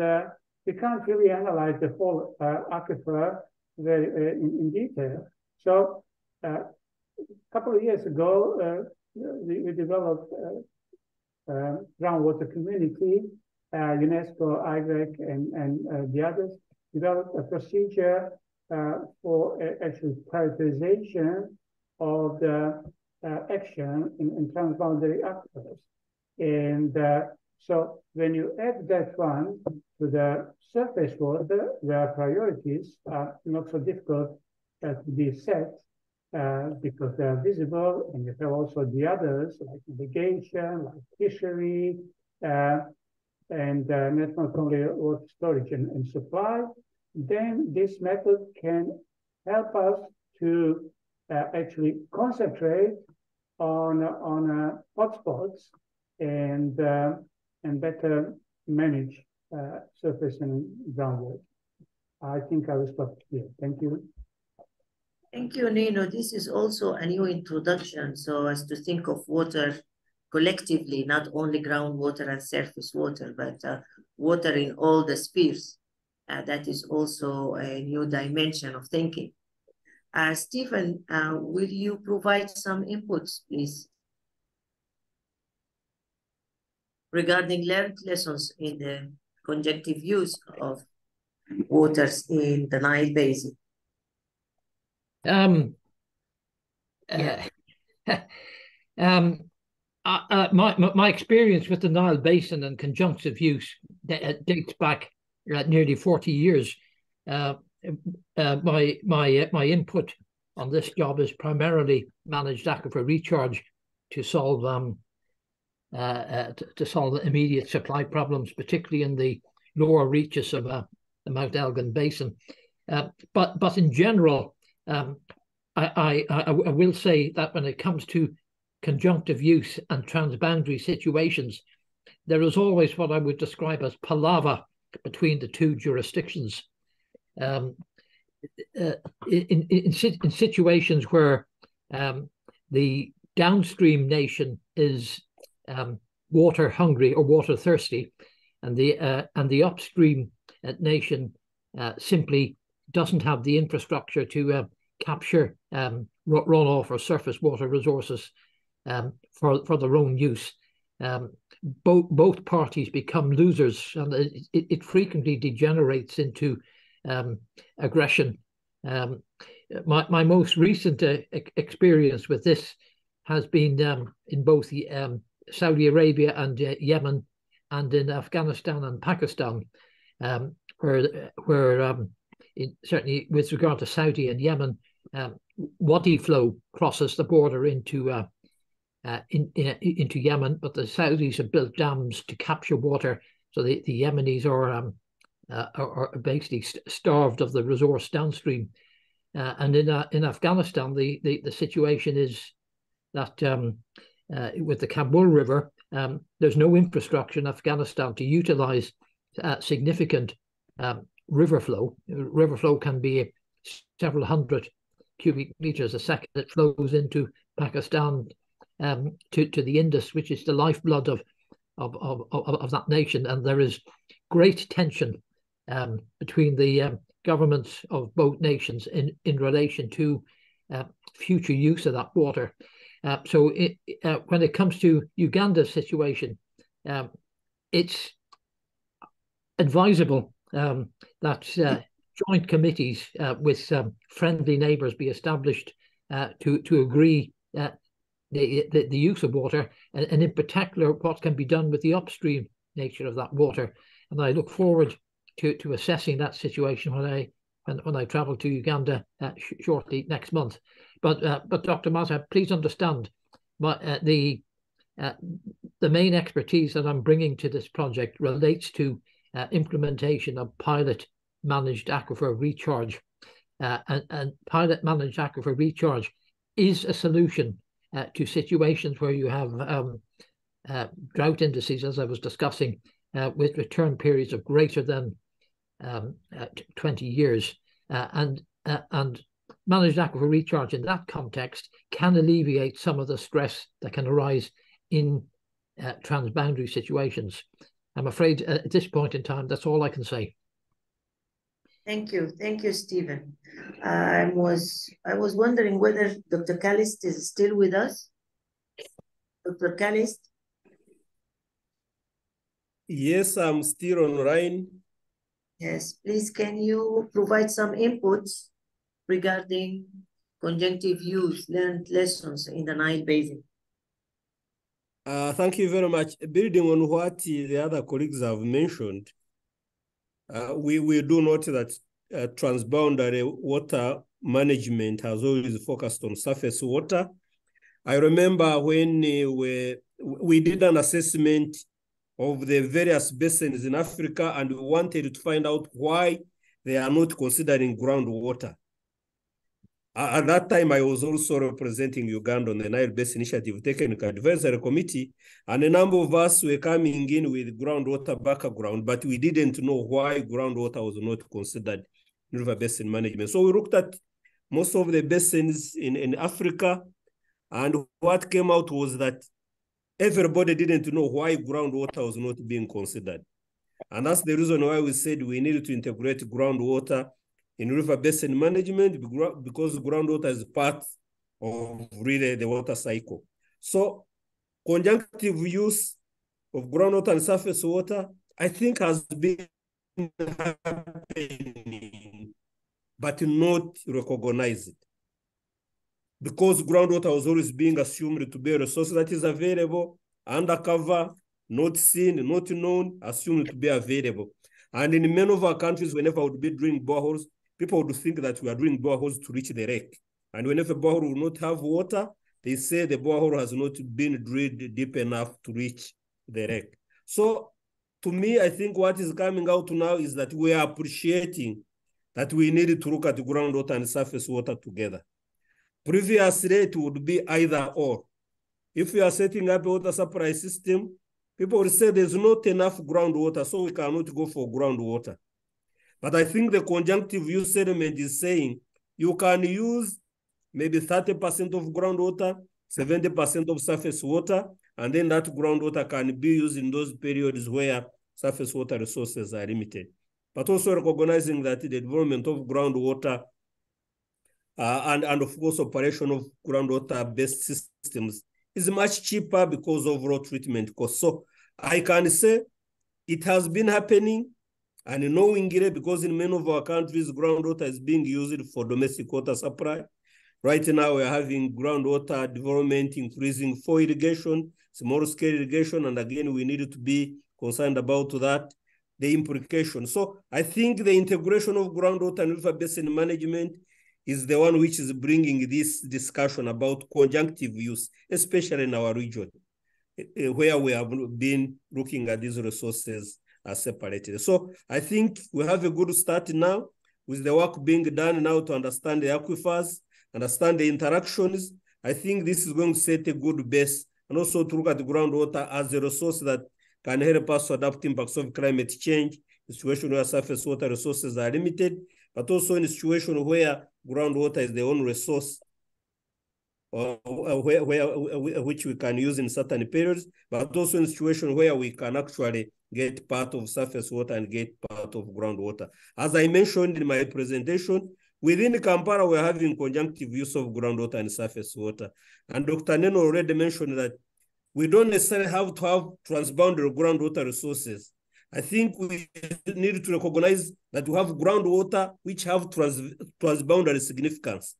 F: we can't really analyze the whole aquifer very in detail. So, a couple of years ago, we developed groundwater community, UNESCO, IGREC, and the others developed a procedure for actually prioritization of the action in transboundary aquifers. And so when you add that one to the surface water, where priorities are not so difficult to be set because they are visible, and you have also the others like irrigation, like fishery, and not only water storage and supply, then this method can help us to actually concentrate on hotspots and better manage surface and groundwater. I think I will stop here. Thank you.
A: Thank you, Nino. This is also a new introduction, so as to think of water collectively, not only groundwater and surface water, but water in all the spheres. That is also a new dimension of thinking. Stephen, will you provide some inputs, please, regarding learned lessons in the conjunctive use of waters in the Nile Basin?
G: My experience with the Nile Basin and conjunctive use dates back nearly 40 years. My input on this job is primarily managed aquifer recharge to solve immediate supply problems, particularly in the lower reaches of the Mount Elgin Basin. But in general, I will say that when it comes to conjunctive use and transboundary situations, there is always what I would describe as palaver between the two jurisdictions. In situations where the downstream nation is water hungry or water thirsty, and the upstream nation simply doesn't have the infrastructure to capture runoff or surface water resources for their own use. Both parties become losers, and it frequently degenerates into aggression. My most recent experience with this has been in both Saudi Arabia and Yemen, and in Afghanistan and Pakistan, where certainly with regard to Saudi and Yemen, wadi flow crosses the border into into Yemen, but the Saudis have built dams to capture water, so the Yemenis are basically starved of the resource downstream. And in Afghanistan, the situation is that with the Kabul River, there's no infrastructure in Afghanistan to utilize significant river flow. River flow can be several hundred cubic meters a second that flows into Pakistan to the Indus, which is the lifeblood of that nation. And there is great tension between the governments of both nations in relation to future use of that water. So when it comes to Uganda's situation, it's advisable that joint committees with friendly neighbours be established to agree the use of water, and in particular what can be done with the upstream nature of that water. And I look forward to assessing that situation when I travel to Uganda shortly next month. But Dr. Mata, please understand, the main expertise that I'm bringing to this project relates to implementation of pilot managed aquifer recharge, and pilot managed aquifer recharge is a solution to situations where you have drought indices, as I was discussing, with return periods of greater than 20 years, and managed aquifer recharge in that context can alleviate some of the stress that can arise in transboundary situations. I'm afraid at this point in time, that's all I can say.
A: Thank you, Stephen. I was wondering whether Dr. Callist is still with us. Dr. Callist?
C: Yes, I'm still online.
A: Yes, please, can you provide some inputs regarding conjunctive use, learned lessons in the Nile Basin?
C: Thank you very much. Building on what the other colleagues have mentioned, we do note that transboundary water management has always focused on surface water. I remember when we did an assessment of the various basins in Africa, and we wanted to find out why they are not considering groundwater. At that time, I was also representing Uganda on the Nile Basin Initiative Technical Advisory Committee, and a number of us were coming in with groundwater background, but we didn't know why groundwater was not considered in river basin management. So we looked at most of the basins in Africa, and what came out was that everybody didn't know why groundwater was not being considered. And that's the reason why we said we needed to integrate groundwater in river basin management, because groundwater is part of really the water cycle. So conjunctive use of groundwater and surface water, I think, has been happening, but not recognized. Because groundwater was always being assumed to be a resource that is available, undercover, not seen, not known, assumed to be available. And in many of our countries, whenever we would be drilling boreholes, people would think that we are drilling boreholes to reach the lake. And whenever a borehole will not have water, they say the borehole has not been drilled deep enough to reach the lake. So to me, I think what is coming out now is that we are appreciating that we need to look at groundwater and surface water together. Previously, it would be either or. If we are setting up a water supply system, people will say there's not enough groundwater, so we cannot go for groundwater. But I think the conjunctive use settlement is saying you can use maybe 30% of groundwater, 70% of surface water, and then that groundwater can be used in those periods where surface water resources are limited. But also recognizing that the development of groundwater and of course operation of groundwater-based systems is much cheaper because of raw treatment costs. So I can say it has been happening, and knowingly, because in many of our countries, groundwater is being used for domestic water supply. Right now, we're having groundwater development increasing for irrigation, small-scale irrigation, and again, we need to be concerned about that, the implication. So I think the integration of groundwater and river basin management is the one which is bringing this discussion about conjunctive use, especially in our region, where we have been looking at these resources as separated. So I think we have a good start now with the work being done now to understand the aquifers, understand the interactions. I think this is going to set a good base, and also to look at the groundwater as a resource that can help us to adapt impacts of climate change, a situation where surface water resources are limited, but also in a situation where groundwater is the only resource which we can use in certain periods, but also in a situation where we can actually get part of surface water and get part of groundwater. As I mentioned in my presentation, within Kampala, we're having conjunctive use of groundwater and surface water. And Dr. Neno already mentioned that we don't necessarily have to have transboundary groundwater resources. I think we need to recognize that we have groundwater which have transboundary significance.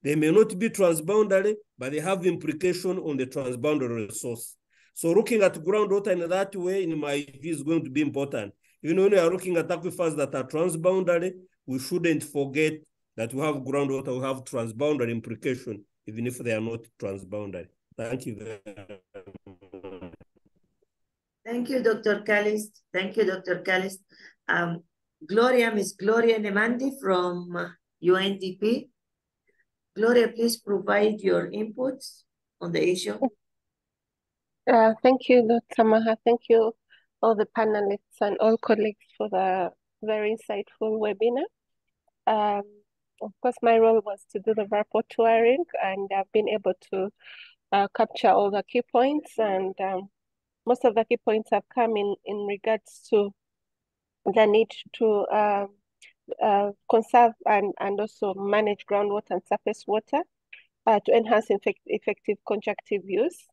C: They may not be transboundary, but they have implication on the transboundary resource. So looking at groundwater in that way, in my view, is going to be important. Even when we are looking at aquifers that are transboundary, we shouldn't forget that we have groundwater, we have transboundary implication, even if they are not transboundary. Thank you very much.
A: Thank you, Dr. Calist. Thank you, Dr. Calist. Miss Gloria Nemandi from UNDP. Gloria, please provide your inputs on the issue.
J: Thank you, Dr. Maha. Thank you, all the panelists and all colleagues for the very insightful webinar. Of course, my role was to do the rapporteuring, and I've been able to capture all the key points, and most of the key points have come in regards to the need to conserve and also manage groundwater and surface water to enhance effective conjunctive use.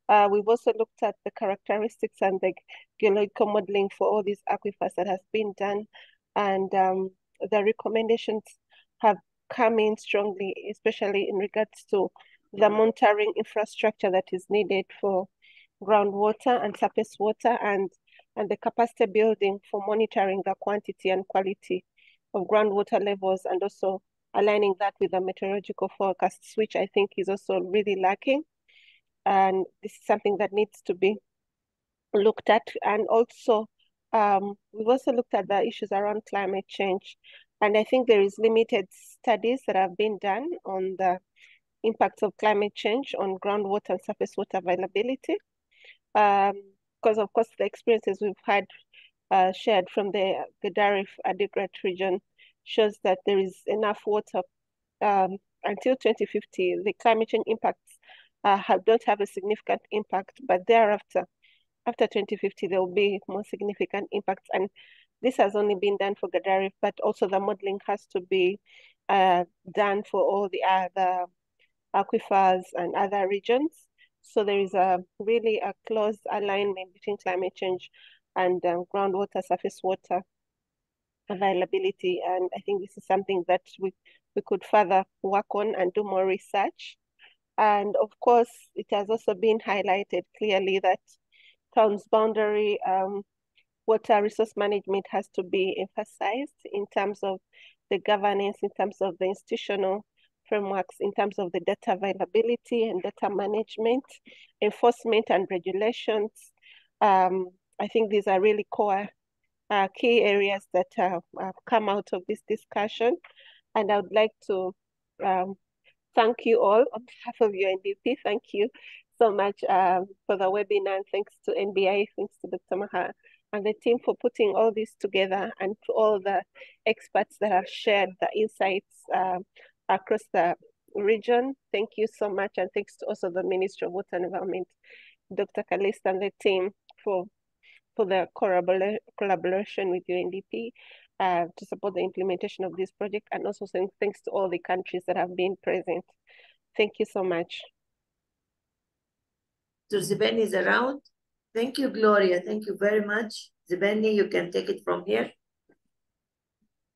J: We've also looked at the characteristics and the geological modeling for all these aquifers that has been done, and the recommendations have come in strongly, especially in regards to the monitoring infrastructure that is needed for groundwater and surface water, and the capacity building for monitoring the quantity and quality of groundwater levels, and also aligning that with the meteorological forecasts, which I think is also really lacking. And this is something that needs to be looked at. And also, we've also looked at the issues around climate change. And I think there is limited studies that have been done on the impacts of climate change on groundwater and surface water availability. Because of course, the experiences we've had shared from the Gedaref Adigrat region shows that there is enough water until 2050. The climate change impacts don't have a significant impact, but thereafter, after 2050, there will be more significant impacts. And this has only been done for Gedaref, but also the modeling has to be done for all the other aquifers and other regions. So there is really a close alignment between climate change and groundwater, surface water availability. And I think this is something that we could further work on and do more research. And of course, it has also been highlighted clearly that transboundary water resource management has to be emphasized in terms of the governance, in terms of the institutional frameworks, in terms of the data availability and data management, enforcement and regulations. I think these are really core key areas that have come out of this discussion. And I would like to thank you all on behalf of UNDP. Thank you so much for the webinar. And thanks to NBI, thanks to Dr. Maha and the team for putting all this together, and to all the experts that have shared the insights across the region. Thank you so much. And thanks to also the Ministry of Water and Environment, Dr. Calist and the team for the collaboration with UNDP to support the implementation of this project, and also saying thanks to all the countries that have been present. Thank you so much.
A: So Zebeni is around. Thank you, Gloria. Thank you very much. Zebeni, you can take it from here.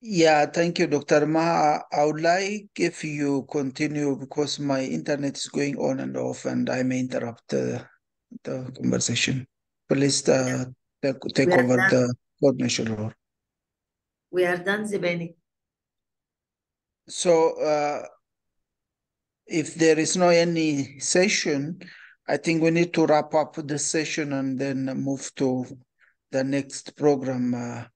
B: Yeah, thank you, Dr. Maha. I would like if you continue, because my internet is going on and off and I may interrupt the conversation. Please take over the coordination role.
A: We are done, Zebeni.
B: So if there is no any session, I think we need to wrap up the session and then move to the next program.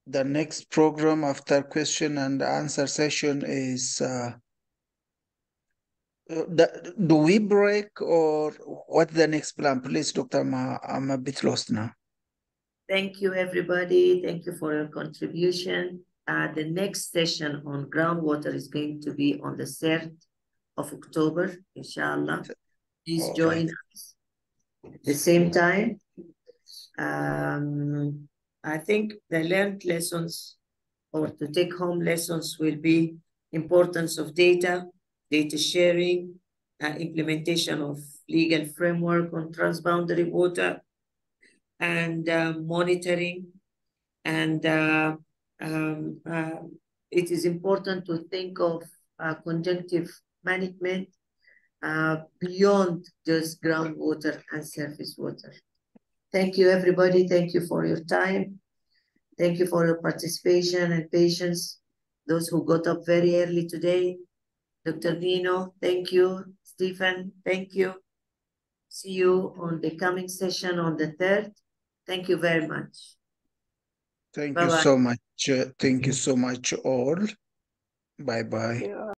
B: The next program after question and answer session is, do we break or what's the next plan? Please, Dr. Ma, I'm a bit lost now.
A: Thank you, everybody. Thank you for your contribution. The next session on groundwater is going to be on the 3rd of October, inshallah. Please join us at the same time. I think the learned lessons or the take-home lessons will be importance of data sharing, implementation of legal framework on transboundary water, and monitoring. And it is important to think of conjunctive management beyond just groundwater and surface water. Thank you, everybody. Thank you for your time. Thank you for your participation and patience. Those who got up very early today. Dr. Nino, thank you. Stephen, thank you. See you on the coming session on the 3rd. Thank you very much.
B: Thank you so much. Thank you so much all. Bye-bye.